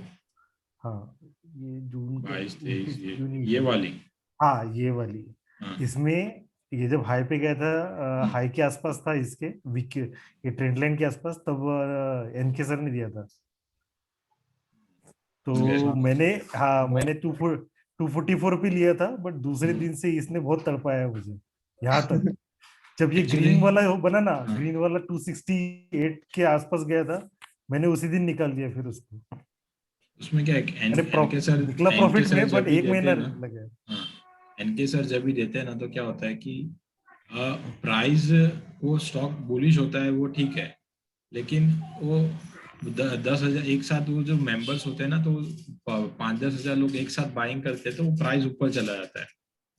हाँ ये जून को 22-23 29 जून ही ये है। वाली। हाँ ये वाली। हाँ। इसमें ये जब हाई पे गया था, हाई के आसपास था इसके वीक, ये ट्रेंड लाइन के आसपास, तब एनके सर ने दिया था। तो अच्छा मैंने 244 पे लिया था, बट दूसरे दिन से इसने बहुत तड़पाया मुझे यहाँ तक। जब ये एक्चुअली ग्रीन वाला बना ना, हाँ, ग्रीन वाला 268 के आसपास गया था, मैंने उसी दिन निकाल दिया फिर उसको। उसमें क्या है, अरे निकला एनके प्रॉफिट सर में, जब बट भी एक देते महीना हैं ना, लगा। हाँ, एनके सर जब भी देते हैं ना, तो क्या होता है कि प्राइस, वो स्टॉक बुलिश होता है वो ठीक है, लेकिन वो 10,000 एक साथ, वो जो मेंबर्स होते हैं ना, तो 5-10 हजार लोग एक साथ बाइंग करते हैं, तो वो प्राइस ऊपर चला जाता है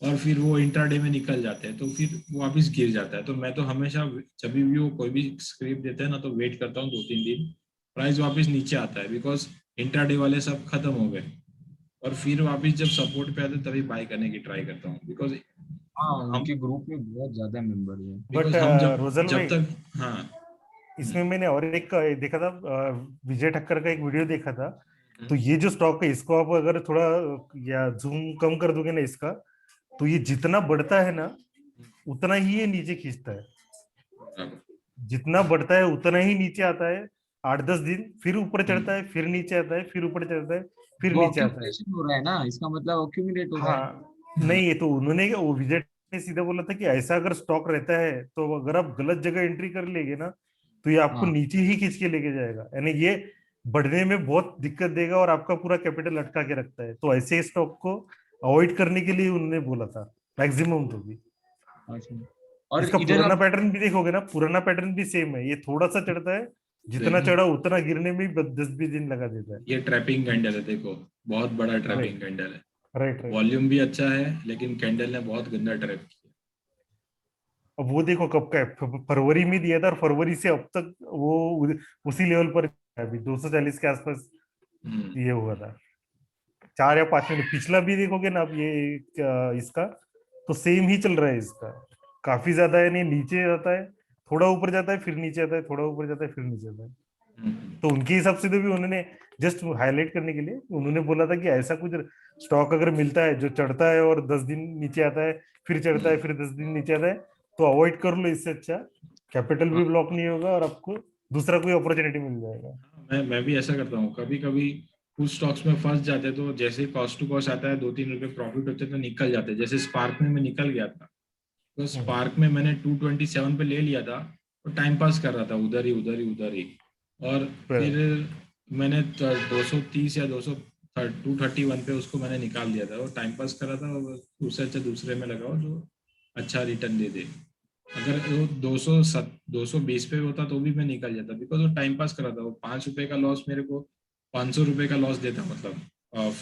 और फिर वो इंट्राडे में निकल जाते हैं, तो फिर वो वापिस गिर जाता है। तो मैं तो हमेशा जब भी वो कोई भी स्क्रिप्ट देते हैं ना, तो वेट करता हूँ 2-3 दिन, प्राइस वापस नीचे आता है, बिकॉज इंट्राडे वाले सब खत्म हो गए, और फिर वापस जब सपोर्ट पे आते तभी बाय करने की ट्राई करता हूँ, बिकॉज हाँ हम उनके ग्रुप में बहुत ज्यादा मेंबर हैं। बट हम रोजल जब भाई, तक हाँ। इसमें मैंने और एक देखा था, विजय ठक्कर का एक वीडियो देखा था। हम्म, तो ये जो स्टॉक है, इसको आप अगर थोड़ा या जूम कम कर दोगे ना इसका, तो ये जितना बढ़ता है ना, उतना ही ये नीचे खींचता है। बराबर। जितना बढ़ता है उतना ही नीचे आता है। 8-10 दिन फिर ऊपर हम्म, चढ़ता है, फिर नीचे आता है, फिर ऊपर चढ़ता है, फिर वो नीचे आता है। अक्यूमुलेशन हो रहा है ना, इसका मतलब अक्यूमुलेट हो रहा है। हाँ नहीं, ये तो उन्होंने वो विजय ने सीधा बोला था कि ऐसा अगर स्टॉक रहता है तो अगर आप गलत जगह एंट्री कर लेंगे ना तो ये आपको हाँ। नीचे ही खींच के लेके जाएगा, यानी ये बढ़ने में बहुत दिक्कत देगा और आपका पूरा कैपिटल अटका के रखता है। तो ऐसे स्टॉक को अवॉइड करने के लिए उन्होंने बोला था मैक्सिमम तो भी। अच्छा। और इसका इधर पुराना अब पैटर्न भी देखोगे ना, पुराना पैटर्न भी सेम है, ये थोड़ा सा चढ़ता है, जितना Same। चढ़ा उतना गिरने में भी 10-20 दिन लगा देता है। ये ट्रैपिंग कैंडल है, देखो बहुत बड़ा ट्रैपिंग कैंडल है। Right right. वॉल्यूम भी अच्छा है लेकिन कैंडल ने बहुत गंदा ट्रैप किया। अब वो देखो कब का है, फरवरी में दिया था और फरवरी से अब तक वो उसी लेवल पर है, अभी 240 के आसपास ये हुआ था 4 या 5 महीने। पिछला भी देखोगे ना आप ये इसका तो सेम ही चल रहा है इसका, काफी ज्यादा है, नहीं नीचे जाता है, थोड़ा ऊपर जाता है, फिर नीचे आता है, थोड़ा ऊपर जाता है, फिर नीचे आता है। तो उनके हिसाब से तो भी उन्होंने जस्ट हाईलाइट करने के लिए उन्होंने बोला था कि ऐसा कुछ स्टॉक अगर मिलता है जो चढ़ता है और 10 दिन नीचे आता है, फिर चढ़ता है, फिर 10 दिन नीचे आता है, तो अवॉइड कर लो, इससे अच्छा कैपिटल भी ब्लॉक नहीं होगा और आपको दूसरा कोई अपॉर्चुनिटी मिल जाएगा। मैं भी ऐसा करता हूँ, कभी कभी कुछ स्टॉक्स में फंस जाते तो जैसे कॉस्ट टू कॉस्ट आता है 2-3 रुपए प्रॉफिट होते तो निकल जाते। जैसे स्पार्क में मैं निकल गया था, तो स्पार्क में मैंने 227 पे ले लिया था और टाइम पास कर रहा था उधर ही और फिर मैंने 230 या 231 पे उसको मैंने निकाल दिया था और टाइम पास कर रहा था, और उससे अच्छा दूसरे में लगाओ जो अच्छा रिटर्न दे दे। अगर वो 220 पे होता तो भी मैं निकल जाता, बिकॉज वो टाइम पास कर रहा था। वो 5 रुपए का लॉस मेरे को 500 रुपए का लॉस देता, मतलब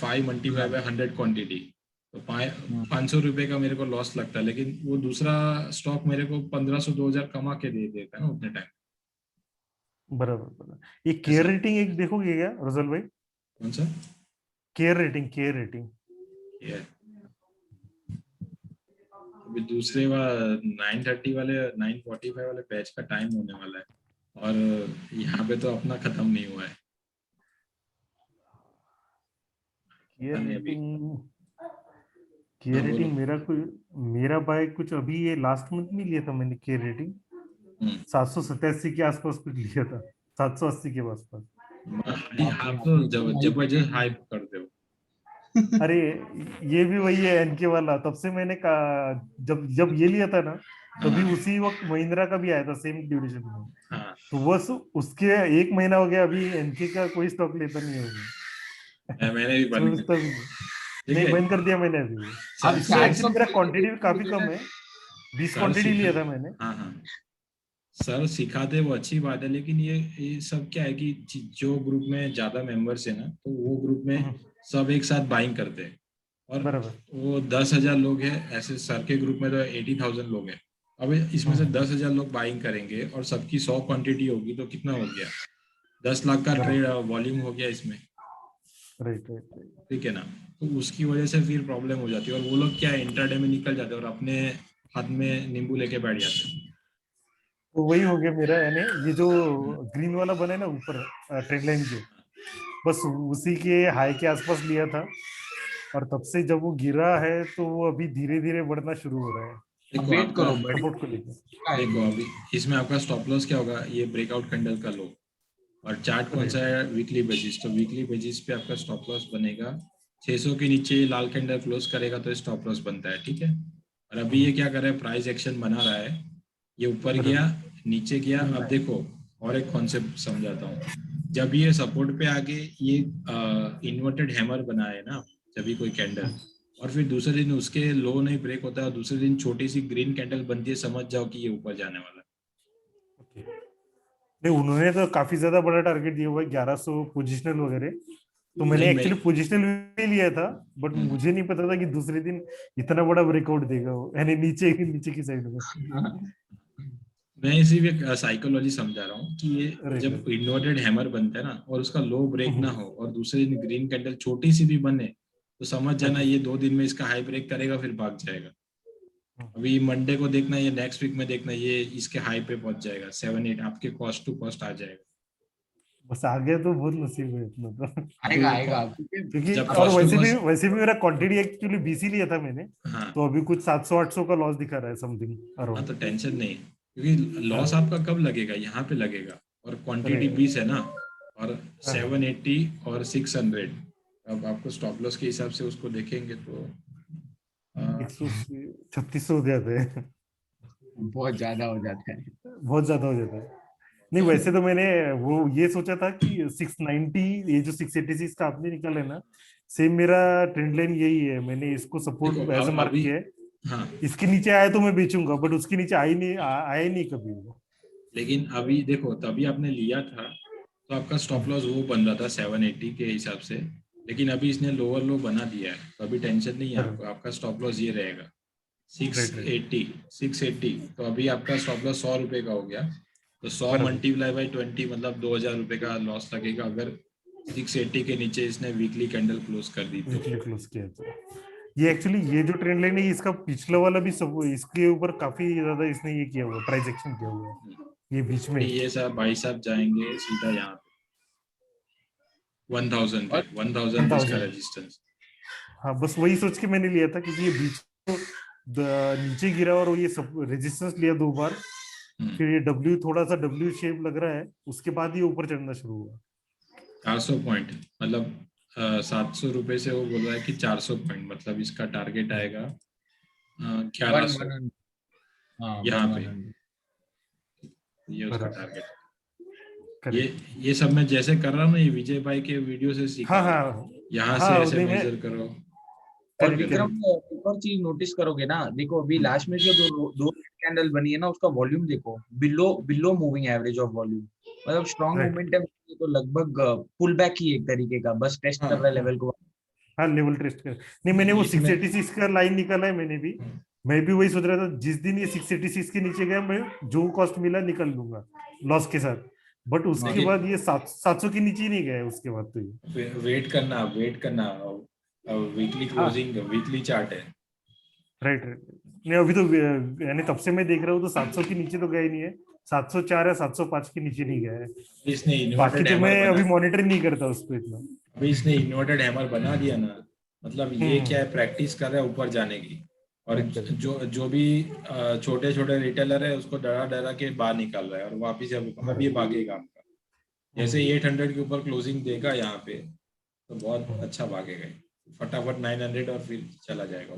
5 मल्टीप्लाई बाय 100 क्वांटिटी, तो 500 रुपए का मेरे को लॉस लगता है। लेकिन वो दूसरा स्टॉक मेरे को 1500-2000 कमा के दे देता है ना उतने टाइम। बराबर बराबर। ये केयर ऐसा। रेटिंग एक देखोगे क्या रजल भाई? कौन सा? केयर रेटिंग ये अभी दूसरे 930 वाले 945 वाले बैच का टाइम होने वाला है और यहाँ पे तो अपना खत्म नहीं हुआ है। केयर पता नहीं अभी। हाँ, बोलो। रेटिंग मेरा बाय कुछ अभी ये लास्ट मंथ में लिया था मैंने केयर रेटिंग, 787 के आसपास कुछ लिया था, 780 के आसपास। आप तो जबरदस्त हाइप करते हो। अरे ये भी वही है एनके वाला, तब से मैंने कहा, जब जब ये लिया था ना तभी उसी वक्त महिंद्रा का भी आया था सेम ड्यूरेशन में, हाँ, तो बस उसके 1 महीना हो गया, अभी एनके का कोई स्टॉक लेता नहीं होगा। मैंने भी बंद कर सोचता भी दिया। नहीं, ठीक है। बंद कर दिया मैंने अभी। आप इसमें चार्ट एक्चुअली मेरा क्वांटिटी भी काफी मुझे कम ना है, 20 सर क्वांटिटी लिया सिखा। था मैंने। हाँ हाँ, सर सिखाते वो अच्छी बात है, लेकिन ये सब क्या है कि जो ग्रुप में ज्यादा मेंबर्स है ना, तो वो ग्रुप में सब एक साथ बाइंग करते हैं और बराबर। वो 10,000 लोग हैं। ऐसे सर के ग्रुप में तो 80,000 लोग हैं। अब इसमें से 10,000 लोग बाइंग करेंगे और सबकी 100 क्वांटिटी होगी तो कितना हो गया? 10 लाख का ट्रेड वॉल्यूम हो गया इसमें। Right right. ठीक है ना? तो उसकी वजह से फिर प्रॉब्लम हो जाती है और वो लोग क्या इंट्राडे में निकल जाते हैं और अपने हाथ में नींबू लेके बैठ जाते हैं। तो वही हो गया मेरा, यानी ये जो ग्रीन वाला बना है ना ऊपर ट्रेंड लाइन के, बस उसी के हाई के आसपास लिया था और तब से जब वो गिरा है तो वो अभी धीरे धीरे बढ़ना शुरू हो रहा है देखो वेट आपका, करो सपोर्ट को लेकर। देखो अभी इसमें आपका स्टॉप लॉस क्या होगा? ये ब्रेकआउट कैंडल का लो। और चार्ट कौन सा है? Weekly basis. तो वीकली बेसिस पे आपका स्टॉप लॉस बनेगा 600 के नीचे लाल कैंडल क्लोज करेगा तो स्टॉप लॉस बनता है। ठीक है। और अभी ये क्या कर रहा है? प्राइस एक्शन बना रहा है। ये ऊपर गया, नीचे गया। अब देखो और एक कॉन्सेप्ट समझाता हूँ। जब ये सपोर्ट पे आगे ये इन्वर्टेड हैमर बना है ना, जब भी कोई कैंडल, और फिर दूसरे दिन उसके लो नहीं ब्रेक होता है और दूसरे दिन छोटी सी ग्रीन कैंडल बनती है, समझ जाओ कि ये ऊपर जाने वाला है। नहीं, उन्होंने तो काफी ज्यादा बड़ा टारगेट दिया हुआ है, 1100 पोजिशनल वगैरह, तो मैंने नहीं, एक्चुअली पोजिशनल भी लिया था, बट मुझे नहीं पता था कि दूसरे दिन इतना बड़ा ब्रेकआउट देगा वो, यानी नीचे की साइड में। मैं इसीलिए साइकोलॉजी समझा रहा हूँ कि ये जब इन्वर्टेड हैमर बनता है ना और उसका लो ब्रेक ना हो और दूसरे दिन ग्रीन कैंडल छोटी सी भी बने, तो समझ जाना ये 2 दिन में इसका हाई ब्रेक करेगा फिर भाग जाएगा। अभी मंडे को देखना, ये नेक्स्ट वीक में देखना, ये इसके हाई पे पहुंच जाएगा 7-8, आपके कॉस्ट टू कॉस्ट आ जाएगा। बस आ गया तो बहुत नसीब है इतना तो। आएगा क्योंकि जब और cost to वैसे भी मेरा क्वांटिटी एक्चुअली 20 ही लिया था मैंने, हाँ तो अभी कुछ 700-800 का लॉस दिखा रहा है समथिंग हाँ, अराउंड। तो टेंशन नहीं, क्योंकि लॉस आपका कब लगेगा? यहाँ पे लगेगा। और क्वांटिटी 20 है ना, और 780 और 600, अब आपको स्टॉप लॉस के हिसाब से उसको देखेंगे तो 3600 हो जाते हैं, बहुत ज्यादा हो जाता है। बहुत ज्यादा हो जाता है। नहीं वैसे तो मैंने वो ये सोचा था कि 690, ये जो 686 का आपने निकाला है ना, सेम मेरा ट्रेंड लाइन यही है, मैंने इसको देखो सपोर्ट एज ए मार्क अभी, किया है। हाँ, इसके नीचे आया तो मैं बेचूंगा, बट उसके नीचे आया ही नहीं कभी वो। लेकिन अभी देखो तभी आपने लिया था तो आपका स्टॉप लॉस वो बन रहा था 780 के हिसाब से, लेकिन अभी इसने लोअर लो बना दिया है तो अभी टेंशन नहीं है आपको, आपका स्टॉप लॉस ये रहेगा राइट राइट 680। 680 तो अभी आपका स्टॉप लॉस 100 रुपए का हो गया, तो 100 बराबर। मल्टीप्लाई बाई 20 मतलब 2000 रुपए का लॉस लगेगा अगर 680 के नीचे इसने वीकली कैंडल क्लोज कर दी तो। वीकली क्लोज किया तो ये एक्चुअली ये जो ट्रेंड लाइन है इसका पिछला वाला भी सब इसके ऊपर काफी ज्यादा इसने ये किया हुआ, प्राइस एक्शन किया हुआ है ये बीच में। ये सब भाई साहब जाएंगे सीधा यहाँ पे 1000 पे, और 1000 इसका 1000। रेजिस्टेंस। हाँ बस वही सोच के मैंने लिया था, क्योंकि ये बीच को नीचे गिरा और ये सब रेजिस्टेंस लिया 2 बार, फिर ये डब्ल्यू थोड़ा सा डब्ल्यू शेप लग रहा है, उसके बाद ये ऊपर चढ़ना शुरू हुआ। 400 पॉइंट मतलब 700 रुपए से वो बोल रहा है कि 400 पॉइंट मतलब इसका टारगेट आएगा 1100 हाँ यहाँ पे, 1100। ये उसका बराबर। टारगेट। ये करेक्ट। ये सब मैं जैसे कर रहा हूँ ना ये विजय भाई के वीडियो से सीखा हाँ है। हाँ यहाँ से हाँ ऐसे नहीं मैं मेजर करो और फिर करेक्ट करो। विक्रम करेक्ट। एक और चीज नोटिस करोगे ना, देखो अभी हम्म, लास्ट में जो दो कैंडल बनी है ना, उसका वॉल्यूम देखो, below below moving average of volume, मतलब स्ट्रॉन्ग राइट। मोमेंटम तो लगभग पुल बैक ही एक तरीके का, बस टेस्ट कर रहा है हाँ लेवल को। हाँ लेवल टेस्ट कर, नहीं मैंने वो इसमें 686 का लाइन निकाला है मैंने भी। मैं भी वही सोच रहा था, जिस दिन ये 686 के नीचे गया मैं जो कॉस्ट मिला निकल लूंगा लॉस के साथ, बट उसके देखिए बाद ये 700 के नीचे ही नहीं गया उसके बाद तो ये। वेट करना वीकली हाँ क्लोजिंग वीकली चार्ट है। Right right. नहीं अभी तो यानी तब से मैं देख रहा हूँ तो 700 के नीचे तो गया ही नहीं है, 704 या 705 के नीचे नहीं गया है। इसने बाकी इन्वर्टेड तो हैमर मैं बना अभी मॉनिटर नहीं करता उसको इतना। अभी इसने इन्वर्टेड हैमर बना दिया ना, मतलब ये क्या हम्म। है प्रैक्टिस कर रहा है ऊपर जाने की। और Correct, correct. जो भी छोटे छोटे रिटेलर है उसको डरा डरा के बाहर निकाल रहा है और वापिस अब ये भागेगा आपका। जैसे 800 के ऊपर क्लोजिंग देगा यहाँ पे तो बहुत अच्छा भागेगा, फटाफट 900 और फिर चला जाएगा।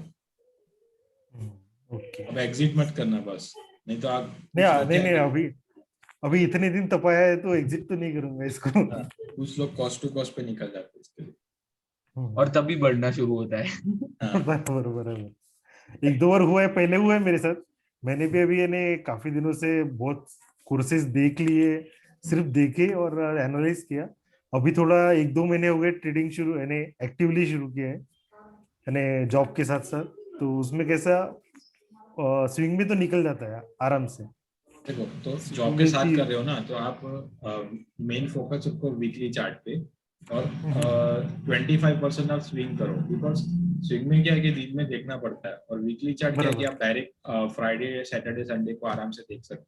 ओके। अब एग्जिट मत करना बस, नहीं तो आप नहीं कुछ नहीं नहीं बचा अभी अभी इतने दिन तपाया है तो एग्जिट तो नहीं करूंगा इसको। कुछ लोग कॉस्ट टू कॉस्ट पे निकल जाते हैं इसके लिए। और तभी बढ़ना शुरू होता है। हाँ बराबर बराबर। एक दो बार हुआ है, पहले हुआ है मेरे साथ। मैंने भी अभी यानी काफी दिनों से बहुत कोर्सेज देख लिए, सिर्फ देखे और एनालाइज किया। अभी थोड़ा 1-2 महीने हो गए ट्रेडिंग शुरू यानी एक्टिवली शुरू किया है यानी जॉब के साथ साथ, तो उसमें कैसा स्विंग में तो निकल जाता है आराम से। देखो तो जॉब स्विंग के में साथ कि कर रहे हो ना तो आप मेन फोकस रखो वीकली चार्ट पे और 25% आप स्विंग करो, बिकॉज स्विंग में क्या है कि दिन में देखना पड़ता है और वीकली चार्ट क्या है कि बराबर आप डायरेक्ट फ्राइडे सैटरडे संडे को आराम से देख सकते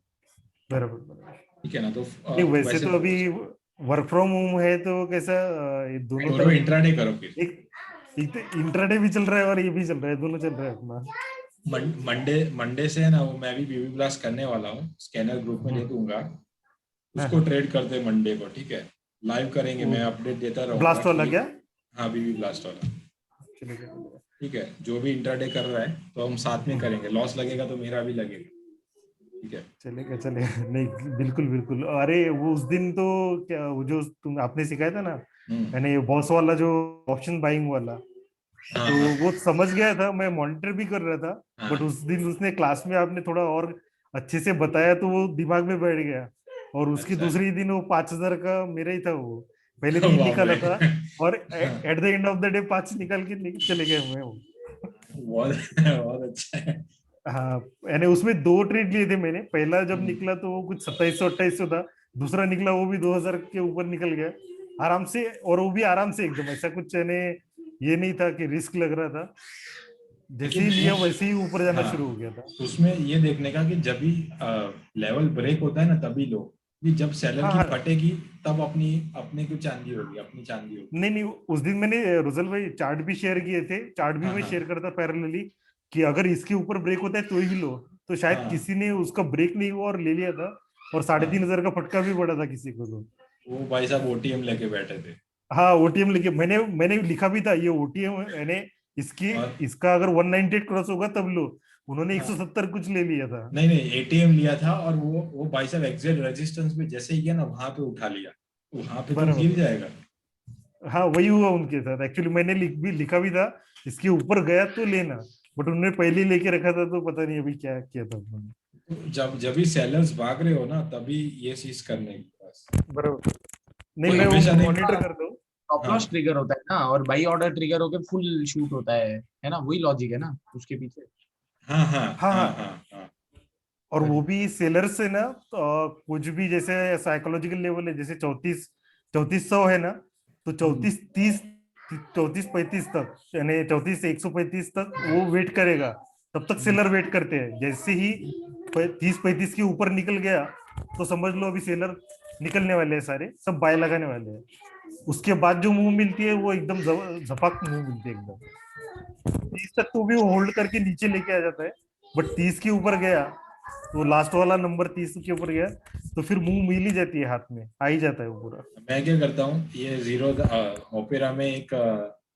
बराबर बराबर। हो, ठीक है ना। तो नहीं वैसे वैसे तो अभी वर्क फ्रॉम होम है तो कैसा ये दोनों दोनों तरफ इंट्राडे करो फिर। एक एक तो इंट्राडे भी चल रहा है और ये भी चल रहा है, दोनों चल रहा है अपना। मंडे से है ना वो मैं भी बीबी ब्लास्ट करने वाला हूँ, स्कैनर ग्रुप में दे दूंगा, उसको ट्रेड करते मंडे को, ठीक है। लाइव करेंगे, मैं अपडेट देता रहूंगा ब्लास्ट वाला कि क्या? हाँ बीबी ब्लास्ट वाला, चलेगा। ठीक है। जो भी इंट्राडे कर रहा है तो हम साथ में करेंगे, लॉस लगेगा तो मेरा भी लगेगा, ठीक है। चलेगा चलेगा। नहीं बिल्कुल बिल्कुल। अरे वो उस दिन तो क्या वो जो तुम आपने सिखाया था ना यानी बॉस वाला जो ऑप्शन बाइंग वाला, हाँ तो हाँ वो समझ गया था, मैं मॉनिटर भी कर रहा था, हाँ बट उस दिन उसने क्लास में आपने थोड़ा और अच्छे से बताया तो वो दिमाग में बैठ गया। और उसके अच्छा दूसरे ही दिन वो 5000 का मेरा ही था, वो पहले 3 बाप निकाला रे था और हाँ, at the end of the day 5 निकाल के चले गए मैं वो। बहुत बहुत अच्छा है। हाँ यानी उसमें 2 ट्रेड लिए थे मैंने, पहला जब हम्म, निकला तो वो कुछ 2700-2800 था, दूसरा निकला वो भी 2000 के ऊपर निकल गया आराम से, और वो भी आराम से एकदम, ऐसा कुछ यानी ये नहीं था कि रिस्क लग रहा था, जैसे लेकिन ही लिया वैसे ही ऊपर जाना हाँ शुरू हो गया था। उसमें ये देखने का कि जब भी लेवल ब्रेक होता है ना तभी लो, कि जब सेलर हाँ की हाँ। फटेगी तब अपनी अपने को चांदी होगी, अपनी चांदी होगी। नहीं नहीं उस दिन मैंने रुजल भाई चार्ट भी शेयर किए थे, चार्ट भी हाँ मैं हाँ शेयर करता पैरेलली कि अगर इसके ऊपर ब्रेक होता है तो ही लो, तो शायद हाँ किसी ने उसका ब्रेक नहीं हुआ और ले लिया था, और 3500 हाँ का फटका भी पड़ा था किसी को तो। वो भाई साहब ओटीएम लेके बैठे थे। हाँ ओटीएम लेके मैंने मैंने लिखा भी था ये ओटीएम यानी इसकी और इसका अगर 198 क्रॉस होगा तब लो, उन्होंने हाँ। 170 कुछ ले लिया था। नहीं नहीं, एटीएम लिया था और वो भाई साहब एग्जैक्ट रेजिस्टेंस पे जैसे ही गया ना वहां पे उठा लिया, वहां पे तो गिर बराबर। जाएगा। हाँ वही हुआ उनके साथ एक्चुअली, मैंने लिखा भी था इसके ऊपर गया तो लेना, बट उन्होंने पहले ही लेके रखा था, तो पता नहीं अभी क्या किया था उन्होंने। तो जब भी सेलर्स भाग रहे हो ना तभी ये चीज करने की बस। बराबर। नहीं कोई मैं वो हमेशा नहीं। मॉनिटर करता हूँ। स्टॉप हाँ लॉस ट्रिगर होता है ना, और बाई ऑर्डर ट्रिगर होकर फुल शूट होता है ना, वही लॉजिक है ना उसके पीछे। हाँ हाँ हाँ हाँ हाँ। हाँ हाँ। और वो वही। भी सेलर से ना, तो कुछ भी जैसे साइकोलॉजिकल लेवल है, जैसे 3400 है ना, तो हम्म। 34 35 तक, यानी 34 से 135 तक वो वेट करेगा, तब तक सेलर वेट करते हैं। जैसे ही 30 35 के ऊपर निकल गया तो समझ लो अभी सेलर निकलने वाले हैं, सारे सब बाय लगाने वाले हैं। उसके बाद जो मूव मिलती है वो एकदम झपक मूव मिलती है एकदम। 30 तक तो भी वो होल्ड करके नीचे लेके आ जाता है, बट 30 के ऊपर गया तो लास्ट वाला नंबर 30 के ऊपर गया तो फिर मुंह मिल ही जाती है, हाथ में आ ही जाता है वो पूरा। मैं क्या करता हूँ, ये जीरो ओपेरा में एक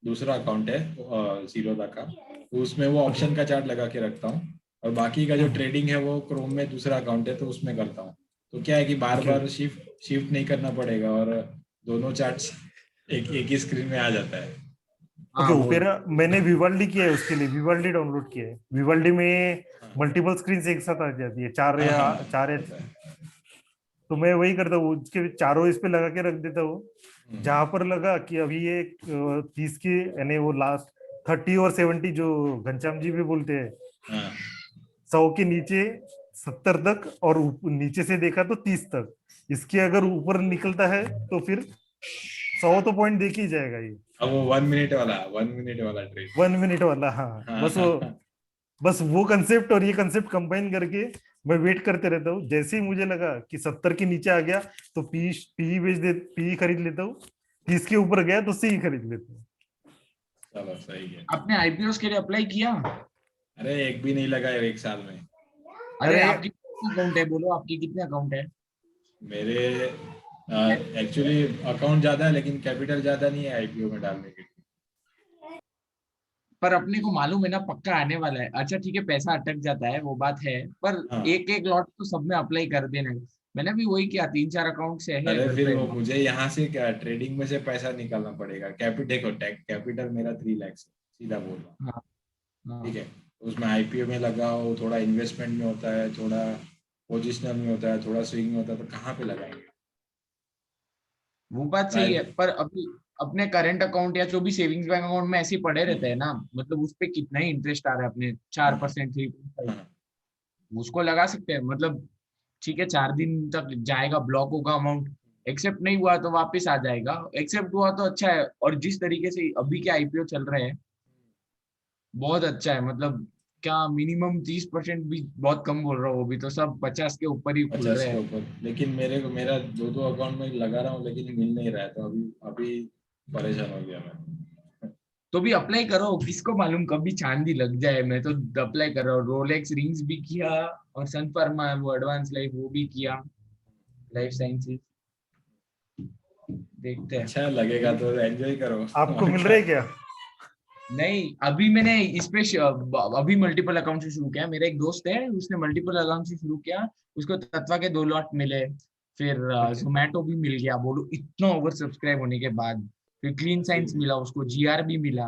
दूसरा अकाउंट है जीरोदा का, तो उसमें वो ऑप्शन का चार्ट लगा के रखता हूँ, और बाकी का जो ट्रेडिंग है वो क्रोम में दूसरा अकाउंट है तो उसमें करता हूँ। तो क्या है कि बार ओके बार शिफ्ट नहीं करना पड़ेगा, और दोनों चार्ट्स एक एक ही स्क्रीन में आ जाता है। ओके। हाँ वो ओपेरा मैंने विवाल्डी किया है, उसके लिए विवाल्डी डाउनलोड किया है। विवाल्डी में हाँ मल्टीपल स्क्रीन एक साथ आ जाती है, हाँ हाँ, चार या होता है। तो मैं वही करता हूँ, उसके चारों इस पे लगा के रख देता हूँ। हम्म, जहां पर लगा कि अभी ये 30 की, यानी वो लास्ट 30 और 70 जो घनश्याम जी भी बोलते हैं, हाँ 100 के नीचे 70 तक, और नीचे से देखा तो 30 तक। इसके अगर ऊपर निकलता है तो फिर 100 तो पॉइंट देख ही जाएगा ये। अब वो 1 मिनट वाला ट्रेड। 1 मिनट वाला, हाँ हाँ बस हाँ वो, हाँ। बस वो कंसेप्ट और ये कंसेप्ट कंबाइन करके मैं वेट करते रहता हूँ। जैसे ही मुझे लगा कि 70 के नीचे आ गया तो पी खरीद लेता हूँ, 30 के ऊपर गया तो सी खरीद लेता हूँ। चलो सही है। आपने आईपीओ के लिए अप्लाई किया? अरे एक भी नहीं लगा यार एक साल में। अरे अरे आपकी कितने अकाउंट है, बोलो आपकी कितने अकाउंट है? मेरे एक्चुअली अकाउंट ज्यादा है लेकिन कैपिटल ज्यादा नहीं है आईपीओ में डालने के लिए। पर अपने को मालूम है ना पक्का आने वाला है। अच्छा ठीक है, पैसा अटक जाता है वो बात है, पर हाँ। एक एक लॉट तो सब में अप्लाई कर देना। मैंने भी वही किया, 3 4 अकाउंट से है अरे घर फिर पे। वो मुझे यहाँ से क्या ट्रेडिंग में से पैसा निकालना पड़ेगा। कैपिटल मेरा 3 लाख से सीधा बोल रहा हूँ। हाँ ठीक हाँ। है, उसमें आईपीओ में लगाओ, थोड़ा इन्वेस्टमेंट में होता है, थोड़ा पोजिशनल में होता है, थोड़ा स्विंग में होता है, तो कहाँ पे लगाएंगे। वो बात सही है, प्राइवेट। पर अभी अपने करंट अकाउंट या जो भी सेविंग्स बैंक अकाउंट में ऐसे ही पड़े रहते हैं ना, मतलब उस पे कितना ही इंटरेस्ट आ रहा है अपने, 4% 3.5, हाँ उसको लगा सकते हैं। मतलब ठीक है, 4 दिन तक जाएगा, ब्लॉक होगा अमाउंट, एक्सेप्ट नहीं हुआ तो वापस आ जाएगा, एक्सेप्ट हुआ तो अच्छा है। और जिस तरीके से अभी के आईपीओ चल रहे हैं बहुत अच्छा है। मतलब क्या मिनिमम 30% भी बहुत कम बोल रहा हूँ, अभी तो सब 50 के ऊपर ही खुल 50 रहे के हैं। ऊपर, लेकिन मेरे को मेरा दो अकाउंट में लगा रहा हूँ लेकिन मिल नहीं रहा है, तो अभी अभी परेशान हो गया मैं। तो भी अप्लाई करो, किसको मालूम कभी चांदी लग जाए। मैं तो अप्लाई कर रहा हूँ, रोलेक्स रिंग्स भी किया, और सन फार्मा वो एडवांस लाइफ वो भी किया, लाइफ साइंसेस। देखते हैं। अच्छा लगेगा तो एंजॉय करो आपको और मिल रहा क्या। है क्या? नहीं, अभी मैंने इस पे अभी मल्टीपल अकाउंट से शुरू किया। मेरा एक दोस्त है, उसने मल्टीपल अकाउंट से शुरू किया, उसको तत्वा के 2 लॉट मिले, फिर ओके। जोमेटो भी मिल गया, बोलो इतना ओवर सब्सक्राइब होने के बाद। फिर क्लीन साइंस मिला उसको, जीआर भी मिला।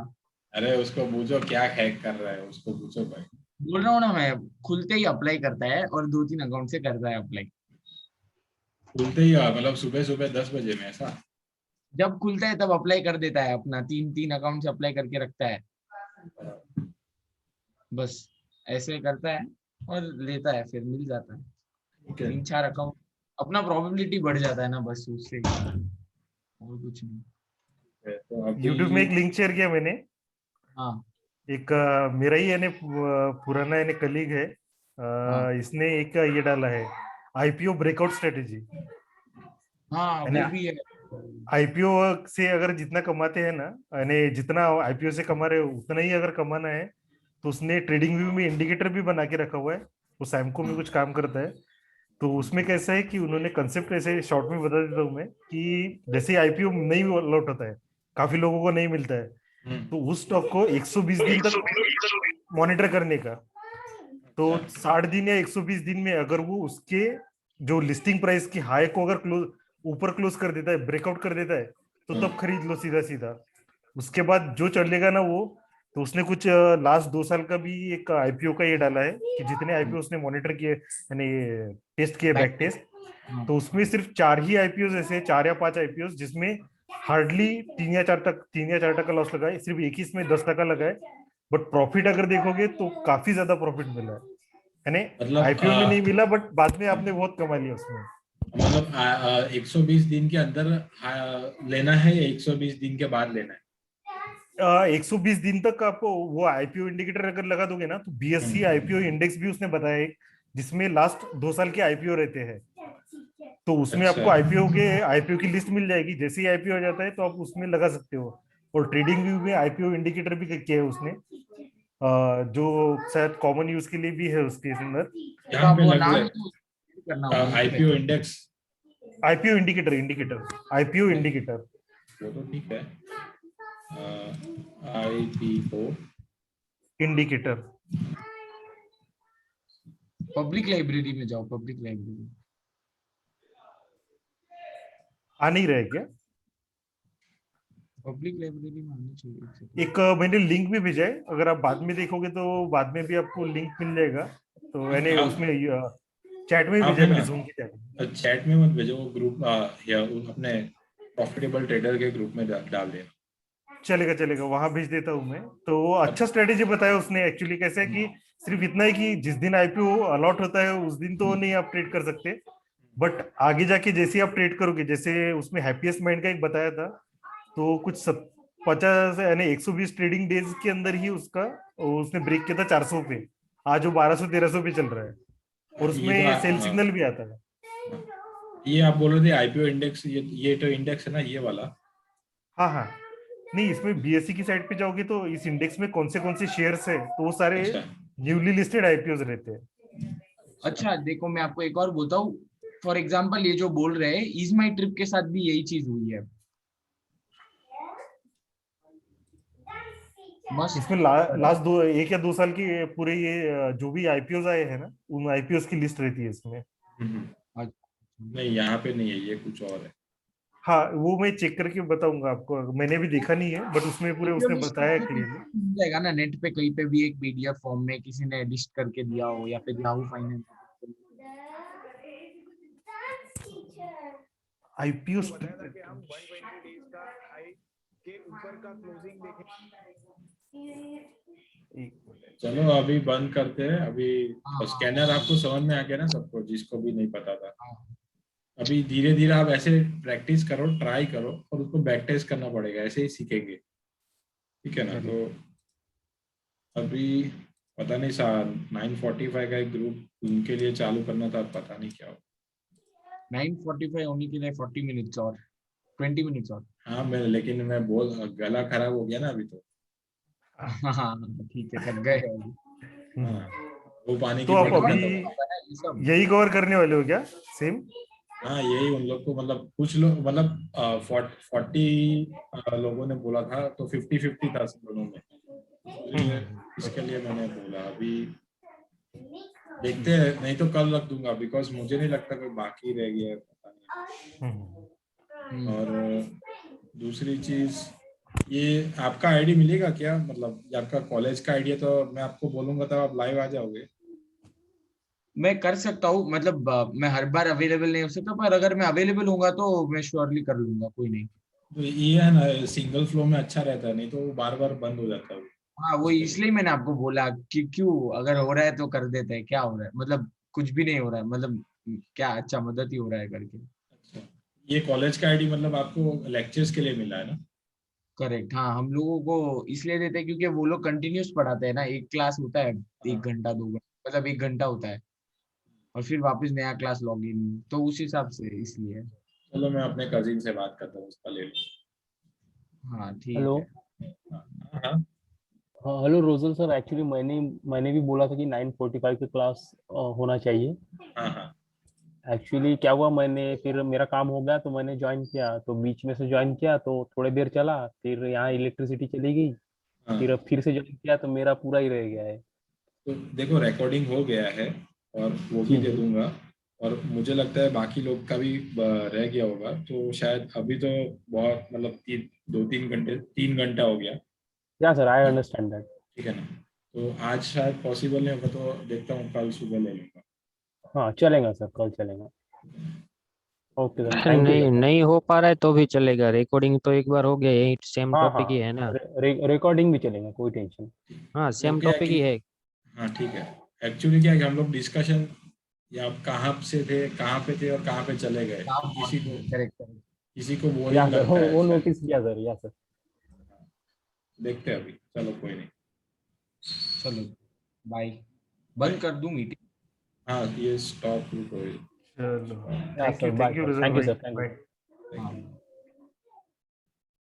अरे उसको पूछो क्या हैक कर रहा है, उसको पूछो भाई। बोल रहा हूँ ना मैं, खुलते ही अप्लाई करता है और 2 3 अकाउंट से करता है अप्लाई। खुलते ही मतलब सुबह सुबह 10 बजे में ऐसा। जब खुलता है तब अप्लाई कर देता है, अपना 3 3 अकाउंट से अप्लाई करके रखता है, बस ऐसे करता है और लेता है, फिर मिल जाता है। ठीक है। 3 4 अकाउंट, अपना प्रोबेबिलिटी बढ़ जाता है ना, बस उससे ही, और कुछ नहीं। तो अभी। यूट्यूब में एक लिंक शेयर किया मैंने। हाँ एक मेरा ही यानी पुराना यानी कलीग है, हाँ इसने एक ये डाला है, आईपीओ ब्रेकआउट स्ट्रेटेजी। हाँ, यानी वो भी है। आईपीओ से अगर जितना कमाते हैं ना, यानी जितना आईपीओ से कमा रहे हो उतना ही अगर कमाना है, तो उसने ट्रेडिंग व्यू में इंडिकेटर भी बना के रखा हुआ है। वो सैमको में कुछ काम करता है। तो उसमें कैसा है कि उन्होंने कंसेप्ट ऐसे शॉर्ट में बता देता हूँ मैं, कि जैसे आईपीओ नहीं लौट होता है, काफी लोगों को नहीं मिलता है, हम्म, तो उस स्टॉक को 120 दिन तक मॉनिटर करने का। तो अच्छा। 60 दिन या 120 दिन में अगर वो उसके जो लिस्टिंग प्राइस की हाई को अगर ऊपर क्लोज कर देता है, ब्रेकआउट कर देता है, तो तब खरीद लो सीधा सीधा। उसके बाद जो चलेगा ना वो, तो उसने कुछ लास्ट 2 साल का भी एक आईपीओ का ये डाला है कि जितने आईपीओ उसने मॉनिटर किए, यानी टेस्ट किए, बैक टेस्ट, हाँ। तो उसमें सिर्फ 4 ही आईपीओ, ऐसे 4 या 5 आईपीओ जिसमें हार्डली 3 या 4 टका लॉस लगा है, सिर्फ एक ही इसमें 10 टका लगा है। बट प्रॉफिट अगर देखोगे तो काफी ज्यादा प्रॉफिट मिला है, यानी मतलब आईपीओ में नहीं मिला, बट बाद में आपने बहुत कमा लिया उसमें। 120 दिन के अंदर लेना है या 120 दिन के बाद लेना है? 120 दिन तक आपको वो आईपीओ इंडिकेटर अगर लगा दोगे ना, तो बीएससी आईपीओ इंडेक्स भी उसने बताया एक, जिसमें लास्ट 2 साल के आईपीओ रहते हैं। तो उसमें अच्छा। आपको आईपीओ की लिस्ट मिल जाएगी, जैसे ही आईपीओ आ जाता है तो आप उसमें लगा सकते हो। और ट्रेडिंग व्यू में आईपीओ इंडिकेटर भी किया है उसने, जो शायद कॉमन यूज के लिए भी है उसके अंदर। यहाँ पे वो लग नाम रहा तो करना होगा है उस पे। IPO index. IPO indicator IPO indicator वो तो ठीक है। IPO indicator. पब्लिक लाइब्रेरी में जाओ, पब्लिक लाइब्रेरी। आ नहीं रहा है क्या? पब्लिक लाइब्रेरी में आना चाहिए एक second। एक मैंने लिंक भी भेजा है, अगर आप बाद में देखोगे तो बाद में भी आपको लिंक मिल जाएगा। तो मैंने आप उसमें चैट में आप भेजा है है, ना, मेरे जूम की चैट में। चैट में मत भेजो, वो ग्रुप या अपने प्रॉफिटेबल ट्रेडर के ग्रुप में डाल देना। चलेगा चलेगा, वहां भेज देता हूँ मैं। तो वो अच्छा स्ट्रेटेजी बताया उसने एक्चुअली, कैसे है कि सिर्फ इतना है कि जिस दिन आईपीओ अलॉट होता है उस दिन तो नहीं आप ट्रेड कर सकते, बट आगे जाके जैसे ही आप ट्रेड करोगे, जैसे उसमें हैप्पीएस्ट माइंड का एक बताया था, तो कुछ 50 यानी 120 ट्रेडिंग डेज के अंदर ही उसका उसने ब्रेक किया था 400 पे। आज वो 1200-1300 पे चल रहा है, और ये तो उसमें सेल सिग्नल भी आता है। ये आप बोल रहे थे आईपीओ इंडेक्स, ये तो इंडेक्स है ना, ये वाला? हाँ हाँ, नहीं इसमें बीएससी की साइड पे जाओगे तो इस इंडेक्स में कौन से शेयर्स है, तो वो सारे अच्छा। न्यूली लिस्टेड आईपीओ रहते हैं। अच्छा देखो, मैं आपको एक और बोलता हूँ। फॉर एग्जाम्पल ये जो बोल रहे हैं, इज माई ट्रिप के साथ भी यही चीज हुई है। मस्त। इसमें लास्ट 1 या 2 साल की पूरे ये जो भी आईपीओ आए हैं ना, उन आईपीओ की लिस्ट रहती है इसमें। नहीं, यहाँ पे नहीं है, ये कुछ और है। हाँ, वो मैं चेक करके बताऊंगा आपको, मैंने भी देखा नहीं है, बट उसमें पूरे वीडियो उसने लिस्ट बताया करके क्लियरली। मिल जाएगा ना नेट पे, कहीं पे भी एक पीडीएफ फॉर्म में किसी ने लिस्ट करके दिया हो, या फिर याहू फाइनेंस। आईपीओ चलो अभी बंद करते हैं अभी। हाँ स्कैनर आपको समझ में आ गया ना सबको, जिसको भी नहीं पता था? हाँ। अभी धीरे धीरे आप ऐसे प्रैक्टिस करो, ट्राई करो, और उसको बैक टेस्ट करना पड़ेगा, ऐसे ही सीखेंगे। ठीक है ना? तो अभी पता नहीं 9:45 का एक ग्रुप उनके लिए चालू करना था, पता नहीं क्या हो। 9:45 होने के लिए 40 मिनट्स और 20 मिनट्स और। हाँ, लेकिन मैं बोल, गला खराब हो गया ना अभी तो। हाँ ठीक है, थक गए अभी। हाँ, वो पानी तो की आप बोतल अभी खत्म हो होगा ना ये सब। यही कवर करने वाले हो क्या, सेम? हाँ, यही उन लोग को, मतलब कुछ लोग, मतलब 40 लोगों ने बोला था, तो 50-50 था सब दोनों में। इसके लिए मैंने बोला अभी देखते हैं, नहीं तो कल रख दूंगा, बिकॉज मुझे नहीं लगता कोई बाकी रह गया है, पता नहीं। और दूसरी चीज, ये आपका आईडी मिलेगा क्या? मतलब ये आपका कॉलेज का आईडी है, तो मैं आपको बोलूंगा तब आप लाइव आ जाओगे। मैं कर सकता हूँ, मतलब मैं हर बार अवेलेबल नहीं हो सकता, पर अगर मैं अवेलेबल होऊंगा तो मैं श्योरली कर लूंगा, कोई नहीं। तो ये है ना, सिंगल फ्लो में अच्छा रहता है, नहीं तो वो बार बार बंद हो जाता है। हाँ वो इसके लिए। इसलिए मैंने आपको बोला कि क्यों, अगर हो रहा है तो कर देते हैं, क्या हो रहा है, मतलब कुछ भी नहीं हो रहा है, मतलब क्या अच्छा मदद ही हो रहा है करके। अच्छा, ये कॉलेज का आईडी मतलब आपको लेक्चर्स के लिए मिला है ना? करेक्ट, हाँ हम लोगों को इसलिए देते हैं क्योंकि वो लोग कंटिन्यूस पढ़ाते हैं ना, एक क्लास होता है, हाँ। 1 घंटा 2 घंटा, मतलब 1 घंटा होता है, और फिर वापस नया क्लास लॉग इन, तो उस हिसाब से इसलिए। चलो मैं अपने कजिन से बात करता हूँ, उसका ले लूँ। हाँ ठीक हेलो। है। हाँ हाँ हाँ। हाँ हेलो रोजल सर, एक्चुअली मैंने भी बोला था कि 9:45 की क्लास होना चाहिए। हाँ हाँ। एक्चुअली क्या हुआ, मैंने फिर मेरा काम हो गया तो मैंने ज्वाइन किया, तो बीच में से ज्वाइन किया तो थोड़ी देर चला, फिर यहाँ इलेक्ट्रिसिटी चली गई, हाँ। फिर अब फिर से ज्वाइन किया तो मेरा पूरा ही रह गया है। तो देखो रिकॉर्डिंग हो गया है और वो भी दे दूंगा, और मुझे लगता है बाकी लोग का भी रह गया होगा, तो शायद अभी तो बहुत मतलब 3 घंटा हो गया, या सर, आई अंडरस्टैंड दैट। ठीक है ना। तो आज शायद पॉसिबल नहीं होगा, तो देखता हूँ कल सुबह ले लूंगा। हाँ चलेगा सर, कल चलेगा। ओके सर, थैंक यू नहीं सर। नहीं हो पा रहा है तो भी चलेगा, रिकॉर्डिंग तो एक बार हो गया, यही सेम हाँ टॉपिक हाँ, ही है ना। रिकॉर्डिंग भी चलेगा, कोई टेंशन। हाँ वो सेम क्या है टॉपिक कि ही है। हाँ ठीक है, एक्चुअली क्या है कि हम लोग डिस्कशन या आप कहाँ से थे, कहाँ पे थे और कहाँ पे चले गए, करेक्ट करेक्ट। किसी को या बोरिंग सर, लगता है वो शायद। नोटिस किया सर, या सर। देखते हैं अभी, चलो कोई नहीं। चलो बाय, बंद कर दूं मीटिंग। हाँ ये स्टॉप रुको। चलो या sir, bye thank you sir, Rijal thank you भाई, sir, thank you. Bye. Thank you.